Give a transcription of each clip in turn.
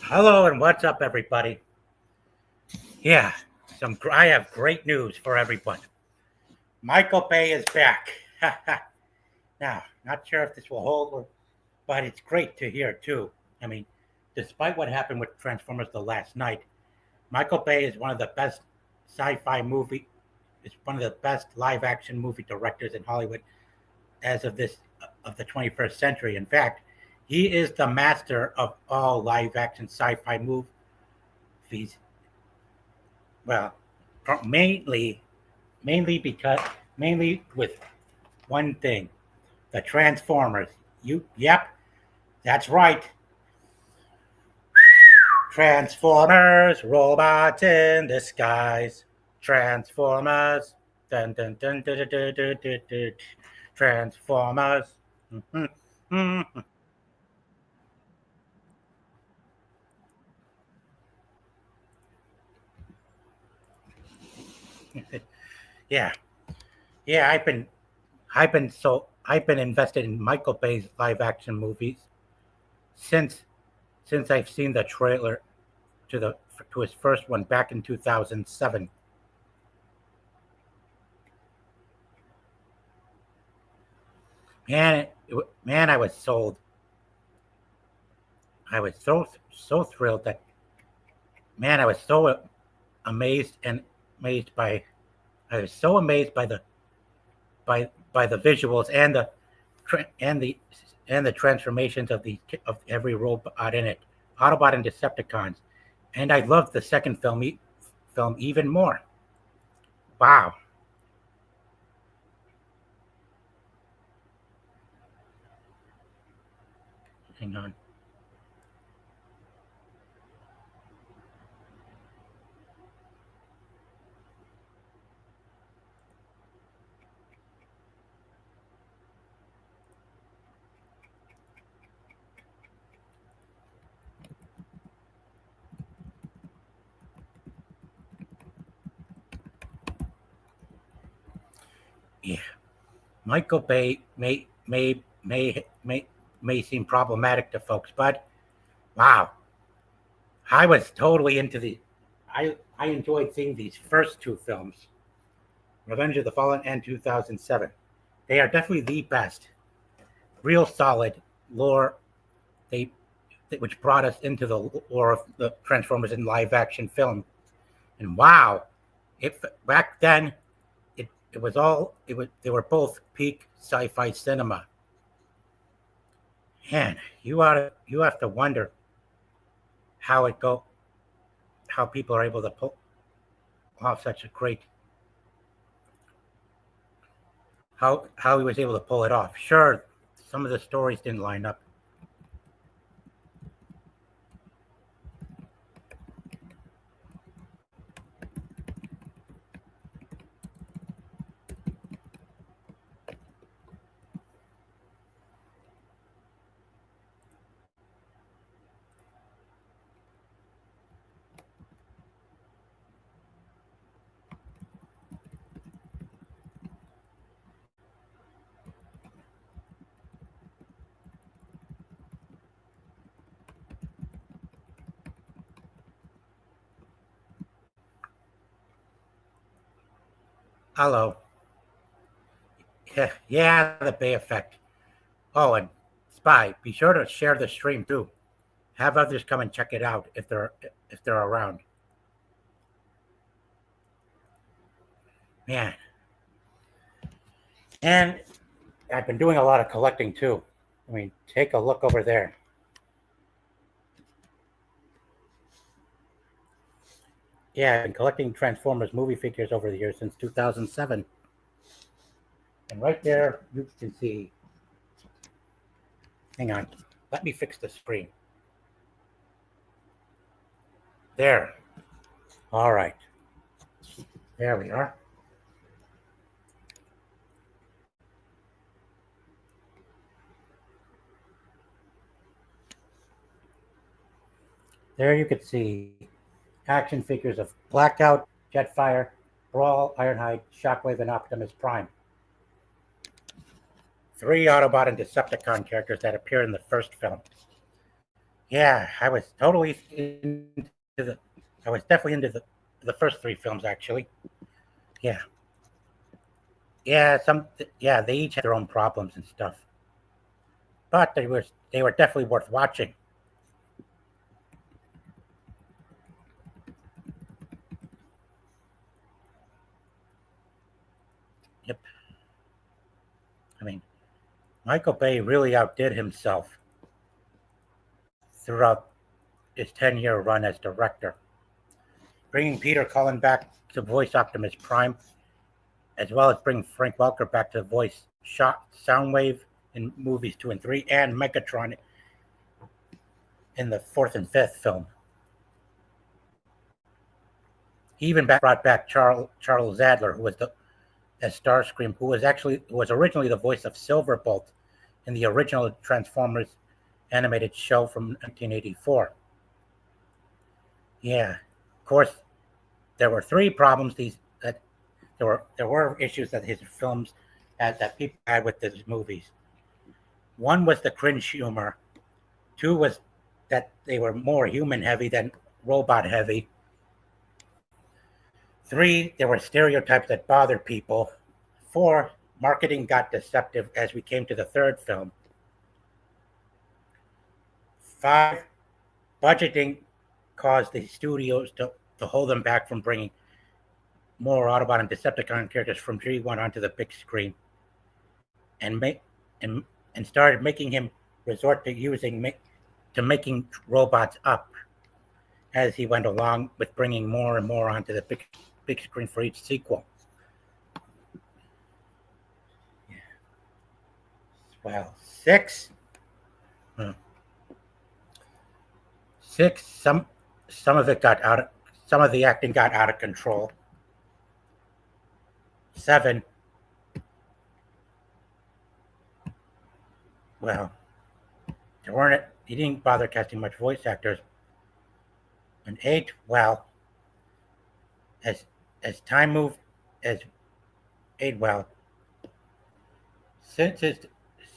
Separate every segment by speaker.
Speaker 1: Hello and what's up, everybody? Yeah, I have great news for everyone. Michael Bay is back. Now, not sure if this will hold, but it's great to hear too. I mean, despite what happened with Transformers the last night, Michael Bay is one of the best sci-fi movie, is one of the best live-action movie directors in Hollywood as of the 21st century. In fact, he is the master of all live-action sci-fi movies. Well, mainly because mainly with one thing, the Transformers. Yep, that's right. Transformers, robots in disguise. Transformers, dun dun dun dun dun dun dun dun. Dun. Transformers. Yeah, yeah. I've been invested in Michael Bay's live action movies since I've seen the trailer to the to his first one back in 2007. Man, I was sold. I was so thrilled that I was so amazed and amazed by I was so amazed by the visuals and and the the transformations of every robot in it, Autobot and Decepticons, and I loved the second film even more. Wow, hang on. Yeah, Michael Bay may seem problematic to folks, but wow, I was totally into the. I enjoyed seeing these first two films, Revenge of the Fallen and 2007. They are definitely the best, real solid lore. They which brought us into the lore of the Transformers in live action film. And wow, it back then it was all it was. They were both peak sci-fi cinema. Man, you have to wonder how it go how people are able to pull off such a great how he was able to pull it off. Sure, some of the stories didn't line up. Hello. Yeah, the Bay Effect. Oh, and Spy, be sure to share the stream too. Have others come and check it out if they're around. Man, and I've been doing a lot of collecting too. I mean, take a look over there. Yeah, I've been collecting Transformers movie figures over the years since 2007. And right there, you can see. Hang on, let me fix the screen. There. All right. There we are. There you can see action figures of Blackout, Jetfire, Brawl, Ironhide, Shockwave, and Optimus Prime. Three Autobot and Decepticon characters that appear in the first film. Yeah, I was totally into the. I was definitely into the first three films actually. Yeah, yeah, yeah, they each had their own problems and stuff, but they were definitely worth watching. Yep. I mean, Michael Bay really outdid himself throughout his 10-year run as director, bringing Peter Cullen back to voice Optimus Prime, as well as bringing Frank Welker back to voice Soundwave in movies 2 and 3, and Megatron in the fourth and fifth film. He even brought back Charles Adler, who was as Starscream, who was originally the voice of Silverbolt in the original Transformers animated show from 1984. Yeah, of course, there were three problems. There were issues that his films that people had with his movies. One was the cringe humor. Two was that they were more human heavy than robot heavy. Three, there were stereotypes that bothered people. Four, marketing got deceptive as we came to the third film. Five, budgeting caused the studios to hold them back from bringing more Autobot and Decepticon characters from G1 onto the big screen, and and started making him resort to making robots up as he went along with bringing more and more onto the big screen for each sequel. Well, six. Six. Some of it got out of some of the acting got out of control. Seven. Well, there weren't. He didn't bother casting much voice actors. And eight. Well, as time moved, as eight. Well, since his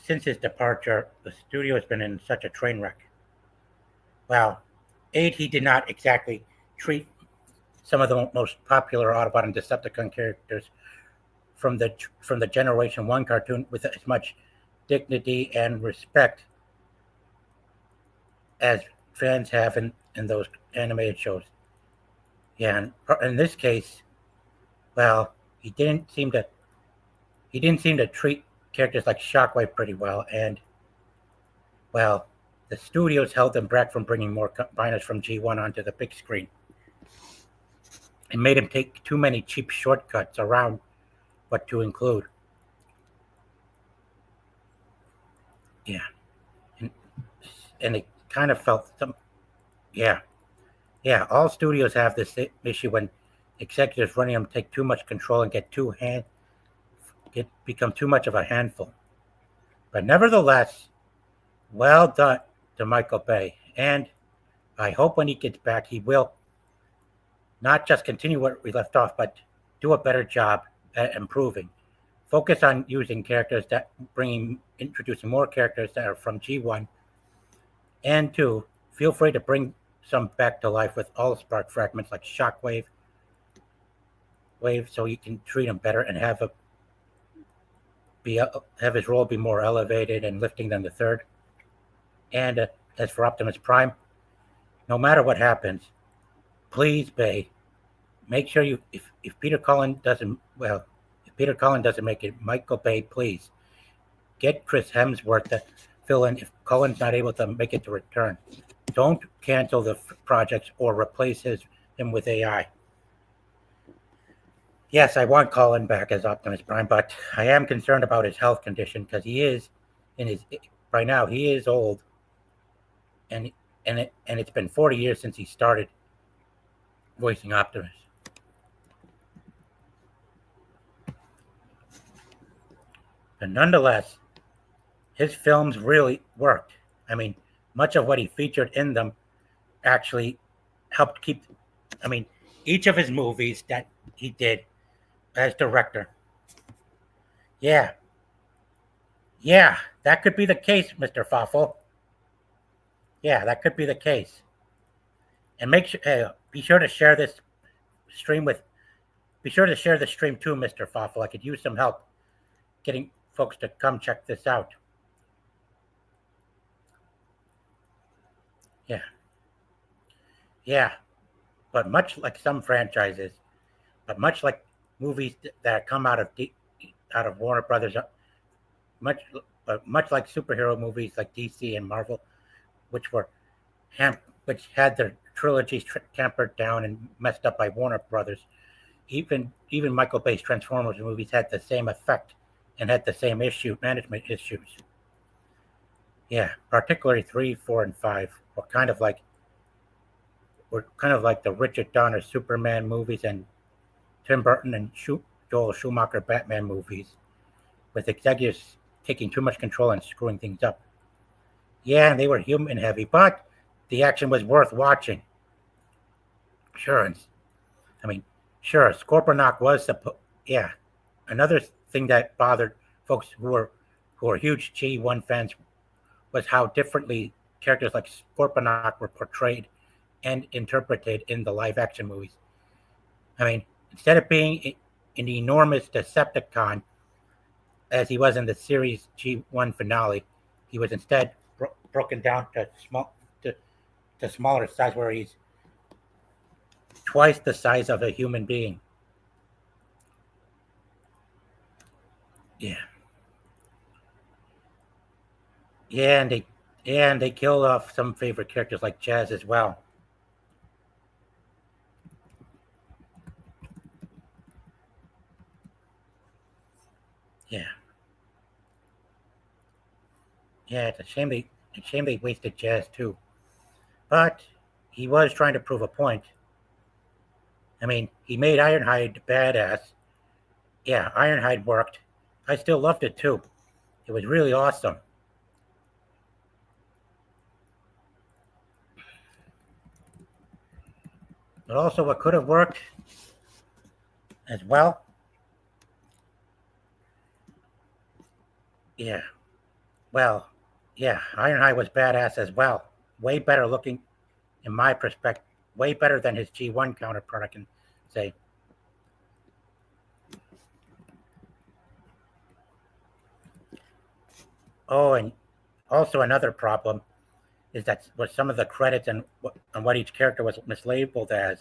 Speaker 1: since his departure, the studio has been in such a train wreck. Well, eight. He did not exactly treat some of the most popular Autobot and Decepticon characters from the Generation One cartoon with as much dignity and respect as fans have in those animated shows. Yeah, and in this case, well, he didn't seem to treat characters like Shockwave pretty well, and well, the studios held them back from bringing more combiners from G1 onto the big screen. It made him take too many cheap shortcuts around what to include. Yeah, and, and it kind of felt some. Yeah, yeah. All studios have this issue when executives running them take too much control and become too much of a handful. But nevertheless, well done to Michael Bay, and I hope when he gets back, he will not just continue what we left off, but do a better job at improving. Focus on using characters introducing more characters that are from G1, and two, feel free to bring some back to life with all spark fragments like Shockwave, so you can treat him better and have his role be more elevated and lifting than the third. And as for Optimus Prime, no matter what happens, please, Bay, make sure if Peter Cullen doesn't make it, Michael Bay, please get Chris Hemsworth to fill in if Cullen's not able to make it to return. Don't cancel the projects or replace him with AI. Yes, I want Cullen back as Optimus Prime, but I am concerned about his health condition because by now he is old, and it's been 40 years since he started voicing Optimus. But nonetheless, his films really worked. I mean, much of what he featured in them actually helped keep. I mean, each of his movies that he did as director. Yeah, that could be the case, Mr. Foffel. Yeah, that could be the case. And be sure to share this stream with. Be sure to share the stream too, Mr. Fawful. I could use some help getting folks to come check this out. Yeah, yeah. But much like some franchises, but much like movies that come out of Warner Brothers, much much like superhero movies like DC and Marvel, which were which had their trilogies tampered down and messed up by Warner Brothers. Even Michael Bay's Transformers movies had the same effect and had the same management issues. Yeah, particularly 3, 4, and 5 were kind of like the Richard Donner Superman movies and Tim Burton and Joel Schumacher Batman movies, with executives taking too much control and screwing things up. Yeah, and they were human heavy, but the action was worth watching. Sure, I mean, sure, Scorponok was yeah. Another thing that bothered folks who are huge G1 fans was how differently characters like Scorponok were portrayed and interpreted in the live action movies. I mean, instead of being an enormous Decepticon, as he was in the series G1 finale, he was instead broken down to smaller size, where he's twice the size of a human being. Yeah. Yeah, and they killed off some favorite characters like Jazz as well. Yeah. Yeah, it's a shame they wasted Jazz too. But he was trying to prove a point. I mean, he made Ironhide badass. Yeah, Ironhide worked. I still loved it too. It was really awesome. But also, what could have worked as well. Yeah. Well, yeah, Ironhide was badass as well. Way better looking, in my perspective, way better than his G1 counterpart, I can say. Oh, and also another problem is that was some of the credits and what each character was mislabeled as.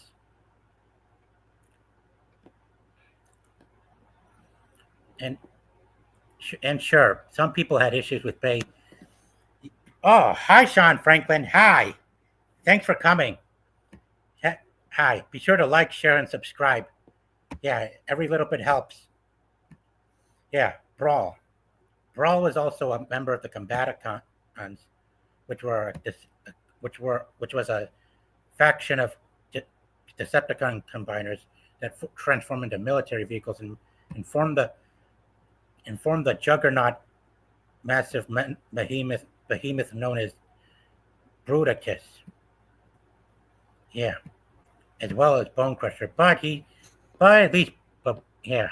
Speaker 1: And sure, some people had issues with Bay. Oh, hi, Sean Franklin. Hi. Thanks for coming. Hi. Be sure to like, share, and subscribe. Yeah, every little bit helps. Yeah, Brawl. Brawl was also a member of the Combaticons, which which was a faction of Decepticon combiners that transform into military vehicles and form the juggernaut massive behemoth known as Bruticus. Yeah, as well as Bone Crusher. But at least, but yeah.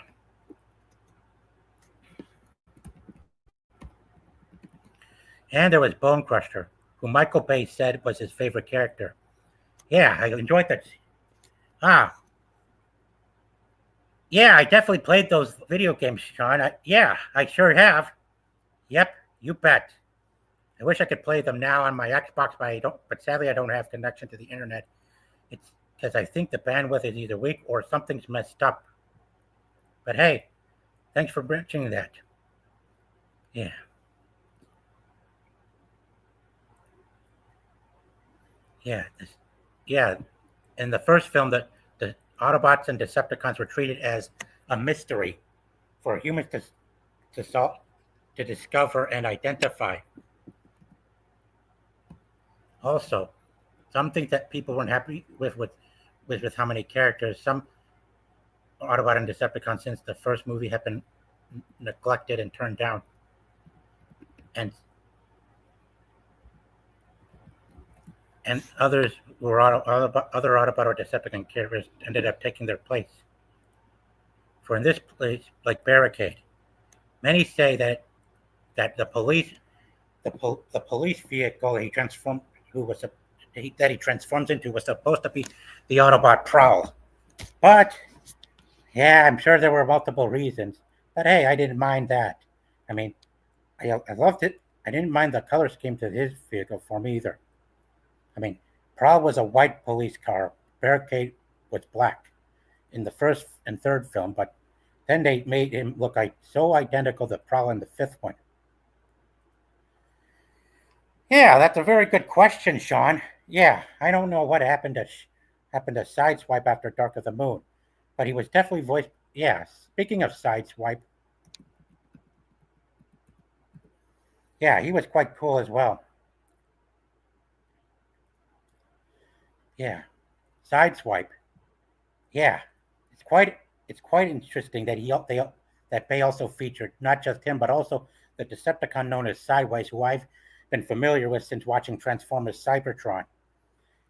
Speaker 1: And there was Bone Crusher, who Michael Bay said was his favorite character. Yeah, I enjoyed that. Ah, yeah, I definitely played those video games, Sean. I sure have. Yep, you bet. I wish I could play them now on my Xbox, but I don't. But sadly, I don't have connection to the internet. It's because I think the bandwidth is either weak or something's messed up. But hey, thanks for mentioning that. Yeah. Yeah. Yeah. In the first film, the Autobots and Decepticons were treated as a mystery for humans to discover and identify. Also, some things that people weren't happy with how many characters. Some Autobot and Decepticon since the first movie have been neglected and turned down, and others were other Autobot or Decepticon characters ended up taking their place. For in this place, like Barricade, many say that the police vehicle he transformed that he transforms into was supposed to be the Autobot Prowl. But yeah, I'm sure there were multiple reasons. But hey, I didn't mind that. I mean, I loved it. I didn't mind the color scheme to his vehicle form either. I mean, Prowl was a white police car. Barricade was black in the first and third film, but then they made him look like so identical to Prowl in the fifth one. Yeah, that's a very good question, Sean. Yeah, I don't know what happened to Sideswipe after Dark of the Moon, but he was definitely voiced. Yeah, speaking of Sideswipe, yeah, he was quite cool as well. Yeah, Sideswipe. Yeah, it's quite interesting that that they also featured not just him but also the Decepticon known as Sideways, who I've been familiar with since watching Transformers Cybertron.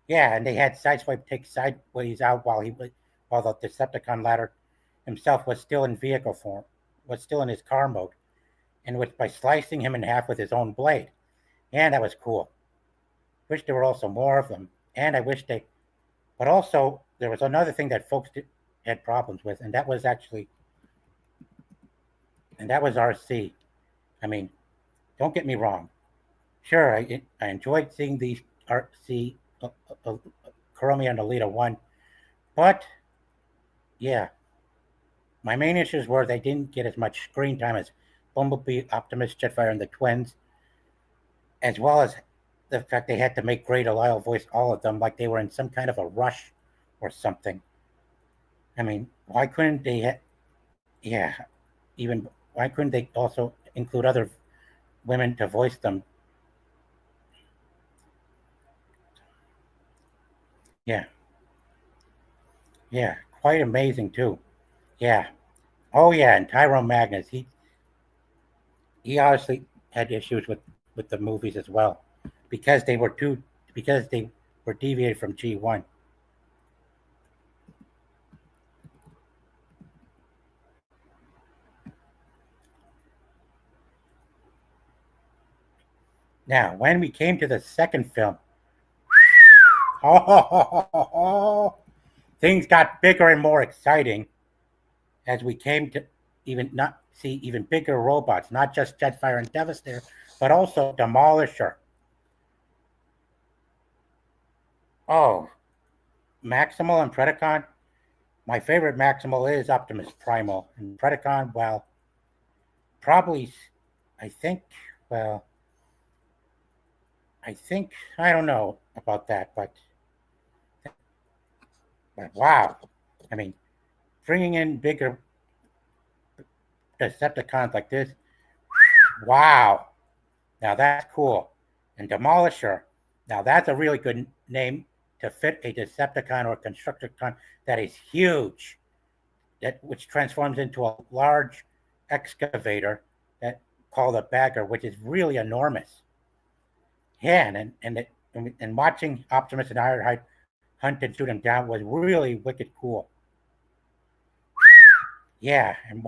Speaker 1: Yeah, and they had Sideswipe take Sideways out while the Decepticon ladder himself was still in vehicle form, was still in his car mode, and was by slicing him in half with his own blade. And that was cool. Wish there were also more of them. And I wish they, but also there was another thing that had problems with, and that was RC. I mean, don't get me wrong. Sure, I enjoyed seeing these RC Chromia and Alita 1, but yeah, my main issues were they didn't get as much screen time as Bumblebee, Optimus, Jetfire, and the twins, as well as the fact they had to make Great Lyle voice all of them like they were in some kind of a rush or something. I mean, why couldn't they? Yeah, even why couldn't they also include other women to voice them? Yeah, yeah, quite amazing too. Yeah. Oh yeah, and Tyrone Magnus, he obviously had issues with the movies as well because they were too because they were deviated from G1. Now, when we came to the second film, oh, things got bigger and more exciting as we came to even not see even bigger robots, not just Jetfire and Devastator, but also Demolisher. Oh, Maximal and Predacon. My favorite Maximal is Optimus Primal, and Predacon, well, probably, I think, well, I don't know about that, but wow. I mean, bringing in bigger Decepticons like this, wow. Now that's cool. And Demolisher, now that's a really good name to fit a Decepticon or Constructicon that is huge, which transforms into a large excavator that called a bagger, which is really enormous. Yeah, and watching Optimus and Ironhide hunt and shoot him down was really wicked cool. Yeah, and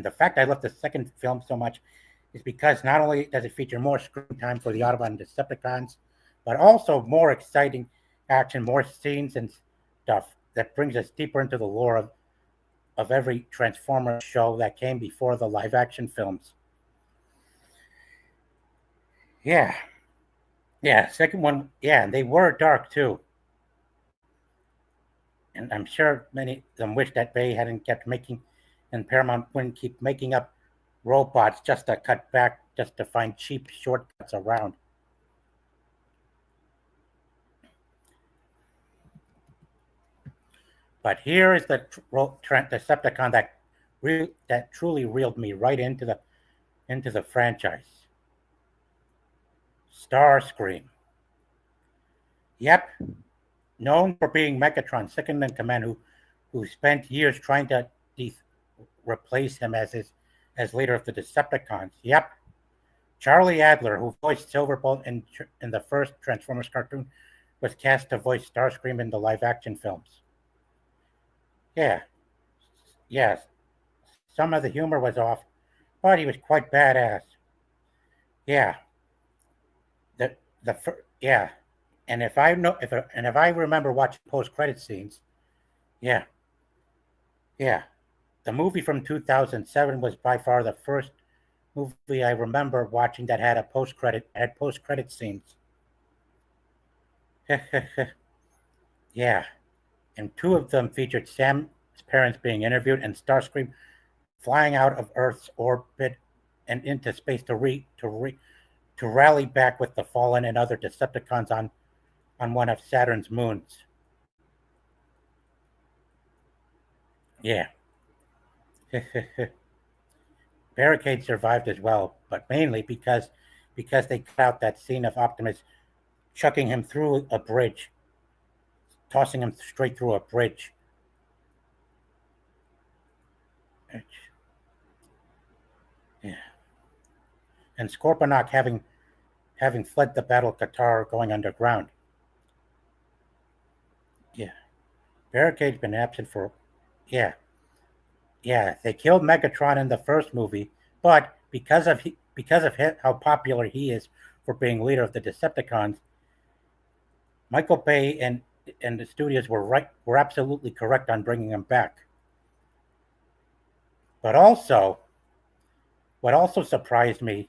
Speaker 1: the fact I love the second film so much is because not only does it feature more screen time for the Autobot and Decepticons, but also more exciting action, more scenes and stuff that brings us deeper into the lore of every Transformer show that came before the live action films. Yeah, yeah, second one, yeah, and they were dark too. And I'm sure many of them wish that Bay hadn't kept making, and Paramount wouldn't keep making up robots just to cut back, just to find cheap shortcuts around. But here is the Decepticon that truly reeled me right into the franchise. Starscream. Yep, known for being Megatron's second in command, who spent years trying to replace him as leader of the Decepticons. Yep, Charlie Adler, who voiced Silverbolt in the first Transformers cartoon, was cast to voice Starscream in the live action films. Yeah, yes, some of the humor was off, but he was quite badass. Yeah, yeah, And if I remember watching post-credit scenes, yeah, yeah, the movie from 2007 was by far the first movie I remember watching that had post-credit scenes. Yeah, and two of them featured Sam's parents being interviewed and Starscream flying out of Earth's orbit and into space to rally back with the Fallen and other Decepticons on one of Saturn's moons. Yeah. Barricade survived as well, but mainly because they cut out that scene of Optimus chucking him through a bridge, tossing him straight through a bridge. Yeah. And Scorponok having fled the Battle of Qatar going underground. Yeah. Barricade's been absent for yeah. Yeah, they killed Megatron in the first movie, but because of how popular he is for being leader of the Decepticons, Michael Bay and the studios were absolutely correct on bringing him back. But also, what also surprised me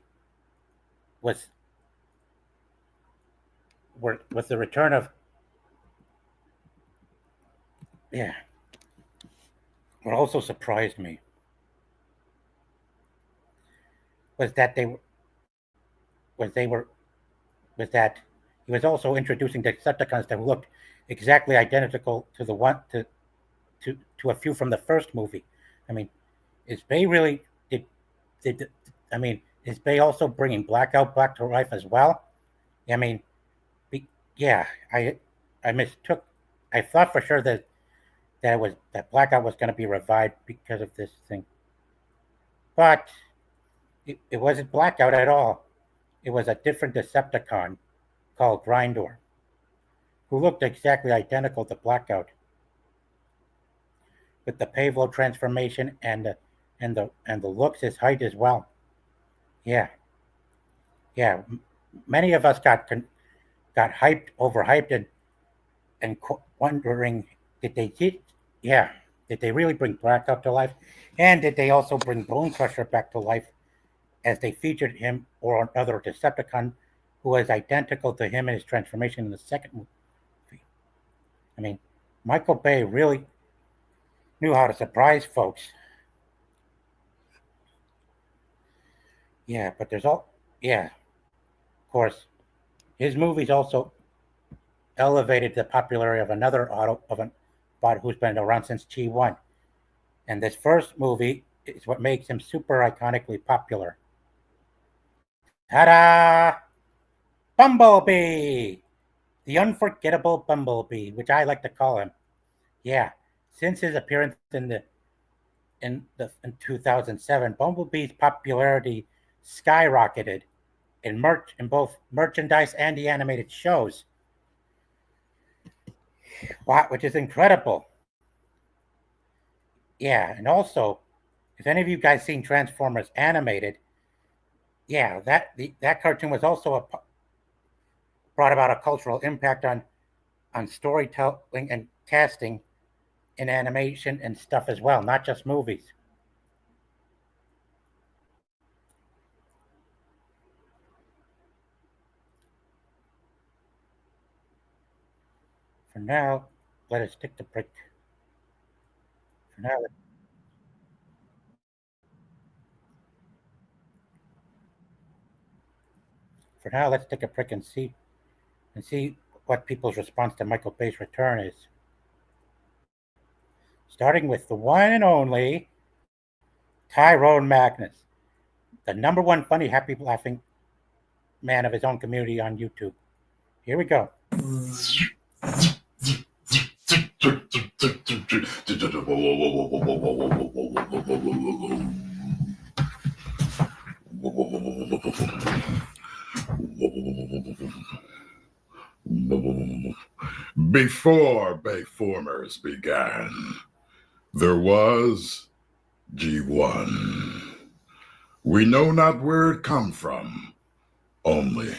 Speaker 1: was was the return of yeah. What also surprised me was that they were was that he was also introducing Decepticons that looked exactly identical to the one to a few from the first movie. I mean, is Bay really did I mean is Bay also bringing Blackout back to life as well? I mean, yeah, I mistook. I thought for sure that Blackout was going to be revived because of this thing, but it wasn't Blackout at all. It was a different Decepticon called Grindor, who looked exactly identical to Blackout, with the Pavlo transformation and the looks, his height as well. Yeah, yeah. Many of us got overhyped, and wondering yeah, did they really bring Blackout to life, and did they also bring Bone Crusher back to life, as they featured him or another Decepticon who was identical to him in his transformation in the second movie. I mean, Michael Bay really knew how to surprise folks. Yeah, but yeah, of course, his movies also elevated the popularity of another bot who's been around since G1. And this first movie is what makes him super iconically popular. Ta-da! Bumblebee! The unforgettable Bumblebee, which I like to call him. Yeah, since his appearance in 2007, Bumblebee's popularity skyrocketed in both merchandise and the animated shows. Wow, which is incredible. Yeah, and also, if any of you guys seen Transformers animated, yeah, that cartoon was also brought about a cultural impact on storytelling and casting in animation and stuff as well, not just movies. For now, let us take the break. For now, let's take a break and see what people's response to Michael Bay's return is. Starting with the one and only Tyrone Magnus, the number one funny, happy, laughing man of his own community on YouTube. Here we go.
Speaker 2: Before Bayformers began, there was G1. We know not where it come from, only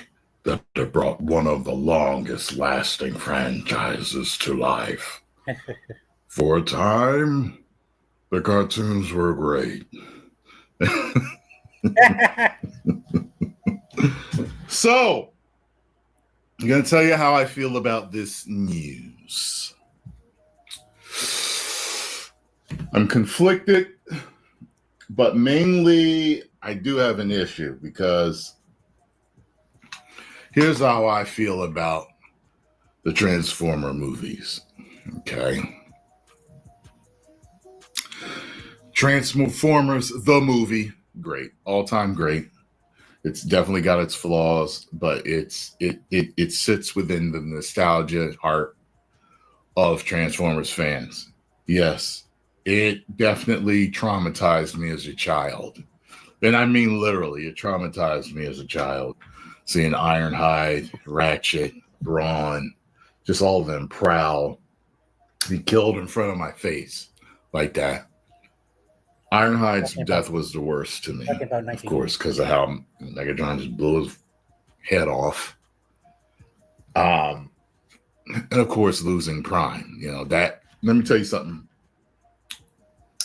Speaker 2: that have brought one of the longest lasting franchises to life. For a time, the cartoons were great. So, I'm going to tell you how I feel about this news. I'm conflicted, but mainly I do have an issue because here's how I feel about the Transformer movies. Okay. Transformers, the movie, great. All-time great. It's definitely got its flaws, but it sits within the nostalgia heart of Transformers fans. Yes, it definitely traumatized me as a child. And I mean literally, it traumatized me as a child. Seeing Ironhide, Ratchet, Brawn, just all of them prowl, be killed in front of my face like that. Ironhide's death was the worst to me, of course, because of how Megatron just blew his head off. And of course, losing Prime. You know, that, let me tell you something.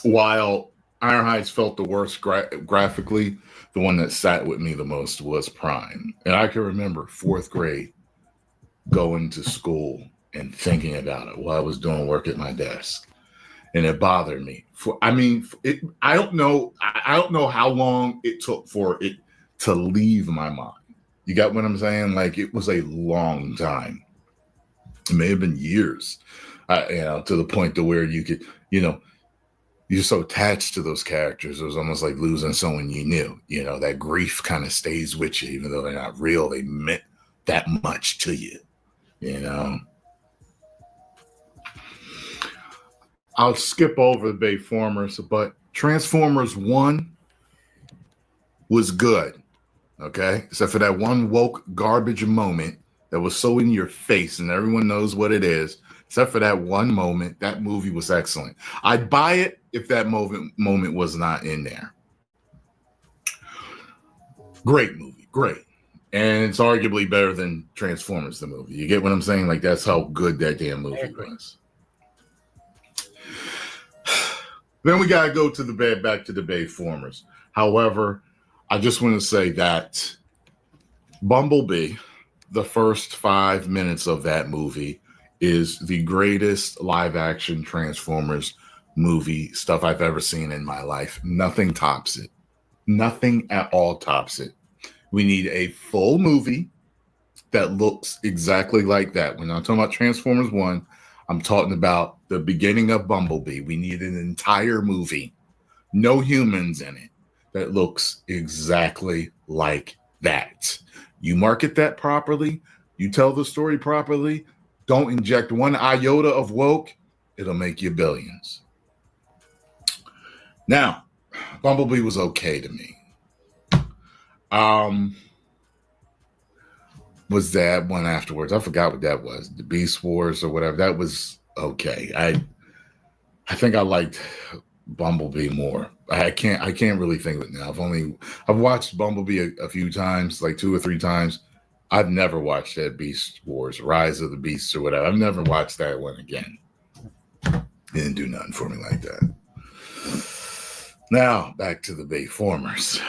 Speaker 2: While Ironhide's felt the worst graphically, the one that sat with me the most was Prime. And I can remember 4th grade going to school and thinking about it while I was doing work at my desk. And it bothered me. I don't know how long it took for it to leave my mind. You got what I'm saying? Like, it was a long time. It may have been years, to the point to where you could, you're so attached to those characters. It was almost like losing someone you knew. That grief kind of stays with you, even though they're not real. They meant that much to you, I'll skip over the Bayformers, but Transformers 1 was good, okay? Except for that one woke garbage moment that was so in your face and everyone knows what it is. Except for that one moment, that movie was excellent. I'd buy it if that moment was not in there. Great movie, great. And it's arguably better than Transformers, the movie. You get what I'm saying? Like, that's how good that damn movie was. Then we got to go to back to the Bayformers. However, I just want to say that Bumblebee, the first 5 minutes of that movie, is the greatest live action Transformers movie stuff I've ever seen in my life. Nothing tops it. Nothing at all tops it. We need a full movie that looks exactly like that. When I'm talking about Transformers 1, I'm talking about the beginning of Bumblebee. We need an entire movie, no humans in it, that looks exactly like that. You market that properly, you tell the story properly, don't inject one iota of woke, it'll make you billions. Now, Bumblebee was okay to me. Was that one afterwards? I forgot what that was. The Beast Wars or whatever. That was okay. I think I liked Bumblebee more. I can't really think of it now. I've watched Bumblebee a few times, like 2 or 3 times. I've never watched that Beast Wars, Rise of the Beasts or whatever. I've never watched that one again. Didn't do nothing for me like that. Now, back to the Bayformers.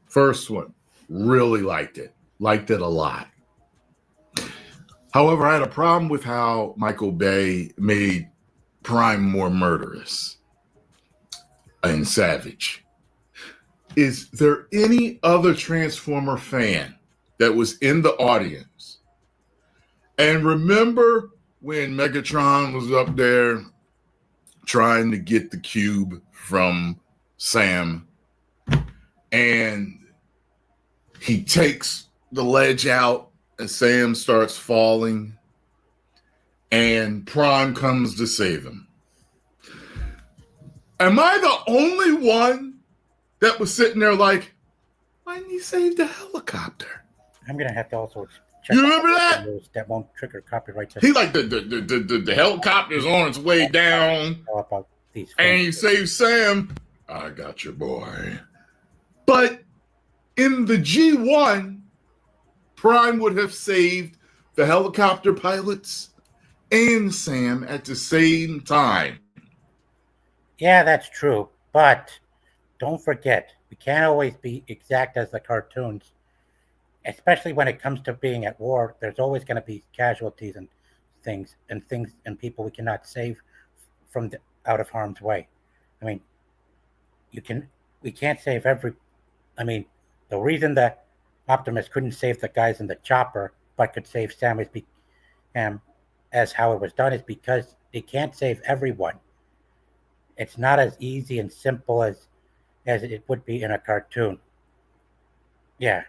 Speaker 2: First one, really liked it. Liked it a lot. However, I had a problem with how Michael Bay made Prime more murderous and savage. Is there any other Transformer fan that was in the audience and remember when Megatron was up there trying to get the cube from Sam and he takes the ledge out and Sam starts falling and Prime comes to save him? Am I the only one that was sitting there like, why didn't he save the helicopter?
Speaker 1: I'm going to have to also check.
Speaker 2: You remember that?
Speaker 1: That won't trigger copyright.
Speaker 2: He like the helicopter's on its way down
Speaker 1: About these
Speaker 2: and he saves Sam. I got your boy. But in the G1, Prime would have saved the helicopter pilots and Sam at the same time.
Speaker 1: Yeah, that's true. But don't forget, we can't always be exact as the cartoons, especially when it comes to being at war. There's always going to be casualties and things and people we cannot save from out of harm's way. I mean, you can we can't save every. I mean, the reason that Optimus couldn't save the guys in the chopper but could save Sam as how it was done is because they can't save everyone. It's not as easy and simple as it would be in a cartoon. Yeah,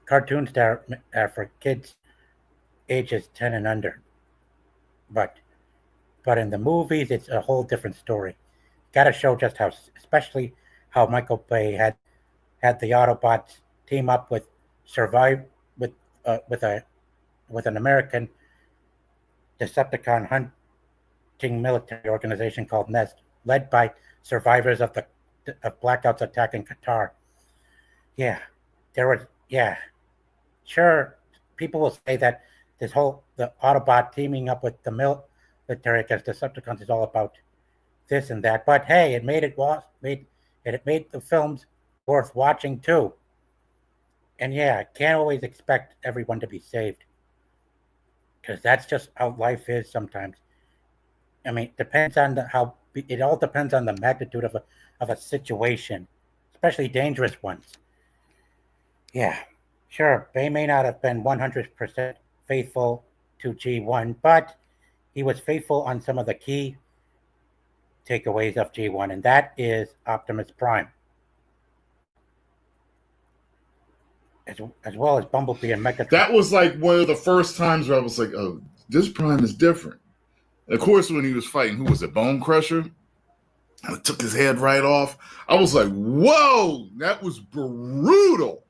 Speaker 1: cartoons that are for kids ages 10 and under. But but in the movies, it's a whole different story. Got to show just how, especially how Michael Bay had the Autobots team up with survive with with a with an American Decepticon hunting military organization called Nest, led by survivors of blackouts attacking Qatar. Yeah, there was yeah, sure. People will say that the Autobot teaming up with the military against Decepticons is all about this and that. But hey, it made the films worth watching too. And yeah, can't always expect everyone to be saved because that's just how life is sometimes. I mean, depends on how it all depends on the magnitude of a situation, especially dangerous ones. Yeah, sure. Bay may not have been 100% faithful to G1, but he was faithful on some of the key takeaways of G1, and that is Optimus Prime, as well as Bumblebee and Megatron.
Speaker 2: That was like one of the first times where I was like, oh, this Prime is different. And of course, when he was fighting, who was it, Bone Crusher? And it took his head right off. I was like, whoa, that was brutal.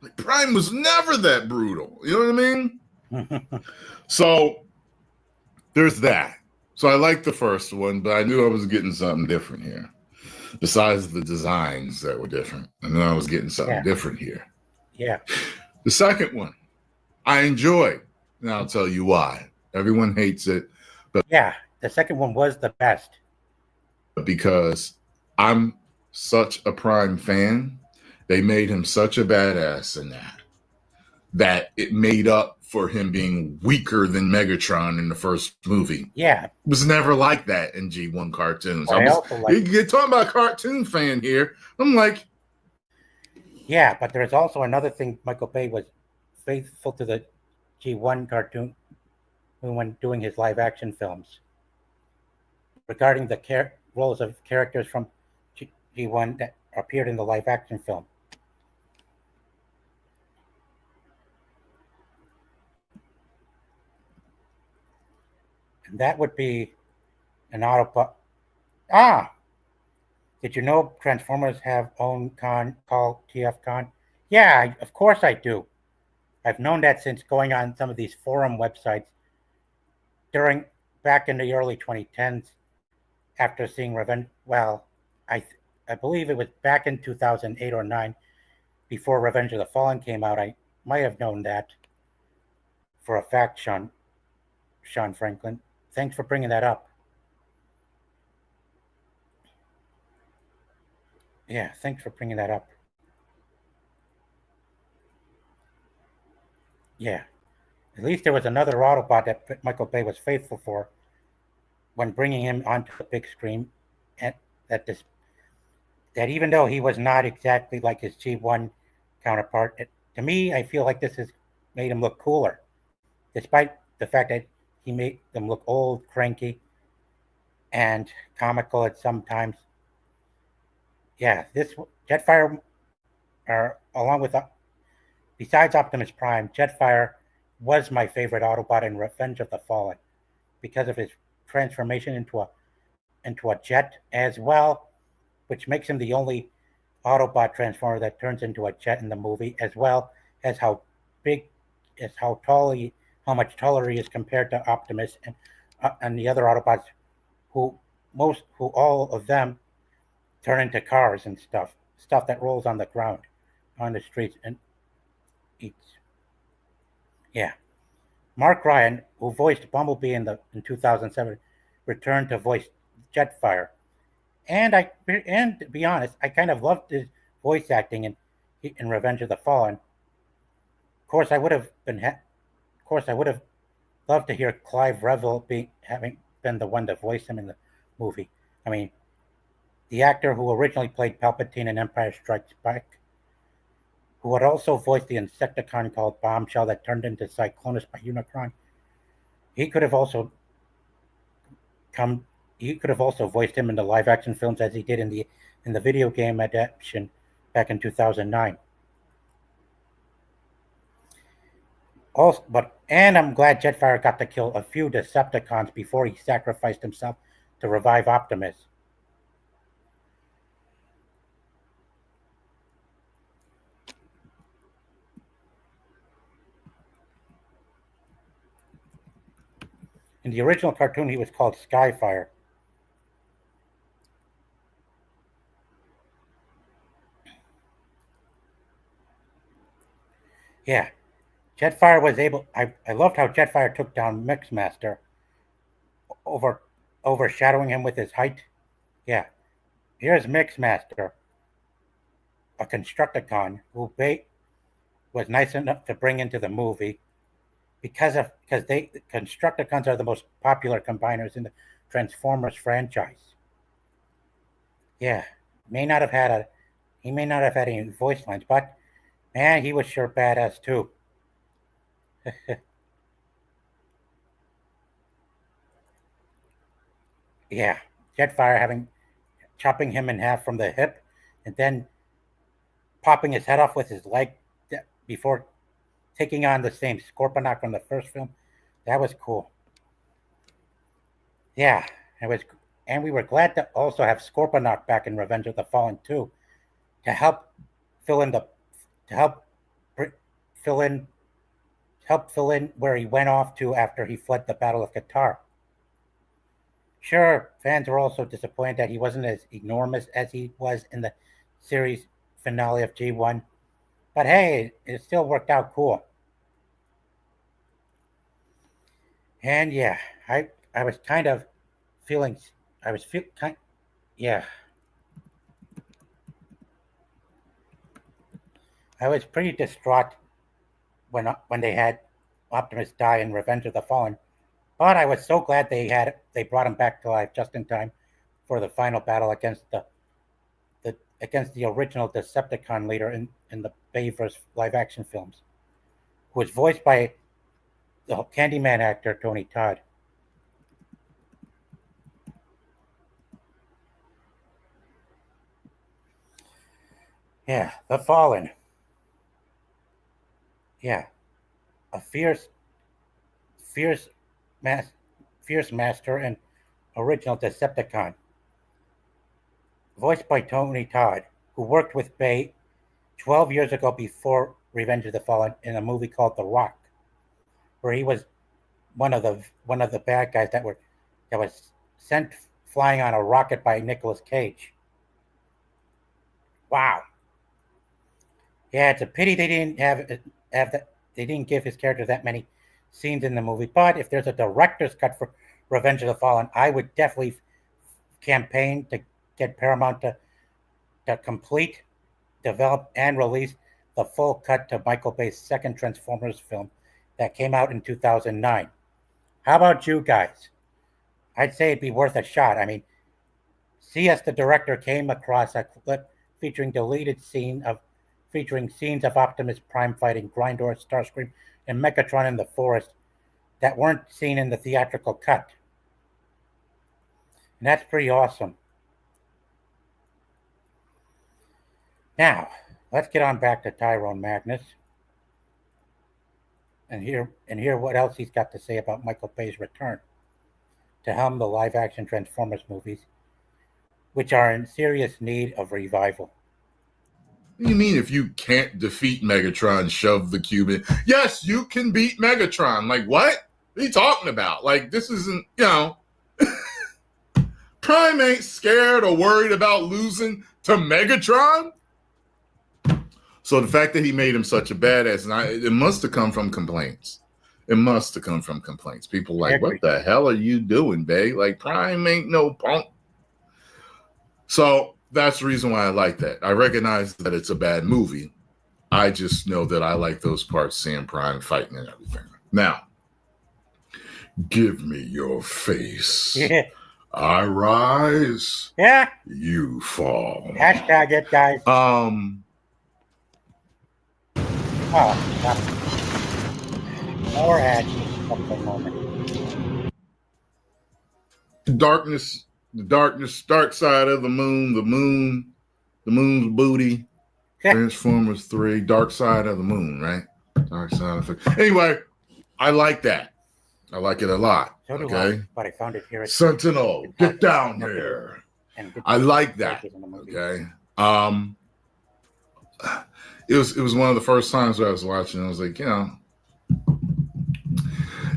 Speaker 2: Like, Prime was never that brutal. You know what I mean? So there's that. So I liked the first one, but I knew I was getting something different here. Besides the designs that were different, I knew I was getting something different here.
Speaker 1: Yeah.
Speaker 2: The second one, I enjoyed, and I'll tell you why. Everyone hates it, but
Speaker 1: yeah, the second one was the best.
Speaker 2: Because I'm such a Prime fan, they made him such a badass in that it made up for him being weaker than Megatron in the first movie.
Speaker 1: Yeah.
Speaker 2: It was never like that in G1 cartoons. You're talking about a cartoon fan here. I'm like,
Speaker 1: yeah, but there's also another thing. Michael Bay was faithful to the G1 cartoon when doing his live action films regarding the roles of characters from G1 that appeared in the live action film. And that would be an Autobot. Did you know Transformers have own con called TFCon? Yeah, of course I do. I've known that since going on some of these forum websites back in the early 2010s after seeing Revenge. Well, I believe it was back in 2008 or 9 before Revenge of the Fallen came out. I might have known that for a fact, Sean Franklin. Thanks for bringing that up. Yeah, thanks for bringing that up. Yeah. At least there was another Autobot that Michael Bay was faithful for when bringing him onto the big screen, and that even though he was not exactly like his G1 counterpart, to me, I feel like this has made him look cooler, despite the fact that he made them look old, cranky, and comical at some times. Yeah, this Jetfire, along with besides Optimus Prime, Jetfire was my favorite Autobot in Revenge of the Fallen because of his transformation into a jet as well, which makes him the only Autobot transformer that turns into a jet in the movie, as well as how much taller he is compared to Optimus and the other Autobots, who all of them turn into cars and stuff that rolls on the ground, on the streets, and Yeah. Mark Ryan, who voiced Bumblebee in 2007, returned to voice Jetfire. And to be honest, I kind of loved his voice acting in Revenge of the Fallen. Of course, I would have loved to hear Clive Revel having been the one to voice him in the movie. I mean, the actor who originally played Palpatine in Empire Strikes Back, who had also voiced the Insecticon called Bombshell that turned into Cyclonus by Unicron. He could have also come. He could have also voiced him in the live-action films as he did in the video game adaptation back in 2009. And I'm glad Jetfire got to kill a few Decepticons before he sacrificed himself to revive Optimus. In the original cartoon, he was called Skyfire. Yeah, Jetfire was able. I loved how Jetfire took down Mixmaster, overshadowing him with his height. Yeah, here's Mixmaster, a Constructicon who was nice enough to bring into the movie because Constructicons are the most popular combiners in the Transformers franchise. Yeah, he may not have had any voice lines, but man, he was sure badass too. Yeah, Jetfire chopping him in half from the hip, and then popping his head off with his leg before taking on the same Scorponok from the first film. That was cool. Yeah, and we were glad to also have Scorponok back in Revenge of the Fallen too, to help fill in where he went off to after he fled the Battle of Qatar. Sure, fans were also disappointed that he wasn't as enormous as he was in the series finale of G1, but hey, it still worked out cool. And yeah, I was kind of feeling I was feel kind yeah. I was pretty distraught when they had Optimus die in Revenge of the Fallen, but I was so glad they brought him back to life just in time for the final battle against the original Decepticon leader in the Bayverse live action films, who was voiced by the Candyman actor Tony Todd. Yeah, the Fallen. Yeah, a fierce, fierce master and original Decepticon, voiced by Tony Todd, who worked with Bay 12 years ago before Revenge of the Fallen in a movie called The Rock, where he was one of the bad guys that was sent flying on a rocket by Nicolas Cage. Wow. Yeah, it's a pity they didn't they didn't give his character that many scenes in the movie. But if there's a director's cut for Revenge of the Fallen, I would definitely campaign to get Paramount to complete, develop, and release the full cut to Michael Bay's second Transformers film that came out in 2009. How about you guys? I'd say it'd be worth a shot. I mean, C.S. the director came across a clip featuring scenes of Optimus Prime fighting Grindor, Starscream, and Megatron in the forest that weren't seen in the theatrical cut. And that's pretty awesome. Now, let's get on back to Tyrone Magnus and hear what else he's got to say about Michael Bay's return to helm the live-action Transformers movies, which are in serious need of revival.
Speaker 2: What do you mean if you can't defeat Megatron, shove the cube in? Yes, you can beat Megatron. Like, what? What are you talking about? Like, this isn't, Prime ain't scared or worried about losing to Megatron? So the fact that he made him such a badass, and it must have come from complaints. It must have come from complaints. People like,
Speaker 1: agree.
Speaker 2: what the hell are you doing, babe? Like, Prime ain't no punk. So that's the reason why I like that. I recognize that it's a bad movie. I just know that I like those parts, seeing Prime fighting and everything. Now, give me your face.
Speaker 1: Yeah.
Speaker 2: I rise,
Speaker 1: Yeah.
Speaker 2: you fall.
Speaker 1: Hashtag it, guys. Oh, more ads for a moment.
Speaker 2: The darkness, dark side of the moon's booty. Transformers 3, Dark Side of the Moon, right? Dark Side of the Anyway, I like that. I like it a lot.
Speaker 1: So do
Speaker 2: okay.
Speaker 1: I, but I found it here.
Speaker 2: Sentinel, get down here. I like that. Okay. It was one of the first times where I was watching. I was like,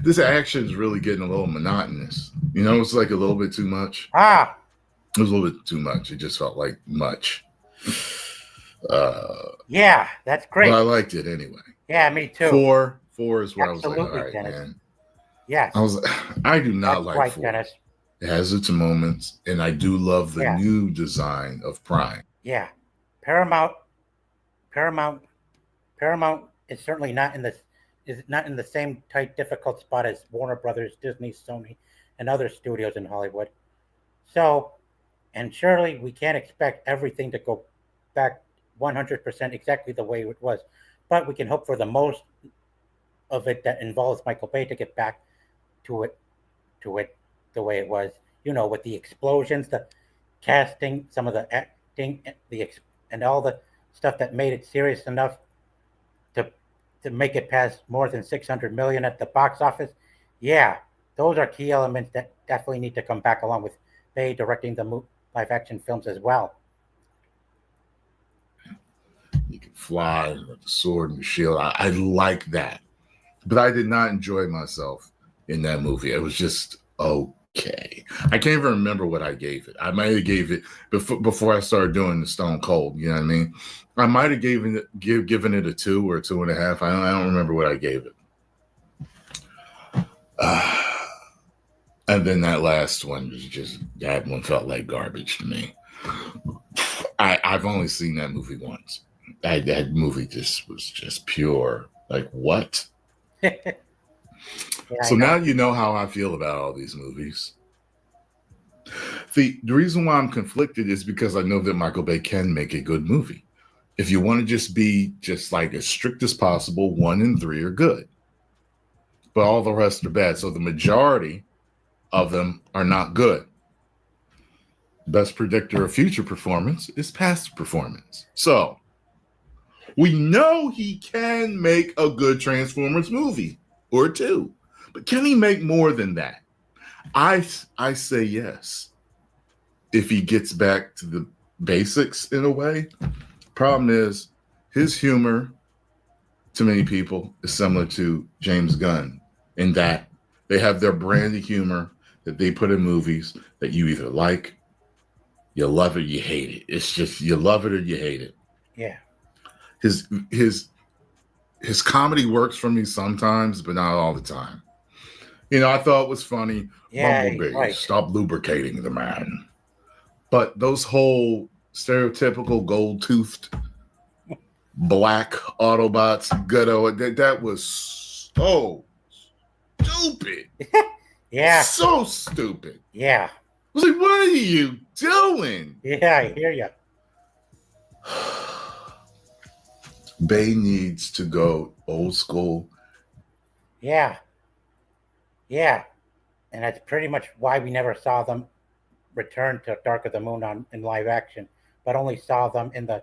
Speaker 2: this action is really getting a little monotonous. It's like a little bit too much. It was a little bit too much. It just felt like much.
Speaker 1: Yeah, that's great.
Speaker 2: But I liked it anyway.
Speaker 1: Yeah, me too.
Speaker 2: Four is where absolutely, I was like, all right,
Speaker 1: Dennis.
Speaker 2: Man.
Speaker 1: Yes.
Speaker 2: I do not
Speaker 1: that's
Speaker 2: like
Speaker 1: right,
Speaker 2: 4.
Speaker 1: Dennis.
Speaker 2: It has its moments, and I do love the new design of Prime.
Speaker 1: Yeah, Paramount is certainly not in the same tight, difficult spot as Warner Brothers, Disney, Sony, and other studios in Hollywood. So, and surely we can't expect everything to go back 100% exactly the way it was, but we can hope for the most of it that involves Michael Bay to get back to it the way it was. With the explosions, the casting, some of the acting, and all the stuff that made it serious enough to make it past more than 600 million at the box office. Yeah, those are key elements that definitely need to come back, along with Bay directing the live action films as well.
Speaker 2: You can fly with the sword and the shield. I like that, but I did not enjoy myself in that movie. It was just okay. I can't even remember what I gave it. I might have gave it before I started doing the Stone Cold. You know what I mean? I might have given it a 2 or 2.5. I don't remember what I gave it. And then that last one was that one felt like garbage to me. I've only seen that movie once. That movie was just pure. Like, what? So now you know how I feel about all these movies. The reason why I'm conflicted is because I know that Michael Bay can make a good movie. If you want to just be like as strict as possible, 1 and 3 are good, but all the rest are bad. So the majority of them are not good. Best predictor of future performance is past performance. So we know he can make a good Transformers movie or 2, but can he make more than that? I say yes. If he gets back to the basics in a way. Problem is, his humor to many people is similar to James Gunn in that they have their brand of humor that they put in movies that you either like, you love it, you hate it. It's just you love it or you hate it.
Speaker 1: Yeah.
Speaker 2: His comedy works for me sometimes, but not all the time. I thought it was funny.
Speaker 1: Yeah,
Speaker 2: Bumblebee,
Speaker 1: right.
Speaker 2: Stop lubricating the man. But those whole stereotypical gold-toothed black Autobots, that was so stupid.
Speaker 1: Yeah.
Speaker 2: So stupid.
Speaker 1: Yeah.
Speaker 2: I was like, what are you doing?
Speaker 1: Yeah, I hear you.
Speaker 2: Bay needs to go old school.
Speaker 1: Yeah. Yeah. And that's pretty much why we never saw them return to Dark of the Moon in live action, but only saw them in the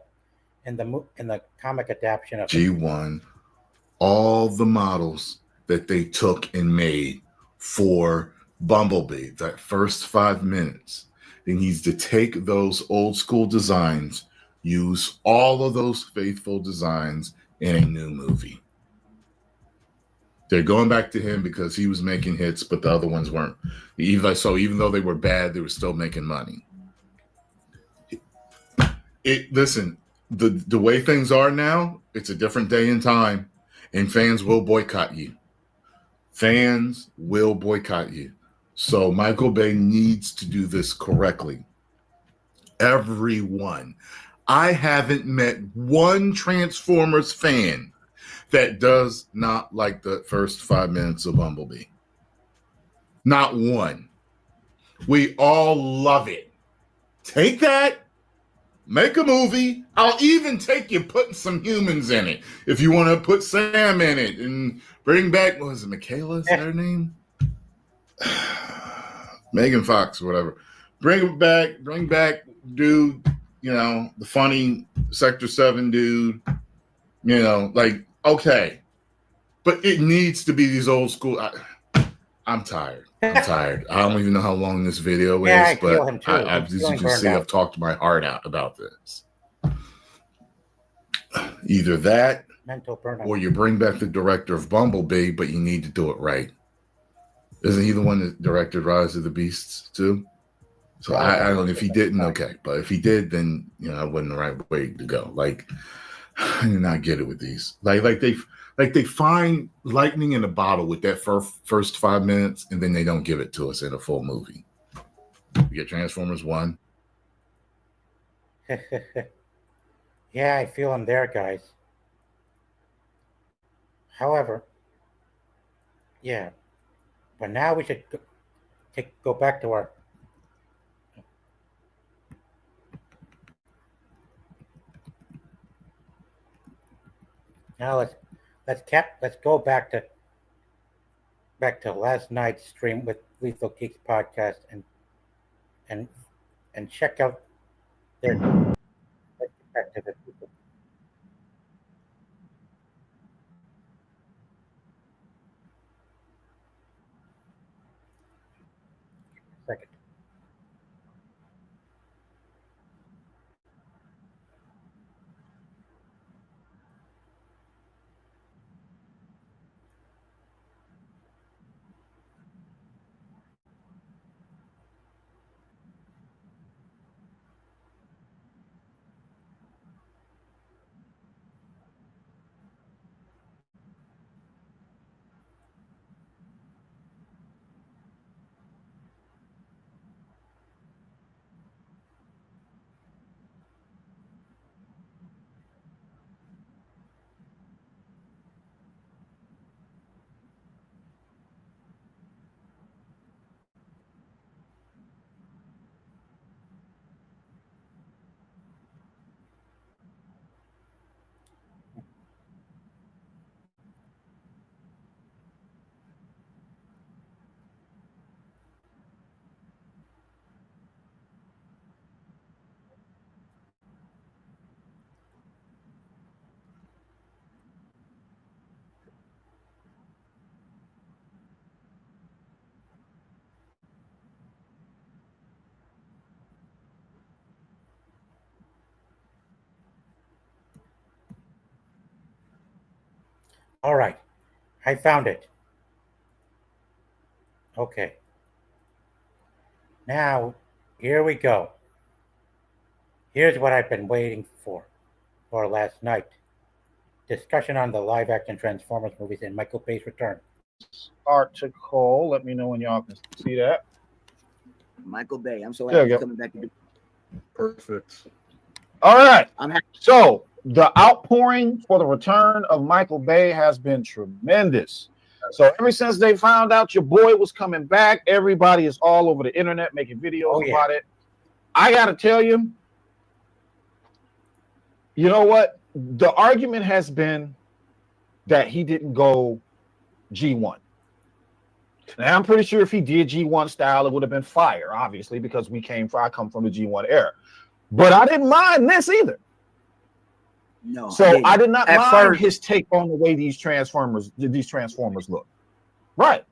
Speaker 1: comic adaptation of
Speaker 2: G1. All the models that they took and made for Bumblebee, that first 5 minutes, they needs to take those old school designs, use all of those faithful designs in a new movie. They're going back to him because he was making hits, but the other ones weren't. Even though they were bad, they were still making money. Listen, the way things are now, it's a different day and time, and fans will boycott you. Fans will boycott you. So Michael Bay needs to do this correctly. Everyone. I haven't met one Transformers fan that does not like the first 5 minutes of Bumblebee. Not one. We all love it. Take that, make a movie. I'll even take you putting some humans in it. If you want to put Sam in it and bring back, what was it, Michaela? Is that her name? Megan Fox, whatever. Bring back dude, the funny Sector 7 dude, like, okay. But it needs to be these old school. I'm tired. I don't even know how long this video is, but as you can see, I've talked my heart out about this. Either that, or you bring back the director of Bumblebee, but you need to do it right. Isn't he the one that directed Rise of the Beasts too? So I don't know if he didn't, okay. But if he did, then it wasn't the right way to go. Like, I did not get it with these. Like they find lightning in a bottle with that first 5 minutes, and then they don't give it to us in a full movie. You get Transformers 1.
Speaker 1: Yeah, I feel him there, guys. However, yeah. But now we should go back to our. Now let's go back to last night's stream with Lethal Geeks podcast and check out their. Let's get back to the people. Second. All right, I found it. Okay. Now, here we go. Here's what I've been waiting for last night. Discussion on the live-action Transformers movies and Michael Bay's return.
Speaker 3: Article. Let me know when y'all can see that.
Speaker 4: Michael Bay. I'm so happy he's coming back to do.
Speaker 3: Perfect. All right. So the outpouring for the return of Michael Bay has been tremendous. So ever since they found out your boy was coming back, everybody is all over the internet making videos about it. I got to tell you, you know what? The argument has been that he didn't go G1. Now, I'm pretty sure if he did G1 style, it would have been fire, obviously, because I come from the G1 era. But I didn't mind this either.
Speaker 4: No.
Speaker 3: So I did not mind his take on the way these Transformers look. Right.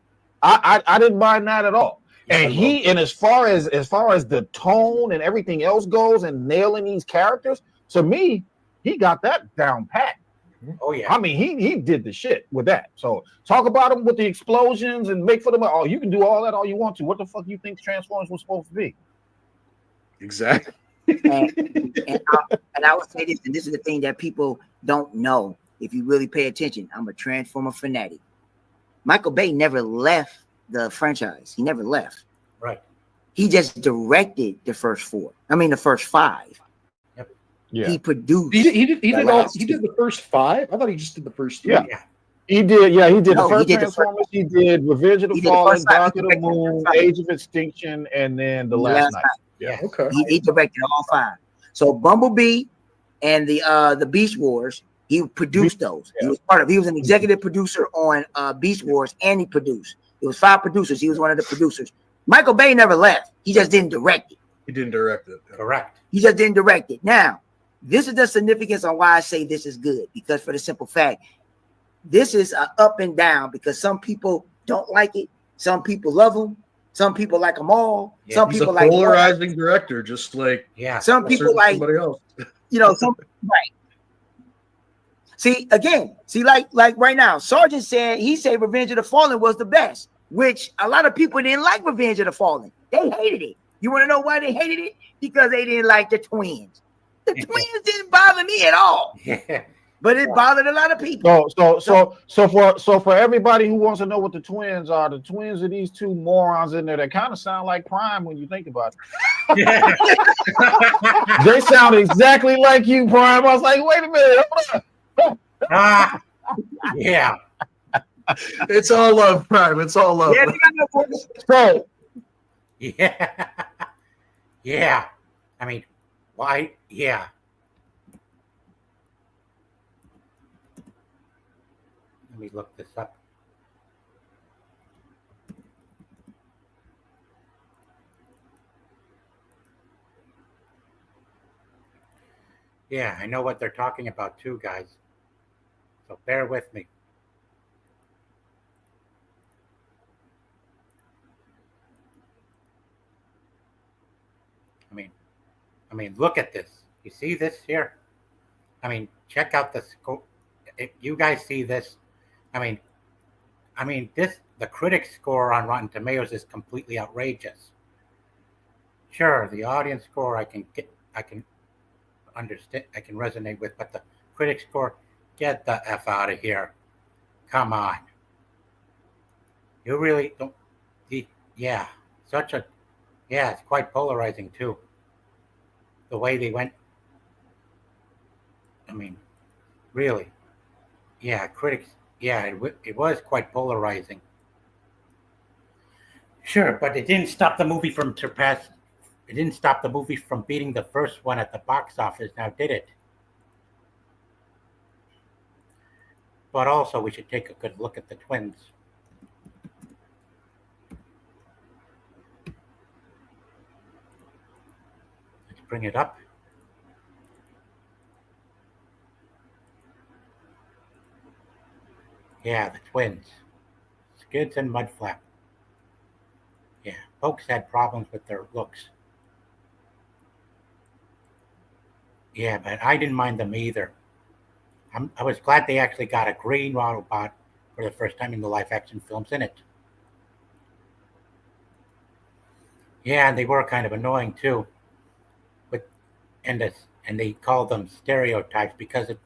Speaker 3: I didn't mind that at all. And as far as the tone and everything else goes and nailing these characters, to me, he got that down pat.
Speaker 1: Oh yeah.
Speaker 3: I mean, he did the shit with that. So talk about him with the explosions and make for them. Oh, you can do all that all you want to. What the fuck you think Transformers was supposed to be?
Speaker 2: Exactly.
Speaker 4: and I would say this, and this is the thing that people don't know if you really pay attention. I'm a Transformer fanatic. Michael Bay never left the franchise. He never left.
Speaker 1: Right.
Speaker 4: He just directed the first four. I mean, the first five.
Speaker 1: Yep.
Speaker 3: Yeah.
Speaker 4: He produced.
Speaker 5: He did
Speaker 4: two.
Speaker 5: the first five. I thought he just did the first three.
Speaker 3: Yeah.
Speaker 1: Yeah.
Speaker 3: He did. Yeah, he did
Speaker 4: No,
Speaker 3: the first
Speaker 4: he did the
Speaker 3: Transformers. He did Revenge of the
Speaker 4: He did the
Speaker 3: Fallen,
Speaker 4: first five.
Speaker 3: Dark
Speaker 4: He
Speaker 3: of the
Speaker 4: directed the
Speaker 3: Moon,
Speaker 4: first five.
Speaker 3: Age of Extinction, and then the Last Night.
Speaker 4: Night.
Speaker 3: Yeah.
Speaker 5: Okay.
Speaker 4: He directed all five. So Bumblebee and the Beast Wars, he produced those.
Speaker 3: Yeah.
Speaker 4: He was an executive producer on Beast Wars, and he produced. It was 5 producers. He was one of the producers. Michael Bay never left. He just didn't direct it.
Speaker 5: He didn't direct it.
Speaker 1: Correct.
Speaker 4: He just didn't direct it. Now, this is the significance on why I say this is good, because for the simple fact, this is up and down, because some people don't like it. Some people love him. Some people like them all.
Speaker 1: Yeah,
Speaker 4: Some
Speaker 5: He's a
Speaker 4: people like
Speaker 5: polarizing director, just like
Speaker 1: Yeah.
Speaker 4: some people like
Speaker 5: somebody else.
Speaker 4: some right. See like right now, Sergeant said Revenge of the Fallen was the best, which a lot of people didn't like Revenge of the Fallen. They hated it. You want to know why they hated it? Because they didn't like the twins. The twins didn't bother me at all,
Speaker 1: Yeah.
Speaker 4: but it bothered a lot of people.
Speaker 3: So for everybody who wants to know what the twins are are these two morons in there that kind of sound like Prime when you think about it. They sound exactly like you, Prime. I was like, wait a minute, hold on.
Speaker 1: Yeah.
Speaker 5: It's all love, Prime. It's all love.
Speaker 4: Yeah, they got no voice.
Speaker 3: So
Speaker 1: Yeah. Yeah. I mean, why? Yeah. Let me look this up. Yeah, I know what they're talking about too, guys. So bear with me. I mean, look at this. You see this here? I mean, check out the score. If you guys see this, I mean, the critics score on Rotten Tomatoes is completely outrageous. Sure, the audience score I can understand, I can resonate with, but the critic score, get the F out of here. Come on. You really don't, yeah, it's quite polarizing too. The way they went, I mean, really, yeah, critics, yeah, it was quite polarizing. Sure, but it didn't stop the movie from beating the first one at the box office, now did it? But also, we should take a good look at the twins. Let's bring it up. Yeah, the twins. Skids and Mudflap. Yeah, folks had problems with their looks. Yeah, but I didn't mind them either. I was glad they actually got a green Autobot for the first time in the live-action films in it. Yeah, and they were kind of annoying too. And they called them stereotypes because of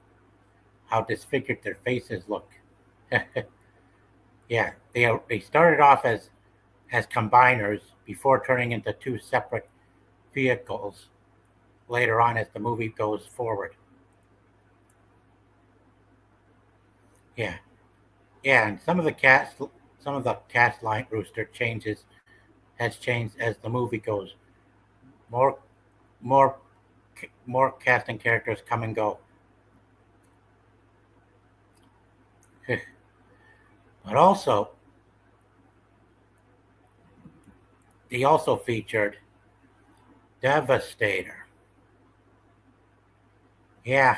Speaker 1: how disfigured their faces look. Yeah, they started off as combiners before turning into two separate vehicles later on as the movie goes forward. Yeah, and some of the cast line rooster has changed as the movie goes. More casting characters come and go. But also, they also featured Devastator. Yeah,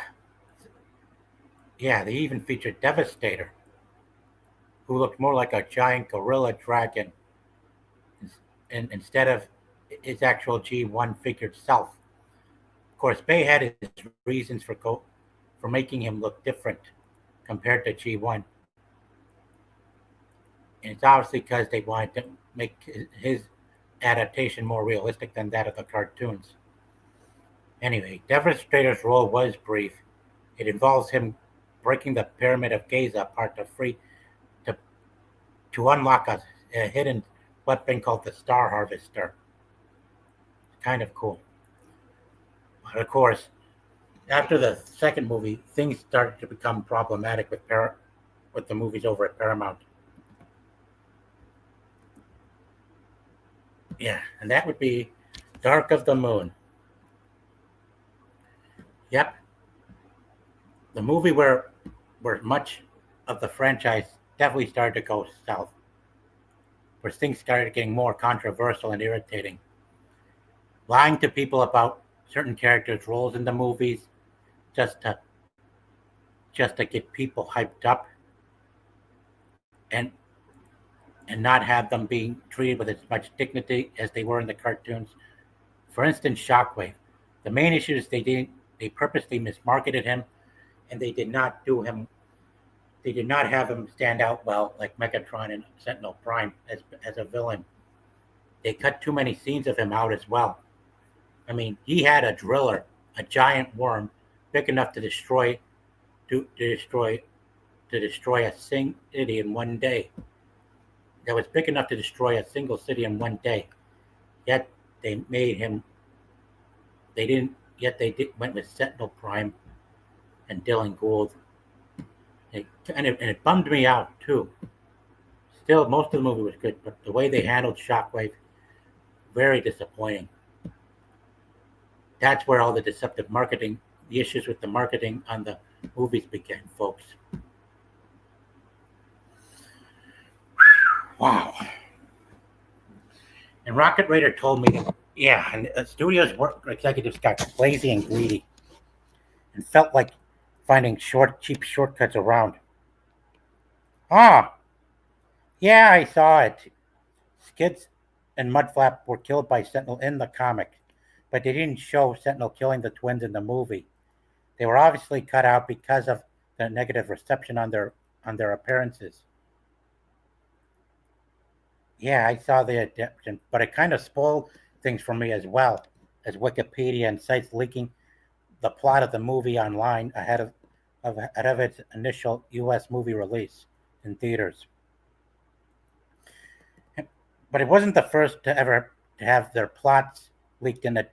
Speaker 1: they even featured Devastator, who looked more like a giant gorilla dragon instead of his actual G1 figured self. Of course, Bay had his reasons for making him look different compared to G1. And it's obviously because they wanted to make his adaptation more realistic than that of the cartoons. Anyway, Devastator's role was brief. It involves him breaking the Pyramid of Giza apart to unlock a hidden weapon called the Star Harvester. Kind of cool. But of course, after the second movie, things started to become problematic with the movies over at Paramount. Yeah, and that would be Dark of the Moon. Yep. The movie where much of the franchise definitely started to go south, where things started getting more controversial and irritating. Lying to people about certain characters' roles in the movies just to get people hyped up and not have them being treated with as much dignity as they were in the cartoons. For instance, Shockwave. The main issue is they purposely mismarketed him, and they did not have him stand out well like Megatron and Sentinel Prime as a villain. They cut too many scenes of him out as well. I mean, he had a driller, a giant worm, big enough to destroy a city in one day. That was big enough to destroy a single city in one day. Yet they made him. They didn't. Yet they went with Sentinel Prime and Dylan Gould. And it bummed me out too. Still, most of the movie was good, but the way they handled Shockwave, very disappointing. That's where all the deceptive marketing, the issues with the marketing on the movies began, folks. Wow. And Rocket Raider told me that, yeah, and the studio's executives got lazy and greedy and felt like finding cheap shortcuts around. Yeah, I saw it. Skids and Mudflap were killed by Sentinel in the comic, but they didn't show Sentinel killing the twins in the movie. They were obviously cut out because of the negative reception on their appearances. Yeah, I saw the adaptation, but it kind of spoiled things for me as well, as Wikipedia and sites leaking the plot of the movie online ahead of its initial U.S. movie release in theaters. But it wasn't the first to ever have their plots leaked in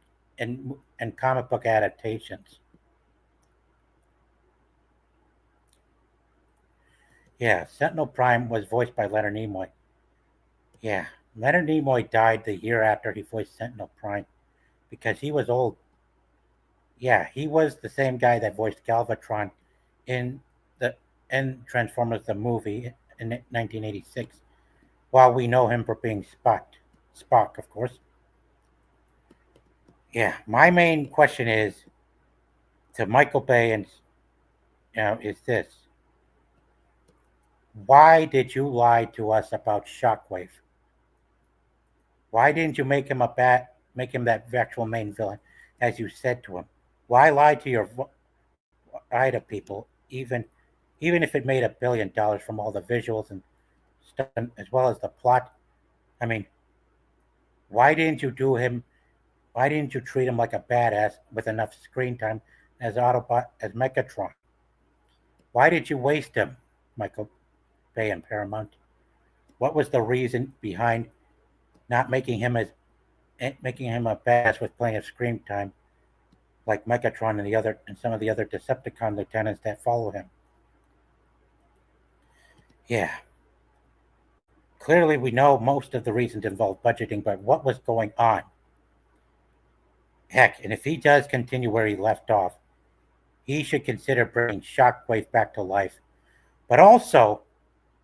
Speaker 1: comic book adaptations. Yeah, Sentinel Prime was voiced by Leonard Nimoy. Yeah, Leonard Nimoy died the year after he voiced Sentinel Prime because he was old. Yeah, he was the same guy that voiced Galvatron in Transformers the movie in 1986. While we know him for being Spock, of course. Yeah, my main question is to Michael Bay and is this: why did you lie to us about Shockwave? Why didn't you make him that actual main villain, as you said to him? Why lie to people, even if it made $1 billion from all the visuals and stuff, as well as the plot? I mean, why didn't you treat him like a badass with enough screen time as Megatron? Why did you waste him, Michael Bay and Paramount? What was the reason behind not making him a badass with plenty of screen time, like Megatron and some of the other Decepticon lieutenants that follow him? Yeah. Clearly, we know most of the reasons involve budgeting, but what was going on? Heck, and if he does continue where he left off, he should consider bringing Shockwave back to life. But also,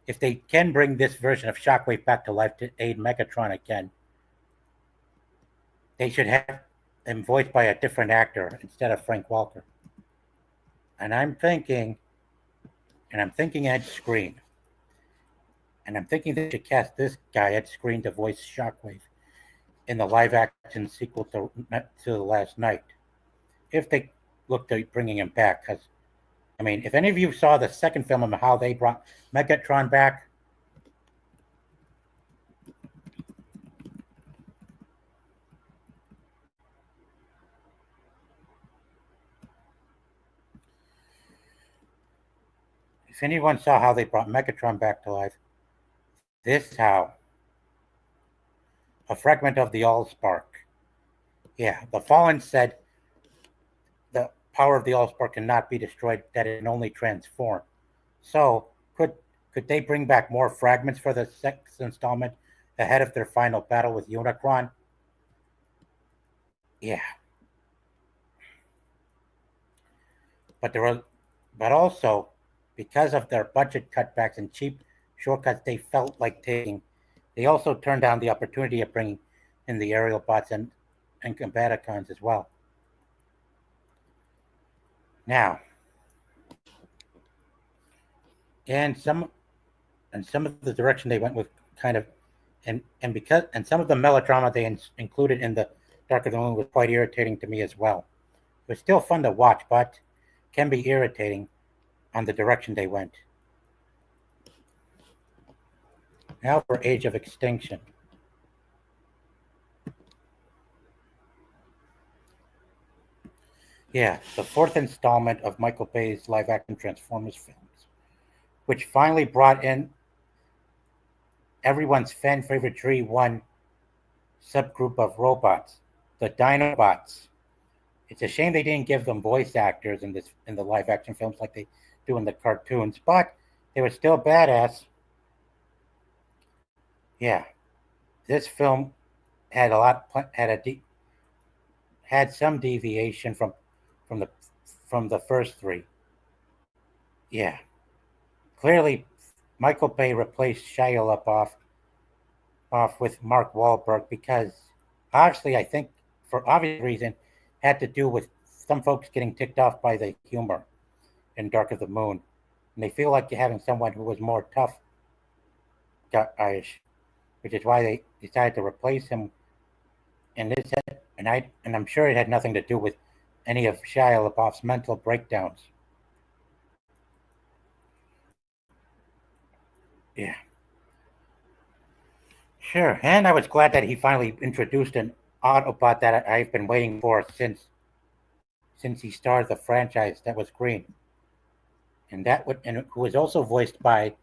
Speaker 1: if they can bring this version of Shockwave back to life to aid Megatron again, they should have him voiced by a different actor instead of Frank Welker. And I'm thinking Ed Skrein. And I'm thinking they should cast this guy, Ed Skrein, to voice Shockwave in the live-action sequel to The Last Knight, if they look to bringing him back. Because, I mean, if any of you saw the second film of how they brought Megatron back, if anyone saw how they brought Megatron back to life, this how a fragment of the Allspark. Yeah, the Fallen said the power of the Allspark cannot be destroyed, that it can only transform. So, could they bring back more fragments for the sixth installment ahead of their final battle with Unicron? Yeah. But also, because of their budget cutbacks and cheap shortcuts they felt like taking, they also turned down the opportunity of bringing in the aerial bots and Combaticons as well. Now, and some of the direction they went with kind of, and some of the melodrama they included in the Dark of the Moon was quite irritating to me as well. It was still fun to watch, but can be irritating on the direction they went. Now for Age of Extinction. Yeah, the fourth installment of Michael Bay's live-action Transformers films, which finally brought in everyone's fan-favorite G1 subgroup of robots, the Dinobots. It's a shame they didn't give them voice actors in the live-action films like they do in the cartoons, but they were still badass. Yeah, this film had had some deviation from the first three. Yeah, clearly, Michael Bay replaced Shia LaBeouf with Mark Wahlberg because, obviously, I think for obvious reason, had to do with some folks getting ticked off by the humor in Dark of the Moon, and they feel like having someone who was more tough, which is why they decided to replace him. And I'm sure it had nothing to do with any of Shia LaBeouf's mental breakdowns. Yeah. Sure. And I was glad that he finally introduced an Autobot that I've been waiting for since he started the franchise, that was Green. And who was also voiced by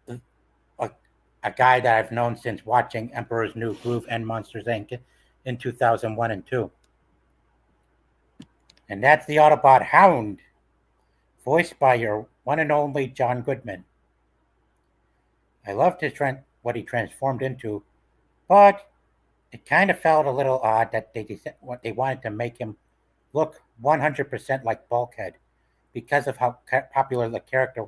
Speaker 1: a guy that I've known since watching Emperor's New Groove and Monsters Inc. in 2001 and 2. And that's the Autobot Hound, voiced by your one and only John Goodman. I loved what he transformed into, but it kind of felt a little odd that they wanted to make him look 100% like Bulkhead because of how popular the character.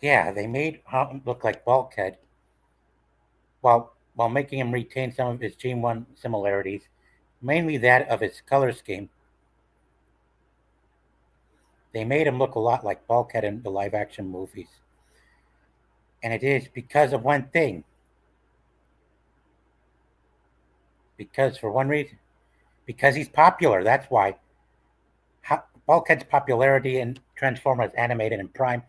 Speaker 1: Yeah, they made him look like Bulkhead while making him retain some of his G1 similarities, mainly that of his color scheme. They made him look a lot like Bulkhead in the live-action movies. And it is because of one thing. Because for one reason. Because he's popular, that's why. Bulkhead's popularity in Transformers Animated and Prime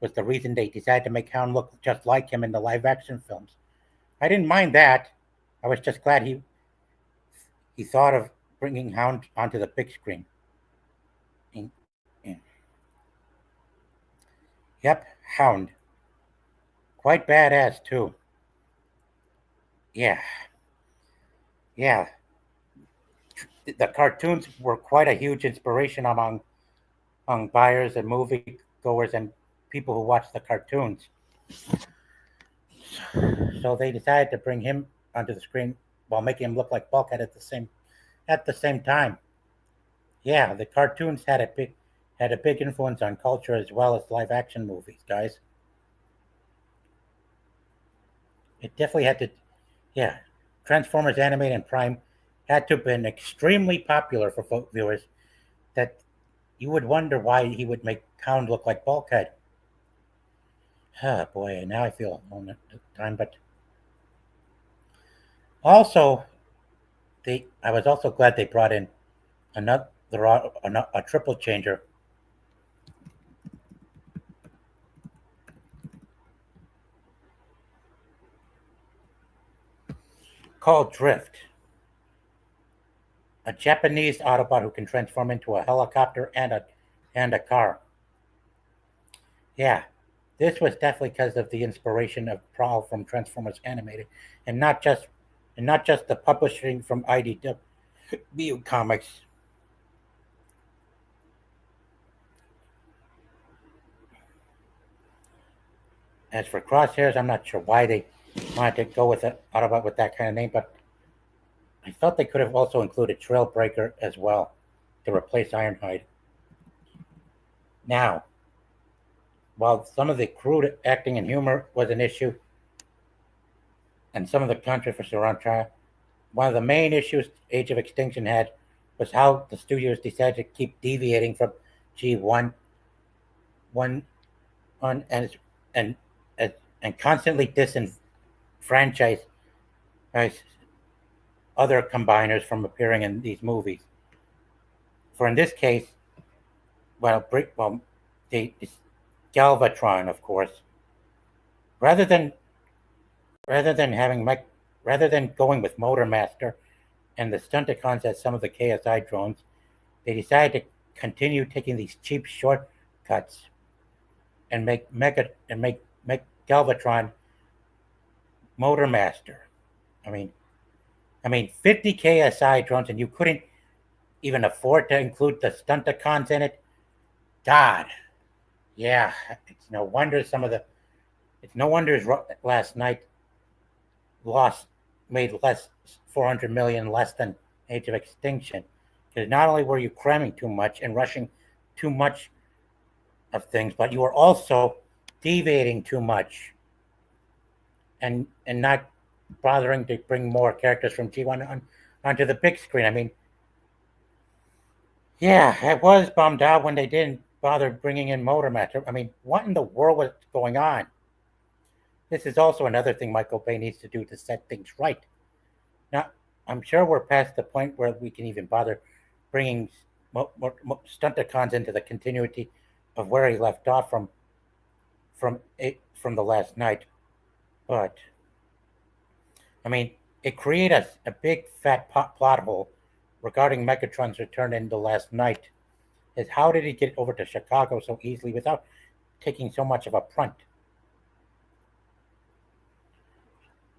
Speaker 1: was the reason they decided to make Hound look just like him in the live-action films. I didn't mind that. I was just glad he thought of bringing Hound onto the big screen. Yep, Hound. Quite badass, too. Yeah. The cartoons were quite a huge inspiration among buyers and moviegoers and people who watch the cartoons. So they decided to bring him onto the screen while making him look like Bulkhead at the same time. Yeah, the cartoons had a big influence on culture as well as live action movies, guys. It definitely had to. Yeah, Transformers Animated and Prime had to have been extremely popular for folk viewers that you would wonder why he would make Hound look like Bulkhead. Oh boy, now I feel alone at the time, but also I was also glad they brought in a triple changer called Drift. A Japanese Autobot who can transform into a helicopter and a car. Yeah, this was definitely because of the inspiration of Prowl from Transformers Animated, and not just the publishing from IDW Comics. As for Crosshairs, I'm not sure why they wanted to go with it, Autobot with that kind of name, but I felt they could have also included Trailbreaker as well to replace Ironhide. Now, while some of the crude acting and humor was an issue, and some of the controversy around trial, one of the main issues Age of Extinction had was how the studios decided to keep deviating from G1 one on and and constantly disenfranchise other combiners from appearing in these movies. For in this case, the Galvatron, of course, rather than rather than having rather than going with Motormaster and the Stunticons as some of the KSI drones, they decided to continue taking these cheap shortcuts and make Galvatron Motormaster. I mean, 50 KSI drones, and you couldn't even afford to include the Stunticons in it. God, yeah, it's no wonder last night made less 400 million less than Age of Extinction, because not only were you cramming too much and rushing too much of things, but you were also deviating too much and not bothering to bring more characters from G1 onto the big screen. I mean, yeah, I was bummed out when they didn't bother bringing in Motormaster. I mean, what in the world was going on? This is also another thing Michael Bay needs to do to set things right. Now, I'm sure we're past the point where we can even bother bringing Stunticons into the continuity of where he left off from the last night. But, I mean, it created a big fat plot hole regarding Megatron's return in the last night. Is how did he get over to Chicago so easily without taking so much of a brunt?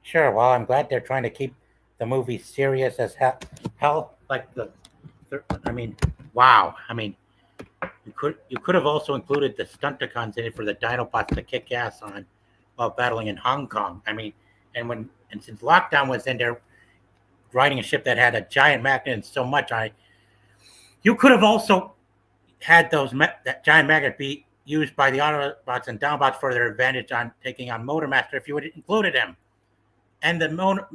Speaker 1: Sure, well, I'm glad they're trying to keep the movie serious as hell. I mean, wow. I mean, you could have also included the Stunticons in it for the Dinobots to kick ass on while battling in Hong Kong. I mean, and since Lockdown was in there riding a ship that had a giant magnet and so much on it, you could have also had that giant magnet be used by the Autobots and Dinobots for their advantage on taking on Motormaster if you would have included him. And the Menasor,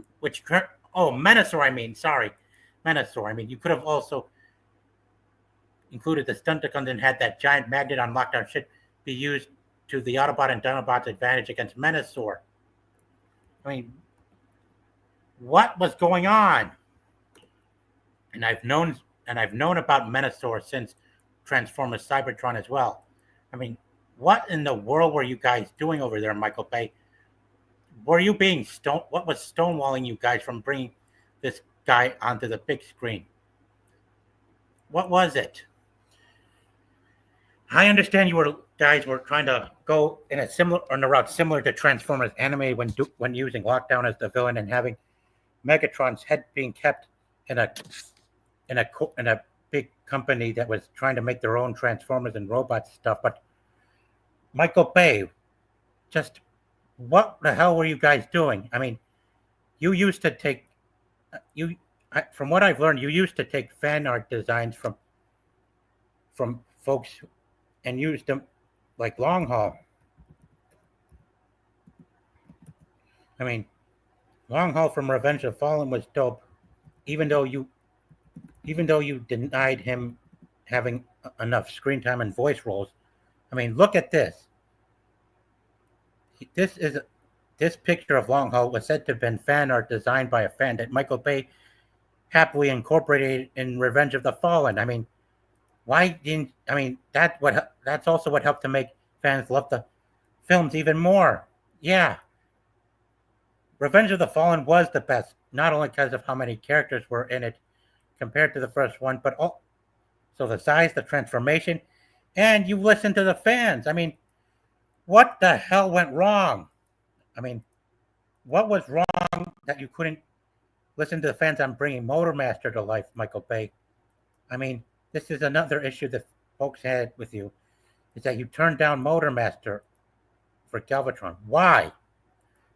Speaker 1: I mean, you could have also included the Stunticons and had that giant magnet on Lockdown ship be used to the Autobot and Dinobot's advantage against Menasor. I mean, what was going on? And I've known about Menasor since Transformers Cybertron as well. I mean, what in the world were you guys doing over there, Michael Bay? Were you being what was stonewalling you guys from bringing this guy onto the big screen? What was it? I understand you guys were trying to go in a route similar to Transformers Anime when using Lockdown as the villain and having Megatron's head being kept in a big company that was trying to make their own Transformers and robots stuff. But Michael Bay, just what the hell were you guys doing? I mean, you used to take from what I've learned, you used to take fan art designs from folks and use them like Long Haul. I mean, Long Haul from Revenge of the Fallen was dope, even though you denied him having enough screen time and voice roles. I mean, look at this. This picture of Long Haul was said to have been fan art designed by a fan that Michael Bay happily incorporated in Revenge of the Fallen. I mean, that's also what helped to make fans love the films even more. Yeah. Revenge of the Fallen was the best, not only because of how many characters were in it compared to the first one, but also the size, the transformation, and you listen to the fans. I mean, what the hell went wrong? I mean, what was wrong that you couldn't listen to the fans on bringing Motormaster to life, Michael Bay? I mean, this is another issue that folks had with you, is that you turned down Motormaster for Galvatron. Why?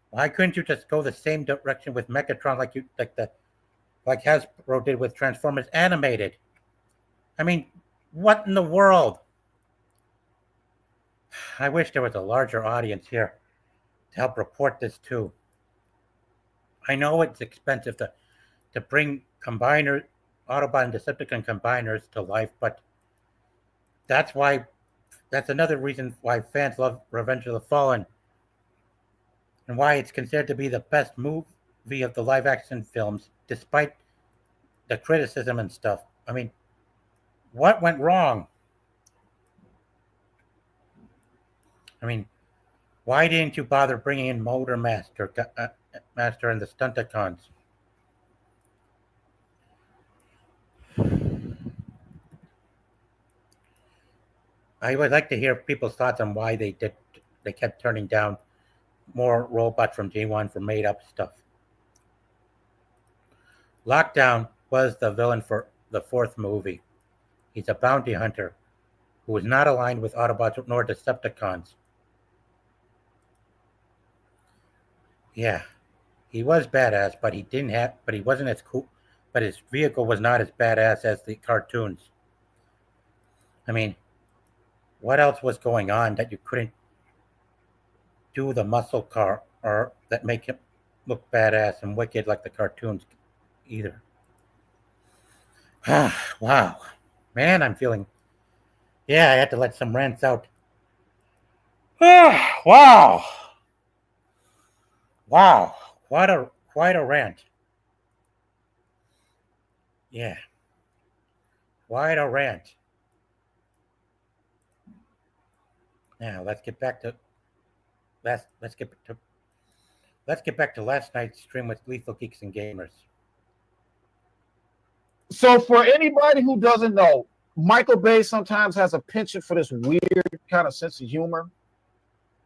Speaker 1: Why couldn't you just go the same direction with Megatron like Hasbro did with Transformers Animated? I mean, what in the world? I wish there was a larger audience here to help report this too. I know it's expensive to bring Autobot and Decepticon combiners to life, but that's another reason why fans love Revenge of the Fallen and why it's considered to be the best movie of the live action films, despite the criticism and stuff. I mean, what went wrong? I mean, why didn't you bother bringing in Motormaster Master and the Stunticons? I would like to hear people's thoughts on why they kept turning down more robots from G1 for made up stuff. Lockdown was the villain for the fourth movie. He's a bounty hunter who was not aligned with Autobots nor Decepticons. Yeah, he was badass, but he wasn't as cool. But his vehicle was not as badass as the cartoons. I mean, what else was going on that you couldn't do the muscle car or that make him look badass and wicked like the cartoons either? Wow, man, I'm feeling. Yeah, I had to let some rants out. Wow. Wow, quite a rant. Yeah, quite a rant. Now let's get back to last night's stream with Lethal Geeks and Gamers.
Speaker 3: So for anybody who doesn't know, Michael Bay sometimes has a penchant for this weird kind of sense of humor.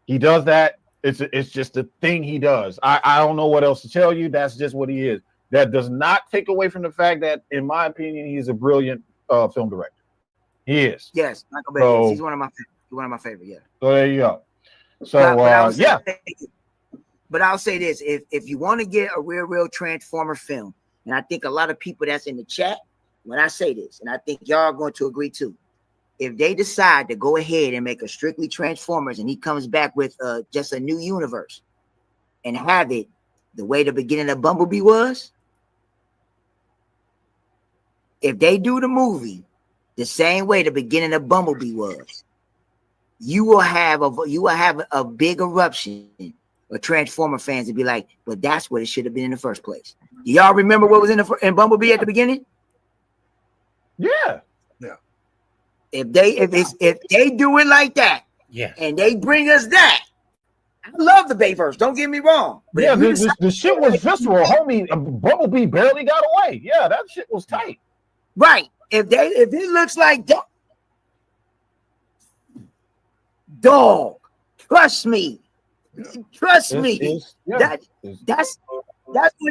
Speaker 3: He does that. It's just a thing he does. I don't know what else to tell you. That's just what he is. That does not take away from the fact that, in my opinion, he's a brilliant film director. He is.
Speaker 4: Yes, Michael Bay. So, he's one of my favorite. Yeah.
Speaker 3: So there you go. So
Speaker 4: but I'll say this: if you want to get a real Transformer film, and I think a lot of people that's in the chat, when I say this, and I think y'all are going to agree too. If they decide to go ahead and make a strictly Transformers and he comes back with just a new universe and have it the way the beginning of Bumblebee was, if they do the movie the same way the beginning of Bumblebee was, you will have a big eruption of Transformer fans to be like, well, that's what it should have been in the first place. Do y'all remember what was in Bumblebee at the beginning?
Speaker 3: Yeah.
Speaker 4: If they do it like that,
Speaker 1: yeah,
Speaker 4: and they bring us that, I love the Bayverse. Don't get me wrong. But
Speaker 3: yeah, the shit was visceral, homie. Bumblebee barely got away. Yeah, that shit was tight.
Speaker 4: Right. If it looks like that, dog, trust me. That's the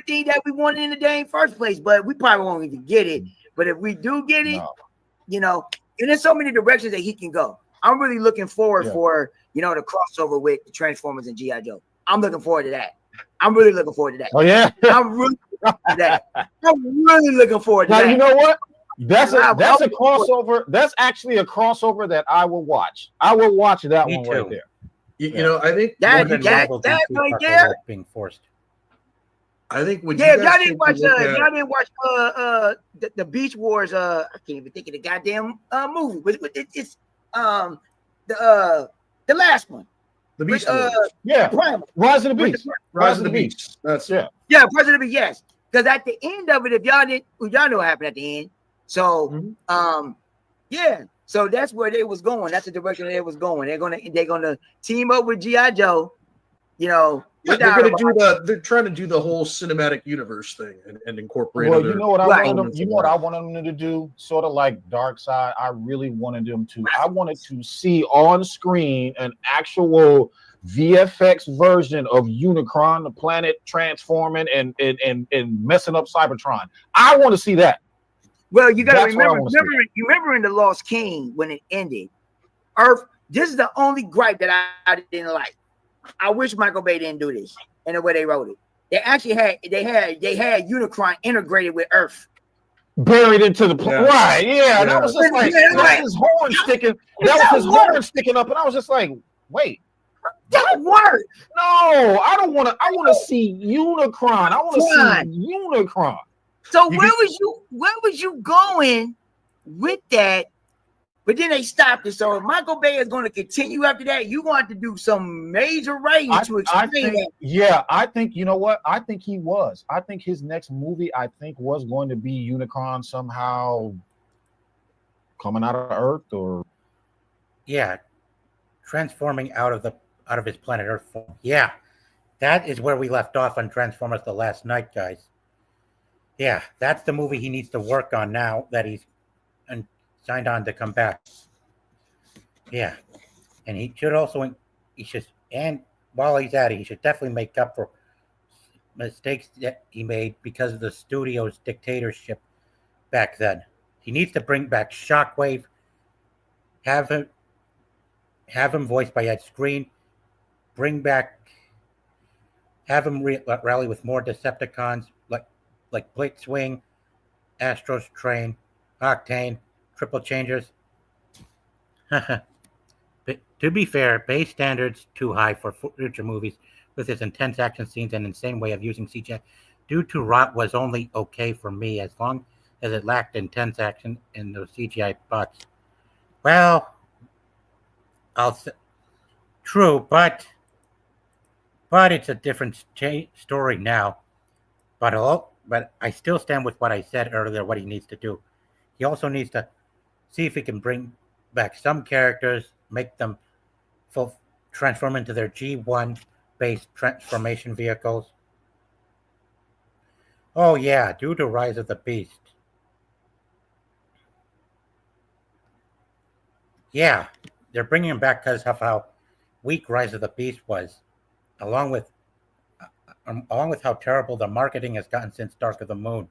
Speaker 4: thing that we wanted in the day in first place. But we probably won't even get it. But if we do get it, you know. And there's so many directions that he can go. I'm really looking forward for, the crossover with the Transformers and G.I. Joe. I'm looking forward to that. I'm really looking forward to that.
Speaker 3: Oh, yeah.
Speaker 4: I'm really looking forward to that. I'm really looking forward to that.
Speaker 3: You know what? That's a crossover. That's actually a crossover that I will watch. I will watch that one right there.
Speaker 5: You know, I think
Speaker 4: that right there
Speaker 1: being forced.
Speaker 5: I think when
Speaker 4: y'all didn't watch the Beach Wars. I can't even think of the goddamn movie, but it's the last one.
Speaker 5: The Beach Wars.
Speaker 3: Rise of the Beast.
Speaker 5: Rise of the Beast. That's
Speaker 4: Rise of the Beast. Yes, because at the end of it, if y'all know what happened at the end. So so that's where they was going. That's the direction they was going. They're gonna team up with G.I. Joe,
Speaker 5: they're trying to do the whole cinematic universe thing and incorporate.
Speaker 3: Well, you know what I wanted them. You know what I
Speaker 5: that.
Speaker 3: wanted them to do, sort of like Dark Side. I really wanted them to. I wanted to see on screen an actual VFX version of Unicron, the planet transforming and messing up Cybertron. I want to see that.
Speaker 4: Well, you got to remember in The Lost King when it ended, Earth. This is the only gripe that I didn't like. I wish Michael Bay didn't do this in the way they wrote it. They actually had Unicron integrated with Earth,
Speaker 3: buried into the right. Yeah, that was just like that was his horn sticking. That was his horn sticking up, and I was just like, wait.
Speaker 4: That work.
Speaker 3: No, I don't want to. I want to see Unicron. I want to see Unicron.
Speaker 4: So where was you going with that? But then they stopped it. So if Michael Bay is going to continue after that, you're going to have to do some major writing to explain that.
Speaker 3: Yeah, I think, you know what? I think he was. I think his next movie, was going to be Unicron somehow coming out of Earth or.
Speaker 1: Yeah, transforming out of his planet Earth form. Yeah, that is where we left off on Transformers The Last Night, guys. Yeah, that's the movie he needs to work on now that he's signed on to come back. Yeah, and he should also, and while he's at it, he should definitely make up for mistakes that he made because of the studio's dictatorship back then. He needs to bring back Shockwave, have him voiced by Ed Skrein, have him rally with more Decepticons like Blitzwing, Astro's Train, Octane, Triple Changers. But to be fair, Bay's standards too high for future movies with its intense action scenes and insane way of using CGI. Due to Rot was only okay for me as long as it lacked intense action in those CGI bots. Well, true, but it's a different story now. But I still stand with what I said earlier, what he needs to do. He also needs to see if he can bring back some characters, make them transform into their G1-based transformation vehicles. Oh, yeah, due to Rise of the Beast. Yeah, they're bringing him back because of how weak Rise of the Beast was, along with how terrible the marketing has gotten since Dark of the Moon.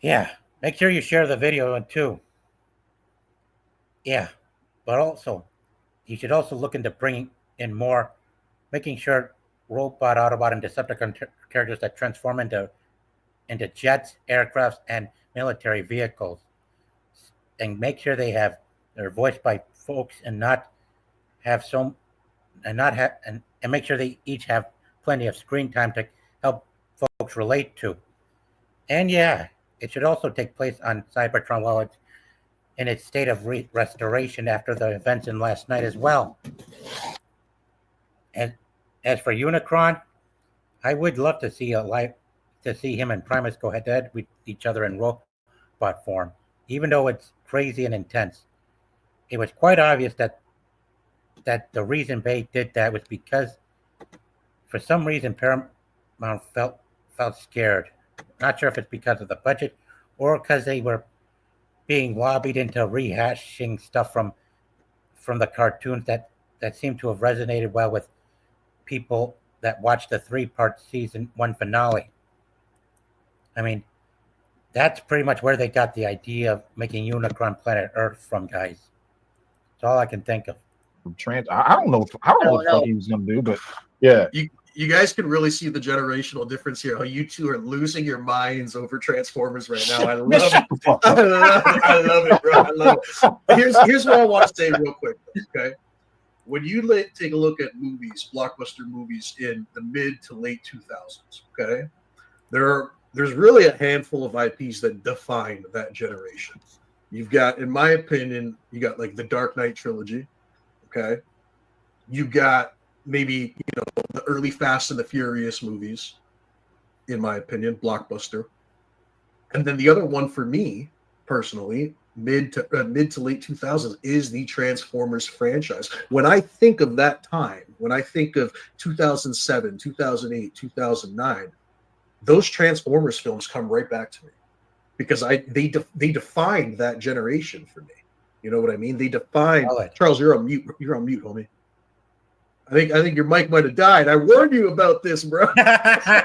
Speaker 1: Yeah, make sure you share the video too. Yeah, but also, you should also look into bringing in more, making sure Robot, Autobot, and Decepticon characters that transform into jets, aircrafts, and military vehicles, and make sure they're voiced by folks and make sure they each have plenty of screen time to help folks relate to. And yeah, it should also take place on Cybertron while it's in its state of restoration after the events in Last Night as well. And as for Unicron, I would love to see him and Primus go head-to-head with each other in robot form, even though it's crazy and intense. It was quite obvious that the reason Bay did that was because, for some reason, Paramount felt scared. Not sure if it's because of the budget or because they were being lobbied into rehashing stuff from the cartoons that seemed to have resonated well with people that watched the 3-part season 1 finale. I mean, that's pretty much where they got the idea of making Unicron Planet Earth from, guys. That's all I can think of.
Speaker 3: I don't know what the fuck he was gonna do, but yeah.
Speaker 5: You guys can really see the generational difference here. How you two are losing your minds over Transformers right now. I love it. I love it, bro. I love it. Here's what I want to say real quick. Okay, when you take a look at movies, blockbuster movies in the mid to late 2000s, okay, there's really a handful of IPs that define that generation. You've got, in my opinion, you got like the Dark Knight trilogy. Okay, you got maybe the early Fast and the Furious movies, in my opinion, blockbuster, and then the other one for me personally, mid to late 2000s, is the Transformers franchise. When I think of that time, when I think of 2007, 2008, 2009, those Transformers films come right back to me because they defined that generation for me. You know what I mean? They defined. Charles, you're on mute. You're on mute, homie. I think your mic might have died. I warned you about this, bro. I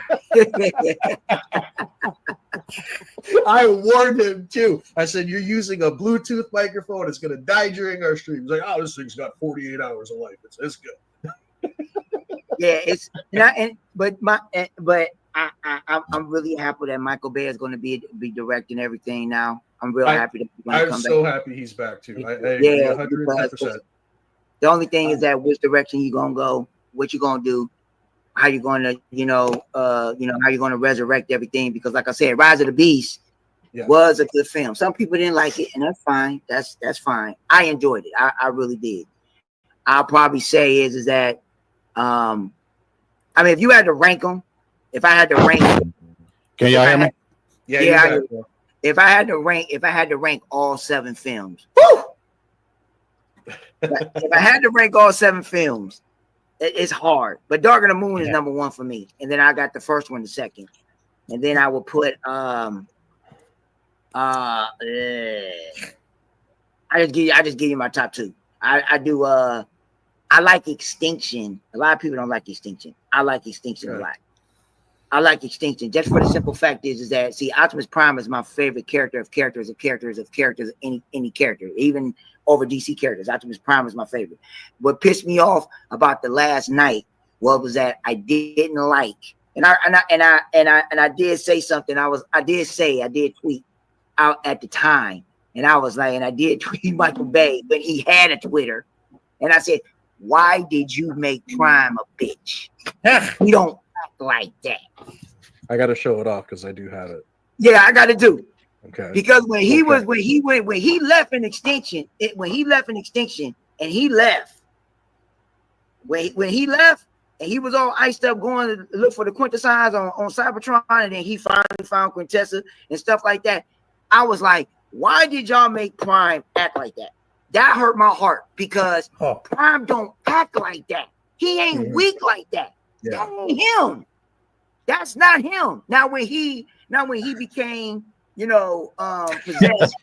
Speaker 5: warned him too. I said, you're using a Bluetooth microphone. It's going to die during our stream. He's like, oh, this thing's got 48 hours of life. It's good.
Speaker 4: Yeah, it's not. I'm really happy that Michael Bay is going to be directing everything now. I'm real happy that he's going to come back.
Speaker 5: I'm so happy he's back too. I agree 110%.
Speaker 4: The only thing is that which direction you gonna go, what you gonna do, how you gonna, how you gonna resurrect everything. Because like I said, Rise of the Beast was a good film. Some people didn't like it, and that's fine. That's fine. I enjoyed it. I really did. I'll probably say is that, I mean, if you had to rank them, if I had to rank,
Speaker 3: can y'all hear me?
Speaker 4: Yeah. If I had to rank all 7 films, woo! If I had to rank all 7 films, it's hard. But Dark of the Moon is number 1 for me, and then I got the first one, the second, and then I will put I just give you my top 2. I like Extinction. A lot of people don't like Extinction. I like Extinction a lot. I like Extinction just for the simple fact is that Optimus Prime is my favorite character of characters, any character, even over DC characters. Optimus Prime is my favorite. What pissed me off about the last night was that I didn't like, and I did say something. I did tweet out at the time, and I was like, and I did tweet Michael Bay when he had a Twitter, and I said, why did you make Prime a bitch? We don't act like that.
Speaker 5: I got to show it off because I do have it.
Speaker 4: Yeah, I got to do.
Speaker 5: Okay.
Speaker 4: Because when he left in Extinction, when he left, and he left and he was all iced up going to look for the Quintessons on Cybertron, and then he finally found Quintessa and stuff like that. I was like, why did y'all make Prime act like that? That hurt my heart because Prime don't act like that. He ain't weak like that.
Speaker 5: Yeah.
Speaker 4: That ain't him. That's not him. Now when he became, possessed,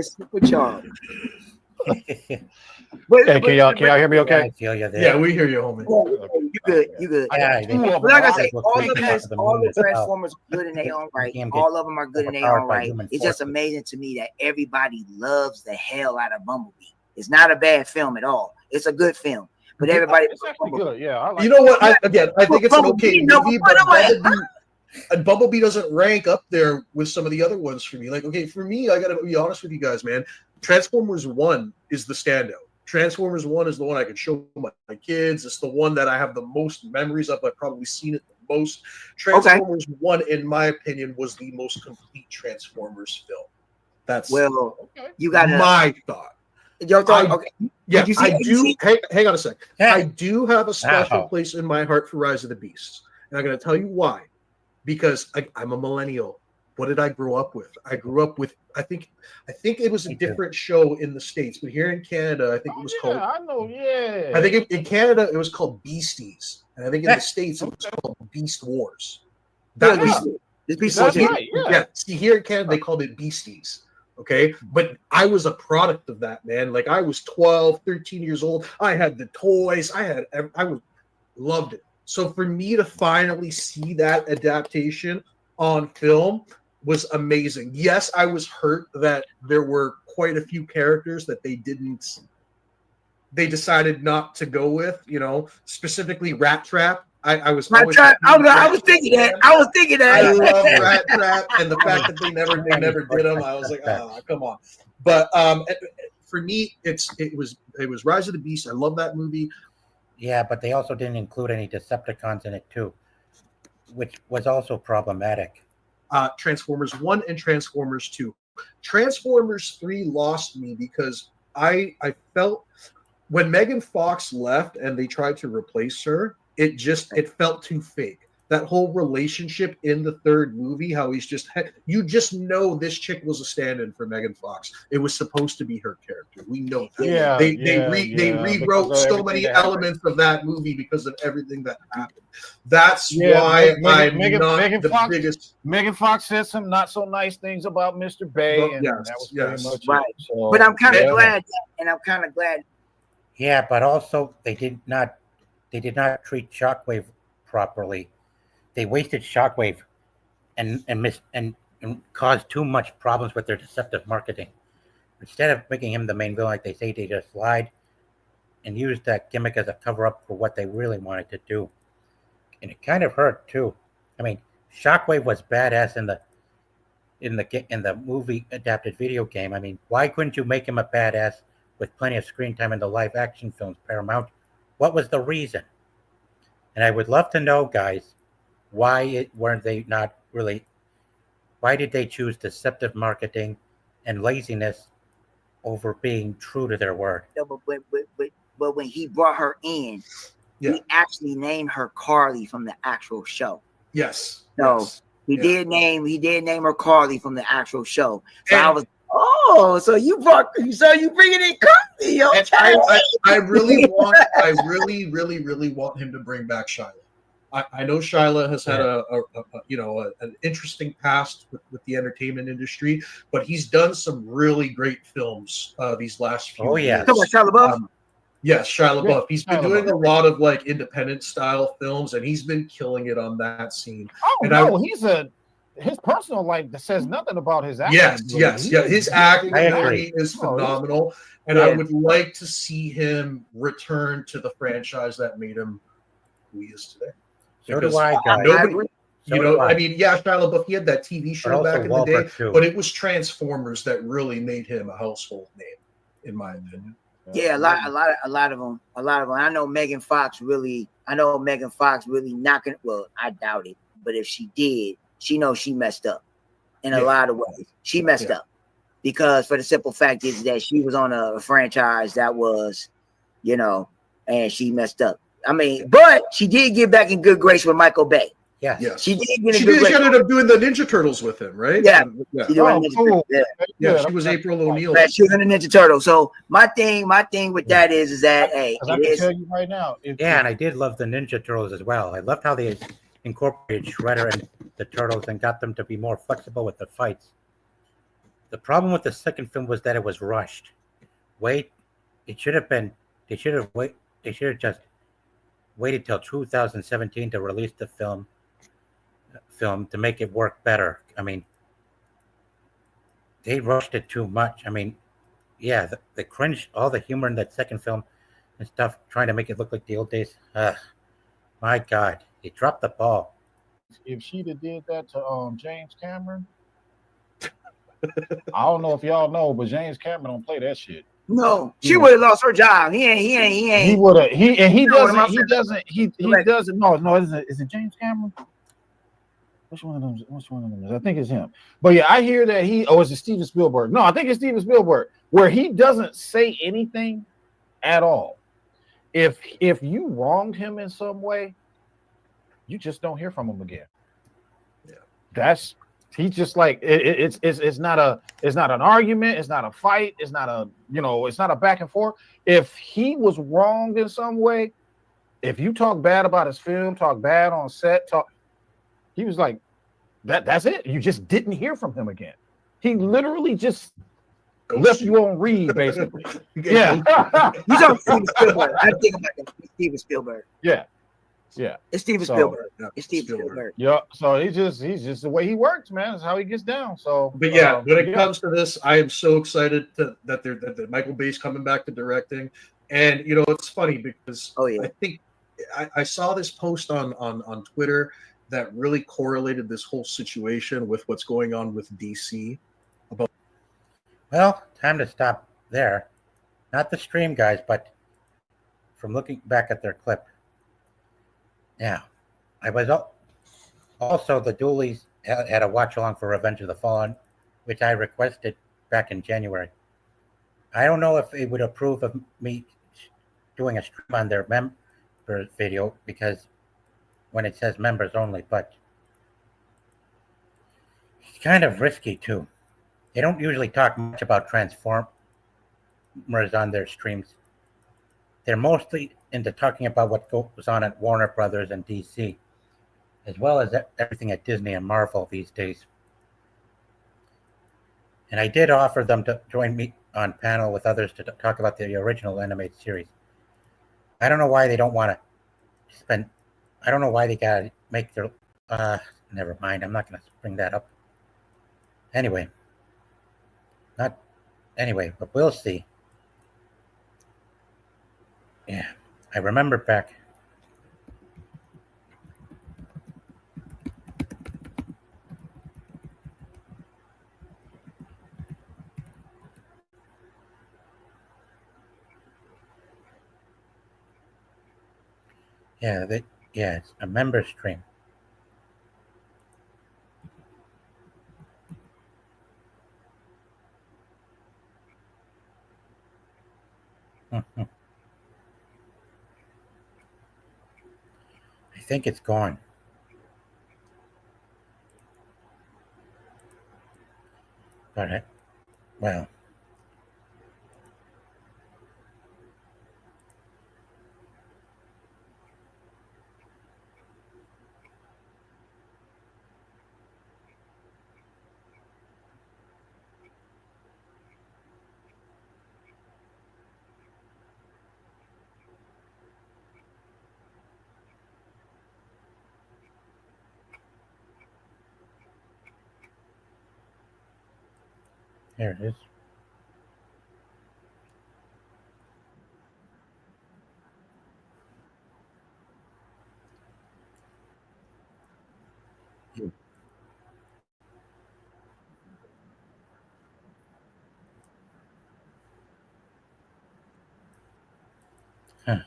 Speaker 4: supercharged.
Speaker 3: Hey, can y'all hear me okay?
Speaker 1: I feel you there.
Speaker 5: Yeah, we hear you, homie.
Speaker 4: You good.
Speaker 1: Yeah,
Speaker 4: But like I say, all the Transformers are good in their own right. All of them are good in their own right. It's just amazing to me that everybody loves the hell out of Bumblebee. It's not a bad film at all. It's a good film. But everybody,
Speaker 3: it's actually good. Yeah, I like
Speaker 5: you know what? I think it's an okay movie, but Bumblebee doesn't rank up there with some of the other ones for me. Like, okay, for me, I gotta be honest with you guys, man. Transformers 1 is the standout. Transformers 1 is the one I can show my kids. It's the one that I have the most memories of. I've probably seen it the most. Transformers 1, in my opinion, was the most complete Transformers film. That's
Speaker 4: you got
Speaker 5: my thought.
Speaker 4: Your thought, okay.
Speaker 5: Yeah, I do. Hang on a sec. I do have a special place in my heart for Rise of the Beasts, and I'm going to tell you why. Because I'm a millennial. What did I grow up with? I grew up with. I think it was a different show in the States, but here in Canada, I think it was called.
Speaker 3: I know. Yeah.
Speaker 5: I think in Canada it was called Beasties, and I think in the States it was called Beast Wars. See, here in Canada they called it Beasties. Okay, but I was a product of that, man. Like I was 12, 13 years old. I had the toys. Loved it. So for me to finally see that adaptation on film was amazing. Yes, I was hurt that there were quite a few characters that they decided not to go with, specifically Rat Trap. I was thinking that.
Speaker 4: I was thinking that.
Speaker 5: I love Rat Trap, and the fact that they never did them, I was like, oh, come on. But for me, it was Rise of the Beast. I love that movie.
Speaker 1: Yeah, but they also didn't include any Decepticons in it too, which was also problematic.
Speaker 5: Transformers 1 and Transformers 2. Transformers 3 lost me because I felt when Megan Fox left and they tried to replace her, it felt too fake. that whole relationship in the third movie, how he's just you just know this chick was a stand-in for Megan Fox. It was supposed to be her character. We know that.
Speaker 3: Yeah,
Speaker 5: They rewrote so many elements of that movie because of everything that happened. That's why I'm not the biggest.
Speaker 3: Megan Fox said some not so nice things about Mr. Bay, and that was pretty much
Speaker 4: right.
Speaker 3: it. So,
Speaker 4: but I'm kind of glad, and I'm kind of glad.
Speaker 1: Yeah, but also they did not treat Shockwave properly. They wasted Shockwave and caused too much problems with their deceptive marketing. Instead of making him the main villain, like they say, they just lied and used that gimmick as a cover-up for what they really wanted to do. And it kind of hurt too. I mean, Shockwave was badass in the movie adapted video game. I mean, why couldn't you make him a badass with plenty of screen time in the live action films, Paramount? What was the reason? And I would love to know, guys, why did they choose deceptive marketing and laziness over being true to their word?
Speaker 4: But when he brought her in, he actually named her Carly from the actual show.
Speaker 5: Yes.
Speaker 4: No,
Speaker 5: yes.
Speaker 4: He did name her Carly from the actual show. So I was, so you bringing in Carly? Okay.
Speaker 5: I really want him to bring back Shyla. I know Shyla has had an interesting past with the entertainment industry, but he's done some really great films these last few years.
Speaker 4: Talking about Shia LaBeouf?
Speaker 5: Yes, Shia LaBeouf. He's been doing a lot of like independent style films, and he's been killing it on that scene.
Speaker 3: His personal life that says nothing about his acting.
Speaker 5: Yes. His acting is phenomenal, and I would like to see him return to the franchise that made him who he is today.
Speaker 1: So do I, guys.
Speaker 5: I mean, Shia LaBeouf, he had that TV show back in the day, but it was Transformers that really made him a household name, in my opinion.
Speaker 4: Yeah, a lot of them. I know Megan Fox really not gonna. Well, I doubt it, but if she did, she knows she messed up in a lot of ways. She messed up because for the simple fact is that she was on a franchise that was, and she messed up. I mean, but she did get back in good grace with Michael Bay.
Speaker 5: Yes.
Speaker 4: She did get in
Speaker 5: good
Speaker 4: good grace.
Speaker 5: She ended up doing the Ninja Turtles with him, right?
Speaker 4: Yeah.
Speaker 5: She was April O'Neil.
Speaker 4: She was in the Ninja Turtle. So my thing with that is that
Speaker 3: I can tell you right now.
Speaker 1: And I did love the Ninja Turtles as well. I loved how they incorporated Shredder and the Turtles and got them to be more flexible with the fights. The problem with the second film was that it was rushed. They should have just waited till 2017 to release the film to make it work better. I mean, they rushed it too much. I mean, the cringe, all the humor in that second film and stuff, trying to make it look like the old days. My God, they dropped the ball.
Speaker 3: If she'd have did that to James Cameron, I don't know if y'all know, but James Cameron don't play that shit.
Speaker 4: No, she would have lost her job. He ain't.
Speaker 3: He would have. He doesn't. No, is it James Cameron? Which one of them is? I think it's him. But yeah, I hear that is it Steven Spielberg? No, I think it's Steven Spielberg, where he doesn't say anything at all. If you wronged him in some way, you just don't hear from him again. Yeah. He's just like it's not an argument, it's not a fight, it's not a back and forth. If he was wronged in some way, if you talk bad about his film, talk bad on set, he was like, that's it. You just didn't hear from him again. He literally just left you on read, basically. Yeah.
Speaker 4: He's on Steven Spielberg. I think about Steven Spielberg.
Speaker 3: Yeah.
Speaker 4: It's Steven Spielberg. It's Steven Spielberg.
Speaker 3: Yeah. So he's just the way he works, man. That's how he gets down. So,
Speaker 5: but when it comes to this, I am so excited that Michael Bay's coming back to directing. And it's funny because I think I saw this post on Twitter that really correlated this whole situation with what's going on with DC.
Speaker 1: Well, time to stop there. Not the stream, guys, but from looking back at their clip. Now, I was also the Doolies had a watch along for Revenge of the Fallen, which I requested back in January. I don't know if it would approve of me doing a stream on their member video because when it says members only, but it's kind of risky too. They don't usually talk much about Transformers on their streams. They're mostly into talking about what goes on at Warner Brothers and DC, as well as everything at Disney and Marvel these days. And I did offer them to join me on panel with others to talk about the original animated series. I don't know why they don't want to spend. I don't know why they gotta make their. Never mind. I'm not gonna bring that up. Anyway, but we'll see. Yeah, I remember back. Yeah, it's a member stream. I think it's gone. But well. Here it is. Huh.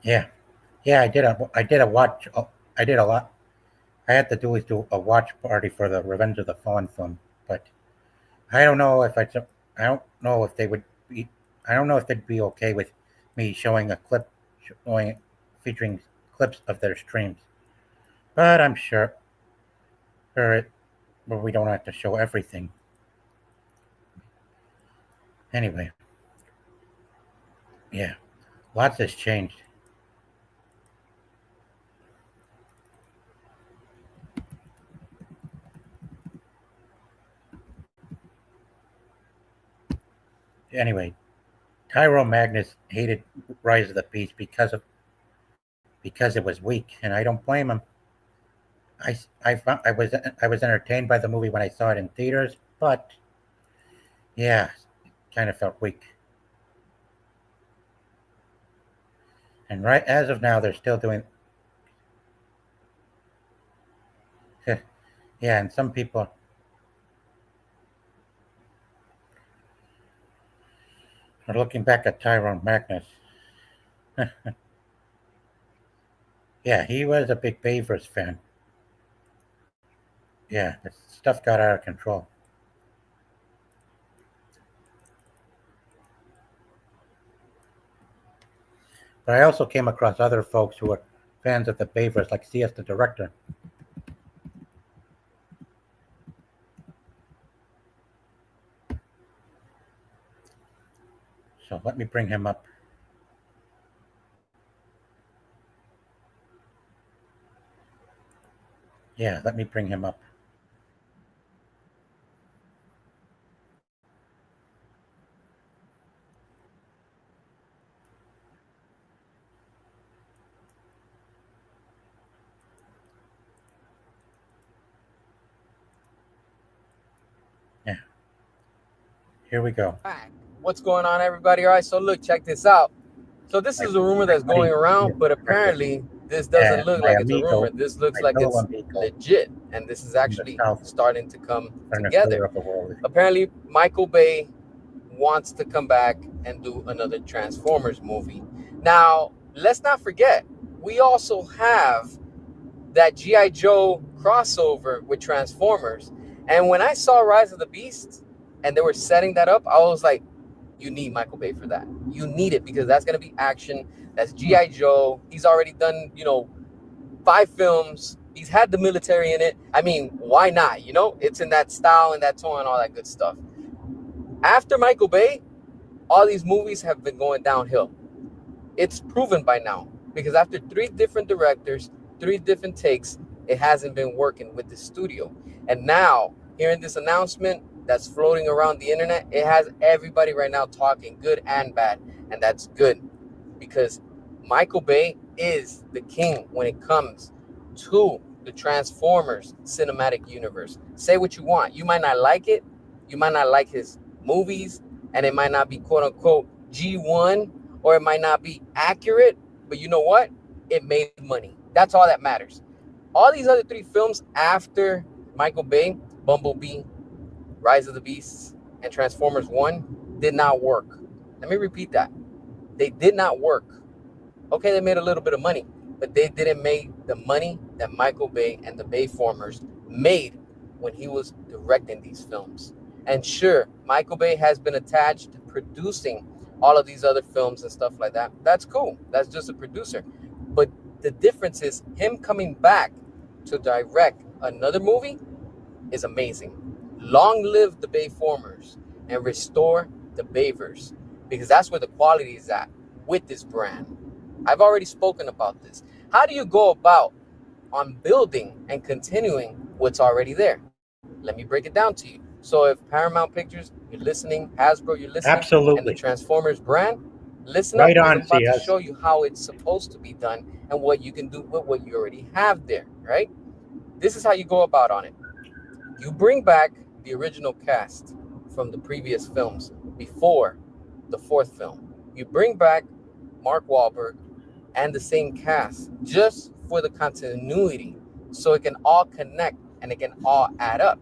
Speaker 1: Yeah, I did a watch. I did a lot. I had to do a watch party for the Revenge of the Fallen film, but I don't know if I don't know if they would be. I don't know if they'd be okay with me showing a clip, featuring clips of their streams. But I'm sure, but we don't have to show everything. Anyway, yeah, lots has changed. Anyway, Tyrone Magnus hated Rise of the Beast because it was weak, and I don't blame him. I was entertained by the movie when I saw it in theaters, but yeah, it kind of felt weak. And right as of now, they're still doing. Yeah, and some people. Are looking back at Tyrone Magnus. Yeah, he was a big Bayverse fan. Yeah, the stuff got out of control. But I also came across other folks who were fans of the Bayverse, like CS the director. So let me bring him up. Yeah, let me bring him up. Yeah. Here we go.
Speaker 6: What's going on, everybody? All right, so look, check this out. So this is a rumor that's going around, but apparently this doesn't look like it's a rumor. This looks like it's legit, and this is actually starting to come together. Apparently, Michael Bay wants to come back and do another Transformers movie. Now, let's not forget, we also have that G.I. Joe crossover with Transformers. And when I saw Rise of the Beasts and they were setting that up, I was like, you need Michael Bay for that. You need it because that's going to be action. That's G.I. Joe. He's already done, 5 films. He's had the military in it. I mean, why not? It's in that style and that tone and all that good stuff. After Michael Bay, all these movies have been going downhill. It's proven by now because after 3 different directors, 3 different takes, it hasn't been working with the studio. And now, hearing this announcement that's floating around the internet, it has everybody right now talking good and bad. And that's good because Michael Bay is the king when it comes to the Transformers cinematic universe. Say what you want. You might not like it. You might not like his movies, and it might not be quote unquote G1, or it might not be accurate, but you know what? It made money. That's all that matters. All these other 3 films after Michael Bay, Bumblebee, Rise of the Beasts, and Transformers 1 did not work. Let me repeat that. They did not work. Okay, they made a little bit of money, but they didn't make the money that Michael Bay and the Bayformers made when he was directing these films. And sure, Michael Bay has been attached to producing all of these other films and stuff like that. That's cool. That's just a producer. But the difference is him coming back to direct another movie is amazing. Long live the Bayformers and restore the Bayverse, because that's where the quality is at with this brand. I've already spoken about this. How do you go about on building and continuing what's already there? Let me break it down to you. So if Paramount Pictures, you're listening, Hasbro, you're listening,
Speaker 1: Absolutely.
Speaker 6: and the Transformers brand, listen
Speaker 1: Right
Speaker 6: up.
Speaker 1: on,
Speaker 6: I'm about
Speaker 1: CS.
Speaker 6: to show you how it's supposed to be done and what you can do with what you already have there, right? This is how you go about on it. You bring back the original cast from the previous films before the 4th film. You bring back Mark Wahlberg and the same cast just for the continuity, so it can all connect and it can all add up.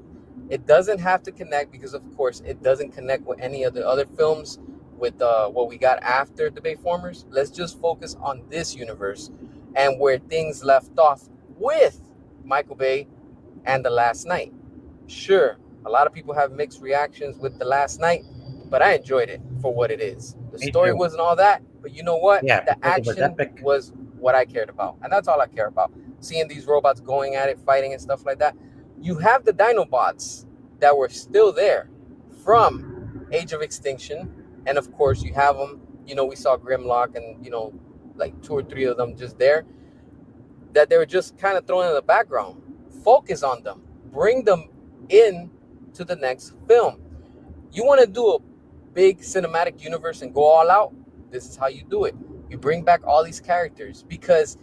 Speaker 6: It doesn't have to connect because, of course, it doesn't connect with any of the other films with what we got after the Bayformers. Let's just focus on this universe and where things left off with Michael Bay and The Last Knight. Sure, a lot of people have mixed reactions with The Last Knight, but I enjoyed it for what it is. The
Speaker 1: Me
Speaker 6: story
Speaker 1: too.
Speaker 6: wasn't all that, but you know what?
Speaker 1: Yeah,
Speaker 6: The
Speaker 1: because it was
Speaker 6: action
Speaker 1: epic.
Speaker 6: was what I cared about, and that's all I care about. Seeing these robots going at it, fighting and stuff like that. You have the Dinobots that were still there from Age of Extinction, and of course you have them. We saw Grimlock and like 2 or 3 of them just there. That they were just kind of thrown in the background. Focus on them. Bring them in to the next film. You want to do a big cinematic universe and go all out? This is how you do it. You bring back all these characters, because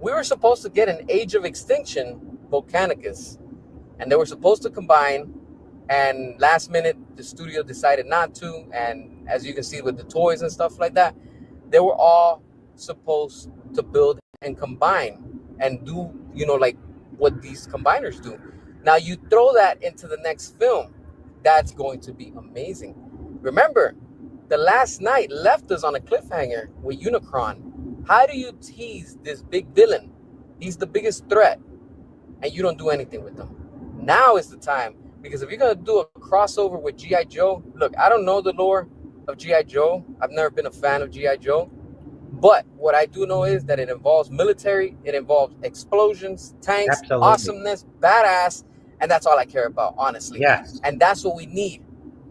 Speaker 6: we were supposed to get an Age of Extinction Volcanicus, and they were supposed to combine, and last minute the studio decided not to. And as you can see with the toys and stuff like that, they were all supposed to build and combine and do like what these combiners do. Now you throw that into the next film, that's going to be amazing. Remember, The Last Knight left us on a cliffhanger with Unicron. How do you tease this big villain? He's the biggest threat, and you don't do anything with him. Now is the time, because if you're going to do a crossover with G.I. Joe, look, I don't know the lore of G.I. Joe. I've never been a fan of G.I. Joe. But what I do know is that it involves military, it involves explosions, tanks,
Speaker 1: Absolutely.
Speaker 6: awesomeness, badass, and that's all I care about, honestly.
Speaker 1: Yes.
Speaker 6: And that's what we need.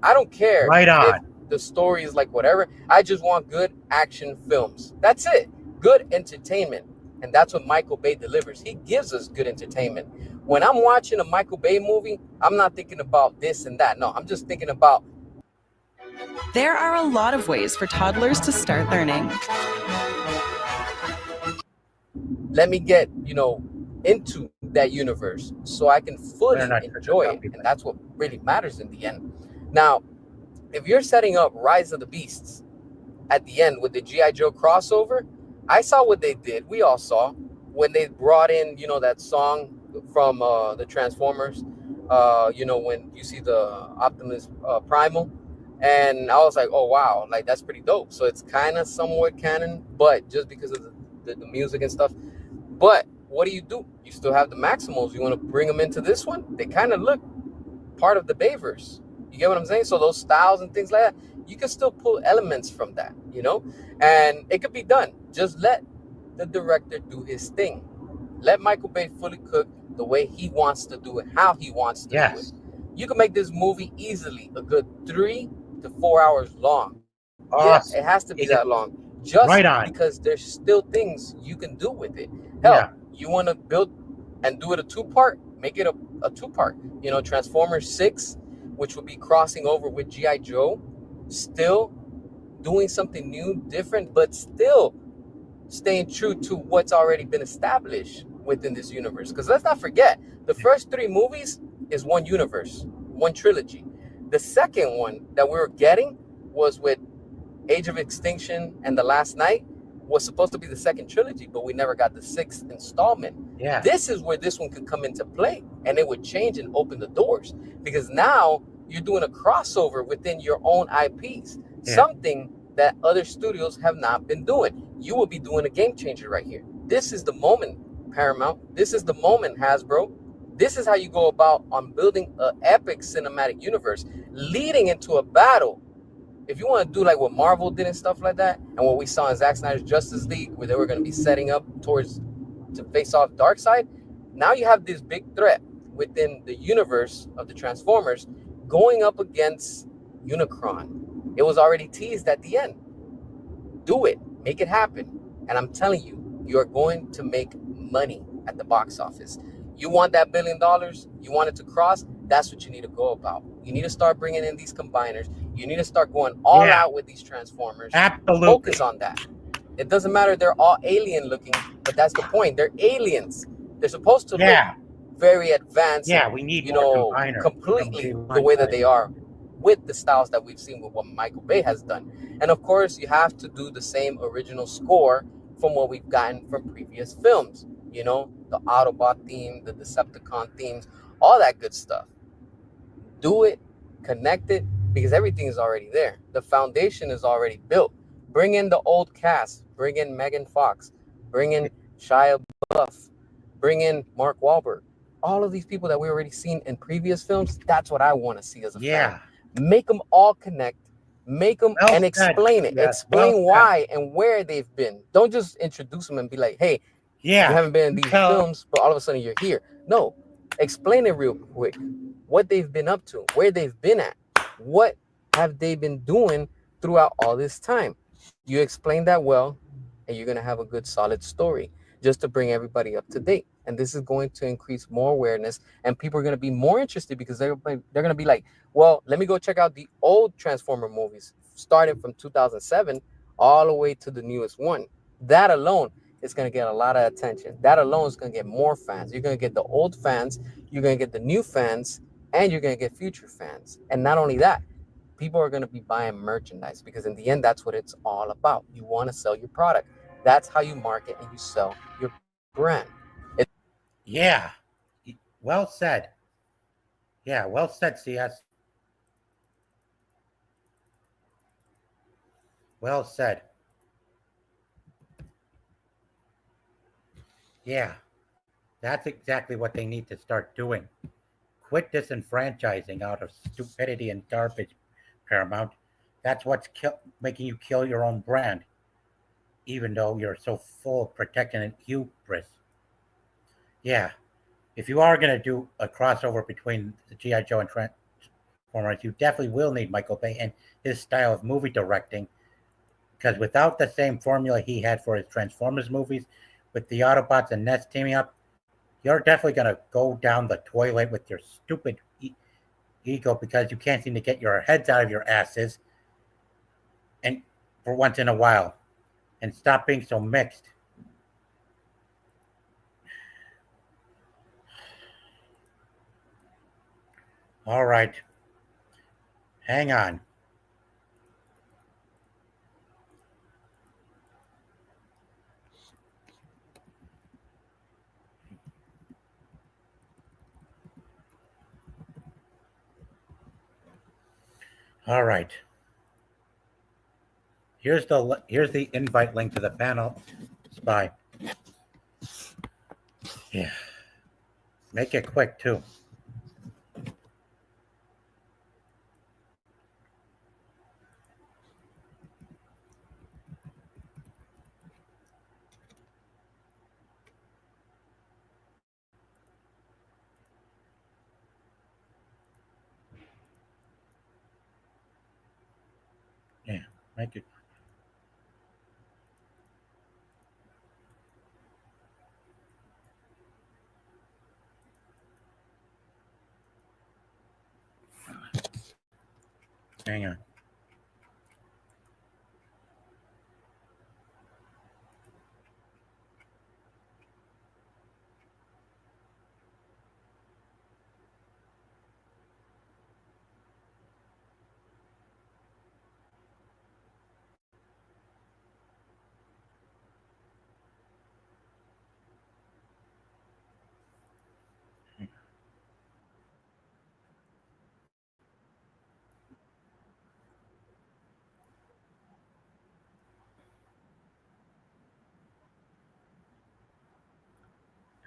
Speaker 6: I don't care
Speaker 1: Right on.
Speaker 6: if the story is like whatever. I just want good action films. That's it. Good entertainment. And that's what Michael Bay delivers. He gives us good entertainment. When I'm watching a Michael Bay movie, I'm not thinking about this and that. No, I'm just thinking about...
Speaker 7: There are a lot of ways for toddlers to start learning.
Speaker 6: Let me get, into that universe so I can fully
Speaker 1: They're not
Speaker 6: enjoy it.
Speaker 1: copy.
Speaker 6: And that's what really matters in the end. Now, if you're setting up Rise of the Beasts at the end with the G.I. Joe crossover, I saw what they did. We all saw when they brought in, that song from the Transformers, when you see the Optimus Primal, And I was like, oh wow, like that's pretty dope. So it's kind of somewhat canon, but just because of the music and stuff. But what do? You still have the Maximals. You want to bring them into this one? They kind of look part of the Bayverse. You get what I'm saying? So those styles and things like that, you can still pull elements from that, you know? And it could be done. Just let the director do his thing. Let Michael Bay fully cook the way he wants to do it, how he wants to do it. You can make this movie easily a good 3 to 4 hours long.
Speaker 1: Awesome.
Speaker 6: Yeah, it has to be that long. Just
Speaker 1: Right on.
Speaker 6: because there's still things you can do with it. Hell, you want to build and do it a 2-part, make it a 2-part. You know, Transformers 6, which will be crossing over with G.I. Joe, still doing something new, different, but still staying true to what's already been established within this universe. Because let's not forget, the first 3 movies is one universe, one trilogy. The second one that we were getting was with Age of Extinction and The Last Night, was supposed to be the second trilogy, but we never got the 6th installment.
Speaker 1: Yeah.
Speaker 6: This is where this one could come into play, and it would change and open the doors, because now you're doing a crossover within your own IPs, something that other studios have not been doing. You will be doing a game changer right here. This is the moment, Paramount. This is the moment, Hasbro. This is how you go about on building an epic cinematic universe, leading into a battle. If you want to do like what Marvel did and stuff like that, and what we saw in Zack Snyder's Justice League, where they were going to be setting up to face off Darkseid, now you have this big threat within the universe of the Transformers going up against Unicron. It was already teased at the end. Do it. Make it happen. And I'm telling you, you are going to make money at the box office. You want that $1 billion? You want it to cross? That's what you need to go about. You need to start bringing in these combiners. You need to start going all out with these Transformers.
Speaker 1: Absolutely.
Speaker 6: Focus on that. It doesn't matter. They're all alien looking, but that's the point. They're aliens. They're supposed to look very advanced.
Speaker 1: Yeah, we need
Speaker 6: completely the way that they are with the styles that we've seen with what Michael Bay has done. And of course, you have to do the same original score from what we've gotten from previous films. You know, the Autobot theme, the Decepticon themes, all that good stuff. Do it, connect it, because everything is already there. The foundation is already built. Bring in the old cast. Bring in Megan Fox. Bring in Shia LaBeouf. Bring in Mark Wahlberg. All of these people that we already seen in previous films, that's what I want to see as a fan. Make them all connect. Make them and explain it. Explain why and where they've been. Don't just introduce them and be like, hey, you haven't been in these films, but all of a sudden you're here. No, explain it real quick. What they've been up to, where they've been at, what have they been doing throughout all this time. You explain that well, and you're going to have a good, solid story just to bring everybody up to date. And this is going to increase more awareness, and people are going to be more interested because they're going to be like, well, let me go check out the old Transformer movies, starting from 2007 all the way to the newest one. That alone is going to get a lot of attention. That alone is going to get more fans. You're going to get the old fans, you're going to get the new fans, and you're going to get future fans. And not only that, people are going to be buying merchandise, because in the end, that's what it's all about. You want to sell your product. That's how you market and you sell your brand.
Speaker 1: Yeah. Well said. Yeah, well said, CS. Well said. Yeah, that's exactly what they need to start doing. Quit disenfranchising out of stupidity and garbage, Paramount. That's what's making you kill your own brand, even though you're so full of protection and hubris. Yeah, if you are going to do a crossover between the G.I. Joe and Transformers, you definitely will need Michael Bay and his style of movie directing, because without the same formula he had for his Transformers movies, with the Autobots and Ness teaming up, you're definitely going to go down the toilet with your stupid ego, because you can't seem to get your heads out of your asses and for once in a while, and stop being so mixed. All right. Hang on. All right. Here's the invite link to the panel, Spy. Yeah. Make it quick too. Yeah, make it. Hang on.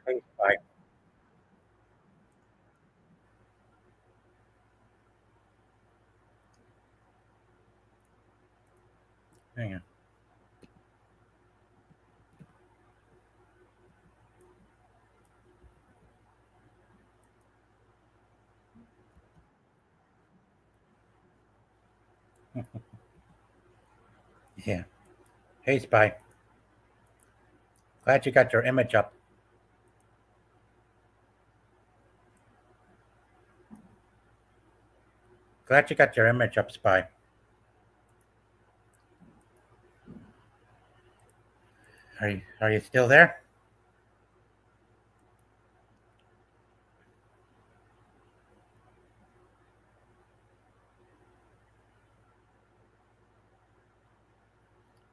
Speaker 1: Hey, Spy. Hang on. Yeah. Hey, Spy. Glad you got your image up. Glad you got your image up, Spy. Are you still there?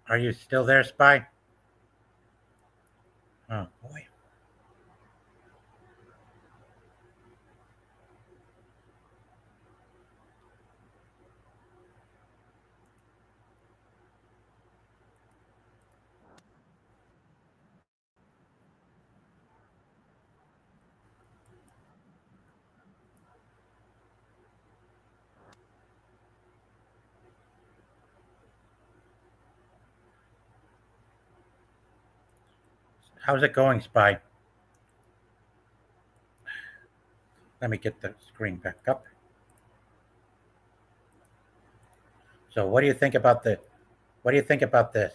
Speaker 1: Are you still there, Spy? Oh boy. How's it going, Spy? Let me get the screen back up. So what do you think about this? What do you think about this?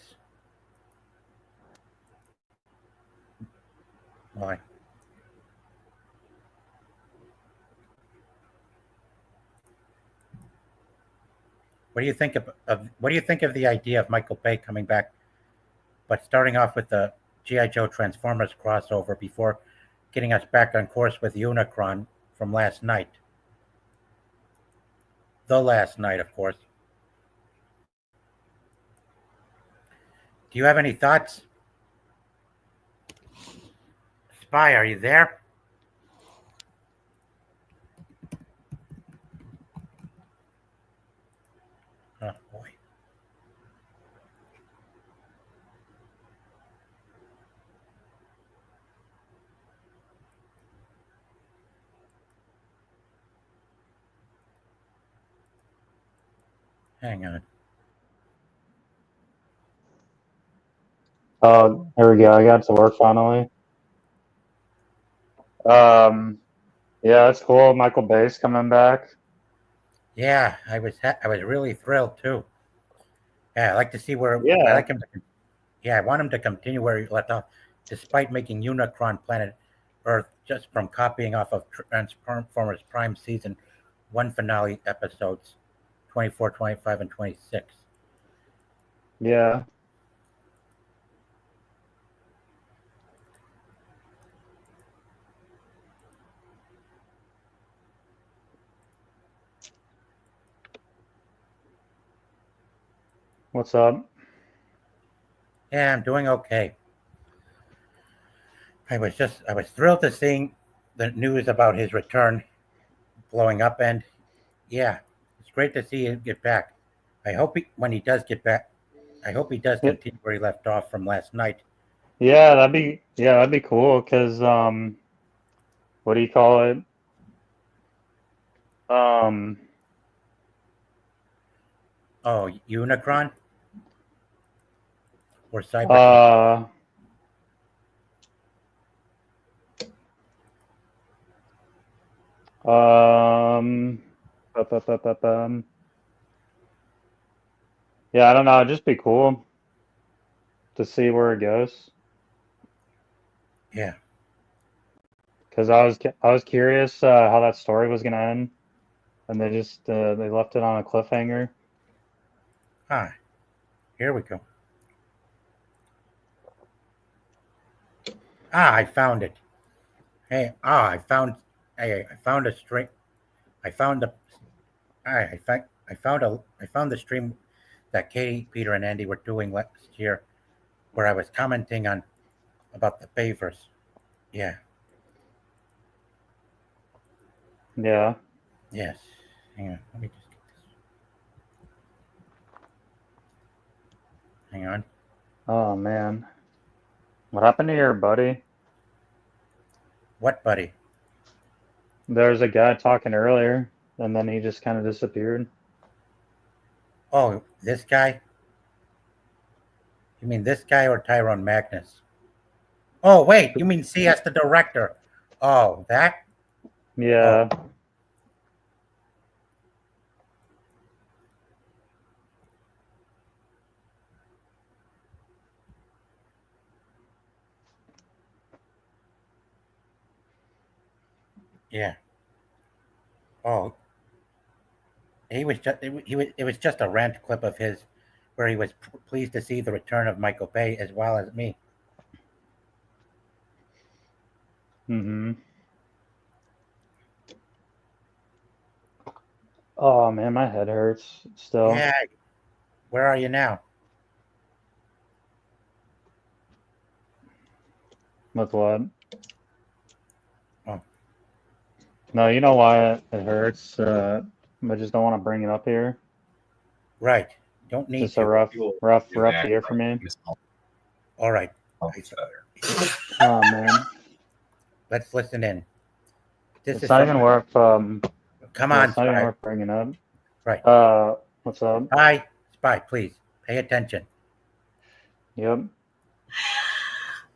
Speaker 1: Why? What do you think of the idea of Michael Bay coming back, but starting off with the G.I. Joe Transformers crossover before getting us back on course with Unicron from last night? The last night, of course. Do you have any thoughts? Spy, are you there? Oh boy. Hang on.
Speaker 8: Oh, here we go. I got to work finally. Yeah, it's cool. Michael Bay's coming back.
Speaker 1: Yeah, I was really thrilled too. Yeah, I like to see where.
Speaker 8: Yeah.
Speaker 1: I like him to. Yeah, I want him to continue where he left off, despite making Unicron Planet Earth just from copying off of Transformers Prime Season 1 finale episodes 24, 25, and 26.
Speaker 8: Yeah. What's up?
Speaker 1: Yeah, I'm doing okay. I was thrilled to see the news about his return blowing up, and yeah, it's great to see him get back. I hope when he does get back, I hope he does
Speaker 8: Yep.
Speaker 1: continue where he left off from last night.
Speaker 8: Yeah, that'd be cool. Cause what do you call it?
Speaker 1: Oh, Unicron or Cyber?
Speaker 8: Yeah, I don't know. It'd just be cool to see where it goes.
Speaker 1: Yeah.
Speaker 8: Because I was curious how that story was gonna end, and they just they left it on a cliffhanger.
Speaker 1: Ah, here we go. Ah, I found it. Hey, I found a string. I found the stream that Katie, Peter, and Andy were doing last year, where I was commenting on about the favors. Yeah.
Speaker 8: Yeah.
Speaker 1: Yes. Hang on. Let me just get this. Hang on.
Speaker 8: Oh man, what happened to your buddy?
Speaker 1: What, buddy?
Speaker 8: There's a guy talking earlier, and then he just kind of disappeared.
Speaker 1: Oh, this guy? You mean this guy or Tyrone Magnus? Oh, wait. You mean CS the director? Oh, that?
Speaker 8: Yeah.
Speaker 1: Oh. Yeah. Oh. It was just a rant clip of his where he was pleased to see the return of Michael Bay as well as me.
Speaker 8: Mm-hmm. Oh man, my head hurts still.
Speaker 1: Yeah. Where are you now?
Speaker 8: With what?
Speaker 1: Oh.
Speaker 8: No, you know why it hurts. I just don't want to bring it up here.
Speaker 1: Right. Don't need
Speaker 8: Just
Speaker 1: to.
Speaker 8: a rough year for me.
Speaker 1: All right.
Speaker 8: Oh man,
Speaker 1: Let's listen in. This
Speaker 8: it's
Speaker 1: is
Speaker 8: not even
Speaker 1: from-
Speaker 8: worth.
Speaker 1: Come on,
Speaker 8: It's not even
Speaker 1: Spy.
Speaker 8: worth bringing up.
Speaker 1: Right.
Speaker 8: What's up?
Speaker 1: Spy, please pay attention.
Speaker 8: Yep.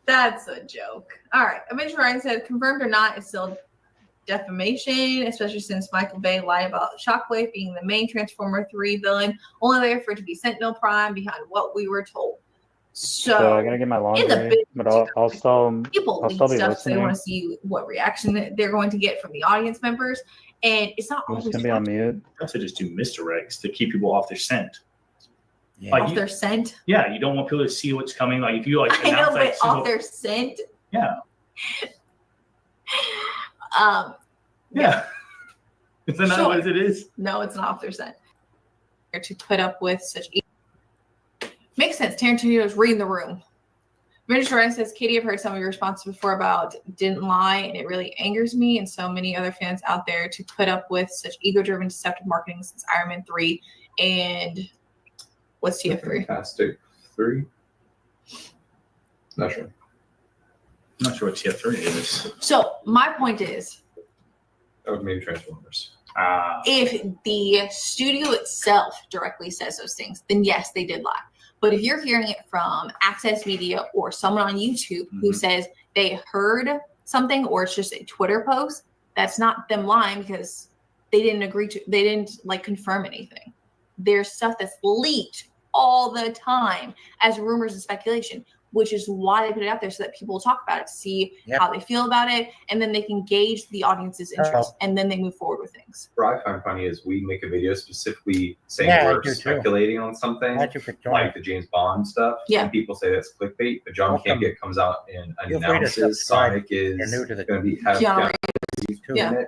Speaker 9: That's a joke. All right. Avenger Ryan said, confirmed or not, it's still defamation, especially since Michael Bay lied about Shockwave being the main Transformer 3 villain, only there for it to be Sentinel Prime behind what we were told. So
Speaker 8: I gotta get my laundry,
Speaker 9: in the big
Speaker 8: but I'll still
Speaker 9: people
Speaker 8: I'll
Speaker 9: leak
Speaker 8: still be
Speaker 9: stuff, so they
Speaker 8: listening.
Speaker 9: want to see what reaction they're going to get from the audience members, and it's not
Speaker 8: I'm
Speaker 9: always
Speaker 8: just gonna be on mute.
Speaker 10: Also, just do misdirects to keep people off their scent.
Speaker 1: Yeah.
Speaker 10: Like
Speaker 9: off
Speaker 10: you-
Speaker 9: their scent.
Speaker 10: Yeah, you don't want people to see what's coming. Like if you like
Speaker 9: I know,
Speaker 10: announce
Speaker 9: but
Speaker 10: like
Speaker 9: off their scent.
Speaker 10: yeah,
Speaker 9: Yeah.
Speaker 10: Is that not
Speaker 9: Sure.
Speaker 10: what it is?
Speaker 9: No, it's not off their scent. To put up with such makes sense. Tarantino is reading the room. Minister Ryan says, Katie, I've heard some of your responses before about didn't lie, and it really angers me and so many other fans out there to put up with such ego-driven, deceptive marketing since Iron Man 3 and what's TF3?
Speaker 11: Fantastic 3. Not sure.
Speaker 10: I'm not sure what TF3 is.
Speaker 9: So my point is,
Speaker 11: That was maybe Transformers.
Speaker 9: if the studio itself directly says those things, then yes, they did lie. But if you're hearing it from Access Media or someone on YouTube who says they heard something or it's just a Twitter post, that's not them lying because they didn't like confirm anything. There's stuff that's leaked all the time as rumors and speculation, which is why they put it out there so that people will talk about it, see how they feel about it, and then they can gauge the audience's interest, and then they move forward with things.
Speaker 11: What I find funny is we make a video specifically saying
Speaker 1: Yeah, I
Speaker 11: we're
Speaker 1: do too.
Speaker 11: speculating on something,
Speaker 1: Glad you could join.
Speaker 11: like the James Bond stuff.
Speaker 9: Yeah.
Speaker 11: And people say that's clickbait, but John
Speaker 1: Welcome.
Speaker 11: Campion comes out and
Speaker 1: Feel free to
Speaker 11: announces
Speaker 1: subscribe
Speaker 11: Sonic
Speaker 1: if
Speaker 11: is
Speaker 1: you're new to the
Speaker 11: going to be have
Speaker 9: Keanu
Speaker 11: Keanu Reeves
Speaker 9: Yeah.
Speaker 11: in it,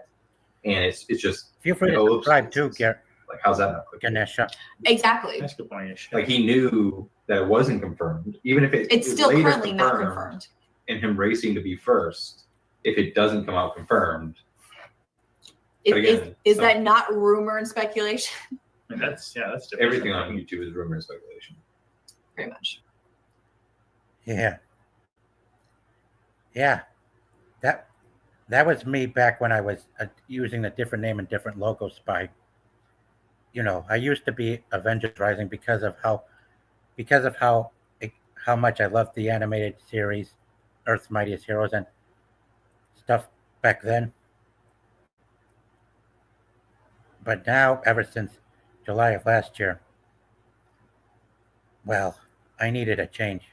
Speaker 11: and it's just
Speaker 1: Feel free to
Speaker 11: no
Speaker 1: subscribe too,
Speaker 11: substance. Like how's that not clickbait?
Speaker 1: Ganesha.
Speaker 9: Exactly.
Speaker 10: That's a good point.
Speaker 11: Like he knew that it wasn't confirmed, even if
Speaker 9: It's
Speaker 11: was
Speaker 9: still
Speaker 11: later
Speaker 9: currently not confirmed.
Speaker 11: And him racing to be first, if it doesn't come out confirmed,
Speaker 9: Is,
Speaker 11: But again,
Speaker 9: is
Speaker 11: so-
Speaker 9: that not rumor and speculation?
Speaker 10: I mean, that's different.
Speaker 11: everything on YouTube is rumor and speculation.
Speaker 9: pretty much.
Speaker 1: Yeah. Yeah. That was me back when I was using a different name and different logo, Spy. You know, I used to be Avengers Rising because of how much I loved the animated series Earth's Mightiest Heroes and stuff back then. But now, ever since July of last year, well, I needed a change.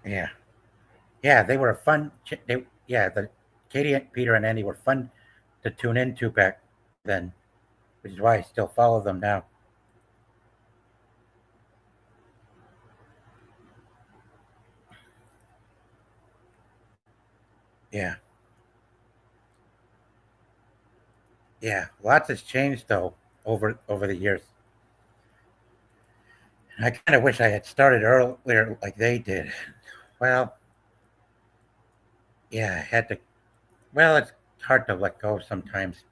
Speaker 1: Yeah. Yeah, they were fun. The Katie, Peter, and Andy were fun to tune into back then, which is why I still follow them now. Yeah. Yeah, lots has changed though over the years. I kind of wish I had started earlier like they did. Well, yeah, I had to. Well, it's hard to let go sometimes.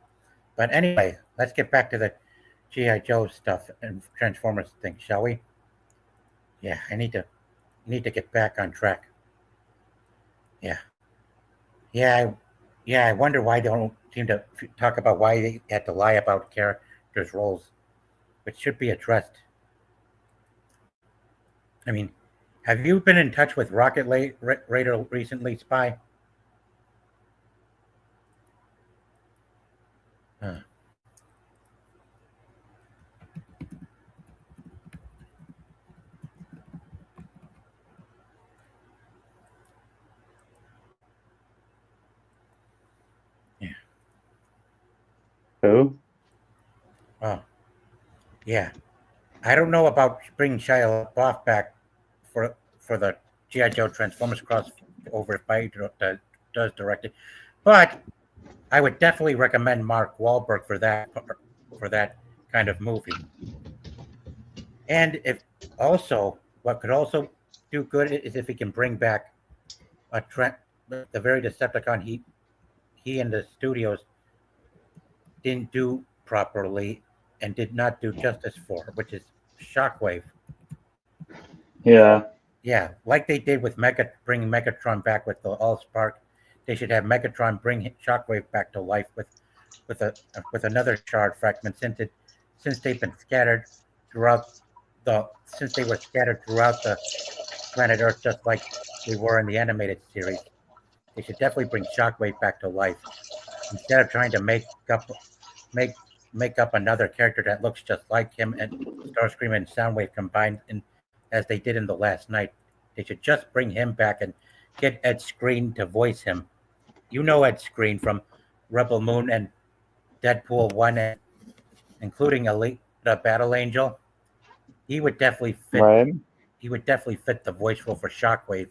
Speaker 1: But anyway, let's get back to the G.I. Joe stuff and Transformers thing, shall we? Yeah, I need to get back on track. Yeah. I wonder why they don't seem to talk about why they had to lie about characters' roles, which should be addressed. I mean, have you been in touch with Rocket Raider recently, Spy? Huh. Yeah.
Speaker 8: Who?
Speaker 1: Oh, yeah. I don't know about bringing Shia LaBeouf back for the G.I. Joe Transformers crossover if Spy does direct it, but I would definitely recommend Mark Wahlberg for that kind of movie. And if also, what could also do good is if he can bring back the very Decepticon he and the studios didn't do properly and did not do justice for, which is Shockwave.
Speaker 8: Yeah.
Speaker 1: Yeah, like they did with bringing Megatron back with the Allspark, they should have Megatron bring Shockwave back to life with another shard fragment since they've been scattered since they were scattered throughout the planet Earth, just like they were in the animated series. They should definitely bring Shockwave back to life instead of trying to make up another character that looks just like him and Starscream and Soundwave combined as they did in The Last Night. They should just bring him back and get Ed Skrein to voice him. You know Ed Skrein from Rebel Moon and Deadpool 1, including the Battle Angel. He would definitely fit.
Speaker 8: Right.
Speaker 1: He would definitely fit the voice role for Shockwave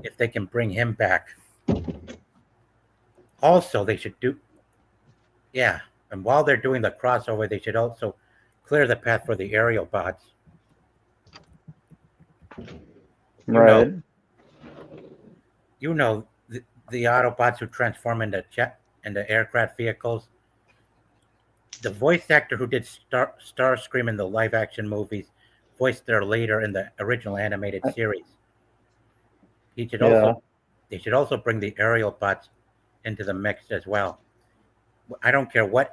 Speaker 1: if they can bring him back. Also, they should do. Yeah, and while they're doing the crossover, they should also clear the path for the aerial bots.
Speaker 8: Right.
Speaker 1: You know the Autobots who transform into aircraft vehicles. The voice actor who did Starscream in the live-action movies voiced their leader in the original animated series. They should also bring the aerial bots into the mix as well. I don't care what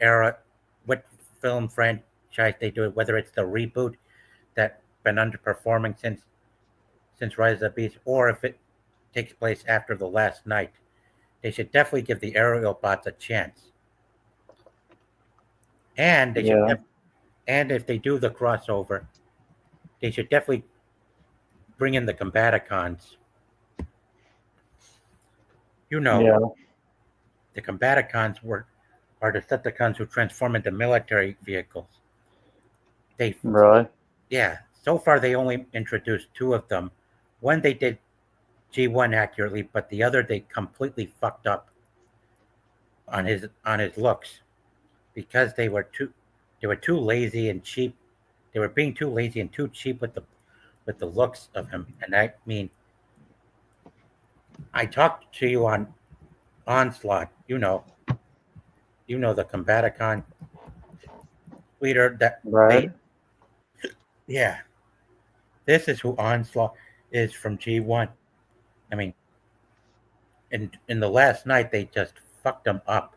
Speaker 1: film franchise they do it, whether it's the reboot that's been underperforming since Rise of the Beast, or if it takes place after The Last Night. They should definitely give the aerial bots a chance. And they should and if they do the crossover, they should definitely bring in the Combaticons. The Combaticons are Decepticons who transform into military vehicles.
Speaker 8: Really?
Speaker 1: Yeah. So far, they only introduced two of them. One they did G1 accurately, but the other they completely fucked up on his looks because they were too lazy and cheap. They were being too lazy and too cheap with the looks of him. And I mean, I talked to you on Onslaught. You know the Combaticon. leader that
Speaker 8: Right.
Speaker 1: yeah. This is who Onslaught is from G1. I mean, in the last night they just fucked him up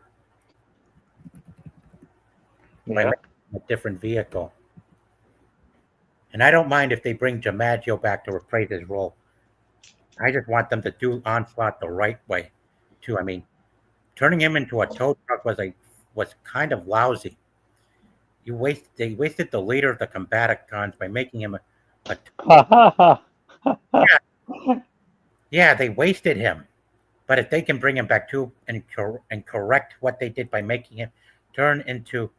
Speaker 1: by
Speaker 8: Yeah.
Speaker 1: making a different vehicle. And I don't mind if they bring DiMaggio back to reprise his role. I just want them to do Onslaught the right way, too. I mean, turning him into a tow truck was kind of lousy. They wasted the leader of the Combaticons by making him yeah, they wasted him. But if they can bring him back too and correct what they did by making him turn into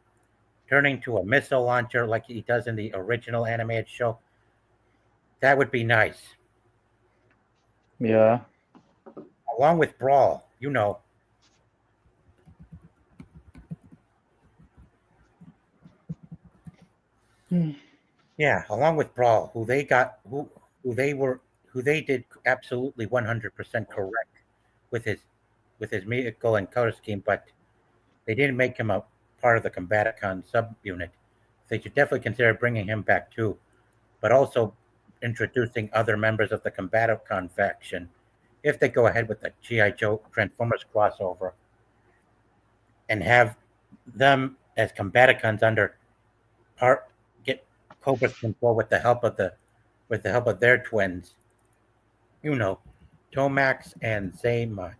Speaker 1: a missile launcher like he does in the original animated show, that would be nice.
Speaker 8: Yeah.
Speaker 1: Along with Brawl, you know. Yeah, along with Brawl, who they did absolutely 100% correct with his vehicle and color scheme, but they didn't make him a part of the Combaticon subunit. They should definitely consider bringing him back too, but also introducing other members of the Combaticon faction if they go ahead with the G.I. Joe Transformers crossover and have them as Combaticons under get Cobra's control with the help of their twins. You know, Tomax and Zaymot.